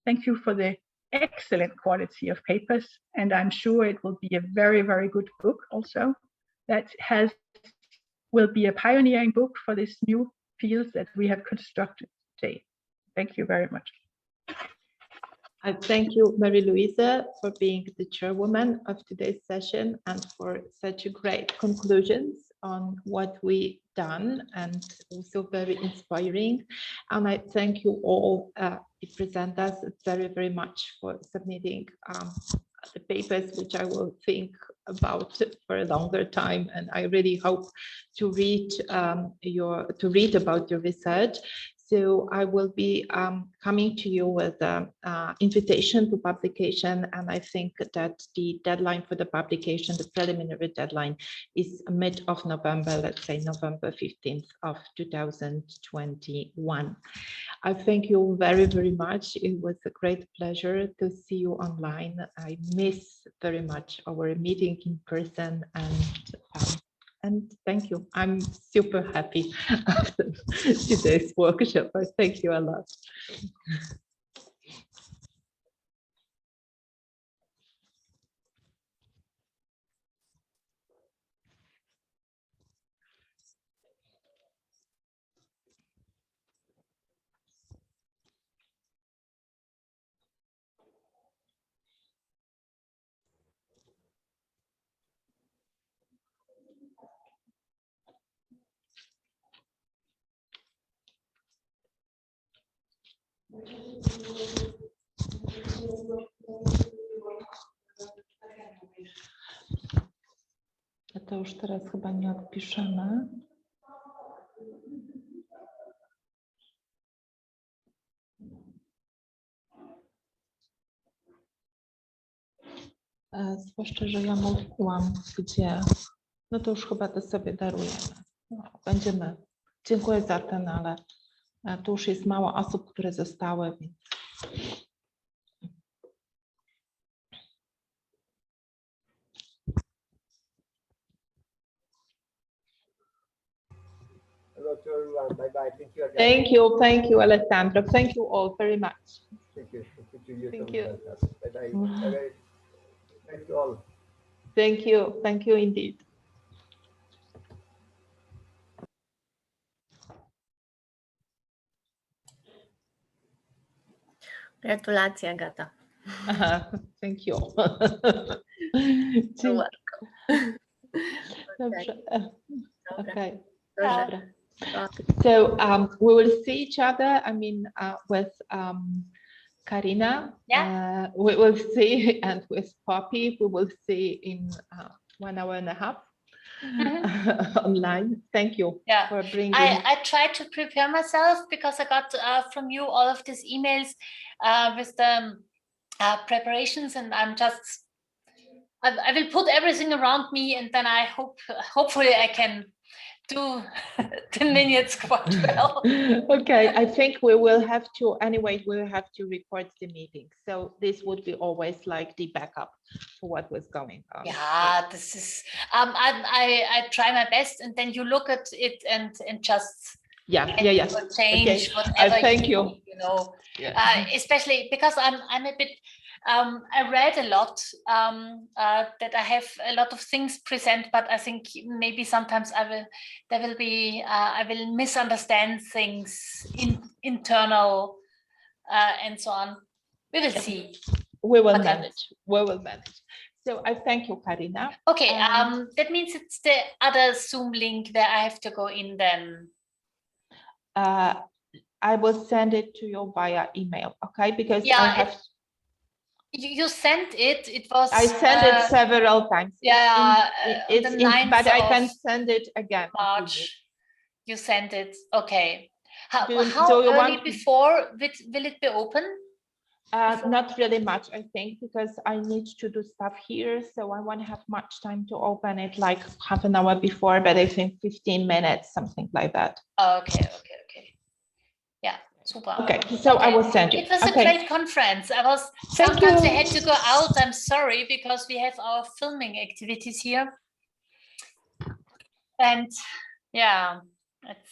Thank you for the excellent quality of papers, and I'm sure it will be a very, very good book also that will be a pioneering book for this new field that we have constructed today. Thank you very much. I thank you, Marie-Louise, for being the chairwoman of today's session and for such a great conclusions on what we done, and also very inspiring. And I thank you all, the presenters, very, very much for submitting the papers, which I will think about for a longer time. And I really hope to read about your research. So I will be coming to you with an invitation to publication, and I think that the deadline for the publication, the preliminary deadline, is mid of November, let's say November 15th of 2021. I thank you very, very much. It was a great pleasure to see you online. I miss very much our meeting in person, and thank you. I'm super happy after today's workshop. I thank you a lot. To już teraz chyba nie odpiszemy. Zwłaszcza, że ja mówiłam, gdzie, no to już chyba to sobie darujemy. No, będziemy, dziękuję za ten, ale tu już jest mało osób, które zostały, więc. Hello to everyone. Bye bye. Thank you again. Thank you, Alessandro. Thank you all very much. Thank you. Thank you to you. Thank you. Bye bye. Bye bye. Thank you all. Thank you indeed. Gratulacje, Agata. Thank you. You're welcome. Dobrze. Okay. Okay. So we will see each other, I mean, with Karina. Yeah. We will see, and with Poppy, we will see in 1 hour and a half online. Thank you for bringing. I tried to prepare myself because I got from you all of these emails with the preparations, and I will put everything around me, and then hopefully I can do 10 minutes quite well. Okay, I think we will have to, anyway, we'll have to record the meeting. So this would be always like the backup for what was going on. Yeah, this is, I try my best, and then you look at it and just change whatever thank you. You know, especially because I'm a bit, I read a lot, that I have a lot of things present, but I think maybe sometimes I will misunderstand things internal and so on. We will see. We will manage. We will manage. So I thank you, Karina. Okay, that means it's the other Zoom link that I have to go in then. I will send it to you via email, okay? Because yeah, I have. You sent it. It was. I sent it several times. Yeah, but I can send it again. March. You sent it. Okay. How so early before will it be open? Not really much, I think, because I need to do stuff here, so I won't have much time to open it, like half an hour before, but I think 15 minutes, something like that. Okay. Yeah, super. Okay, so I will send you. It was a great conference. Sometimes I had to go out. I'm sorry, because we have our filming activities here, and yeah, it's.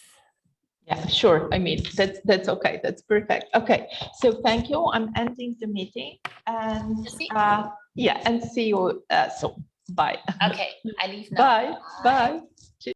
Yeah, sure. I mean, that's okay. That's perfect. Okay, so thank you. I'm ending the meeting, and and see you soon. Bye. Okay, I leave now. Bye.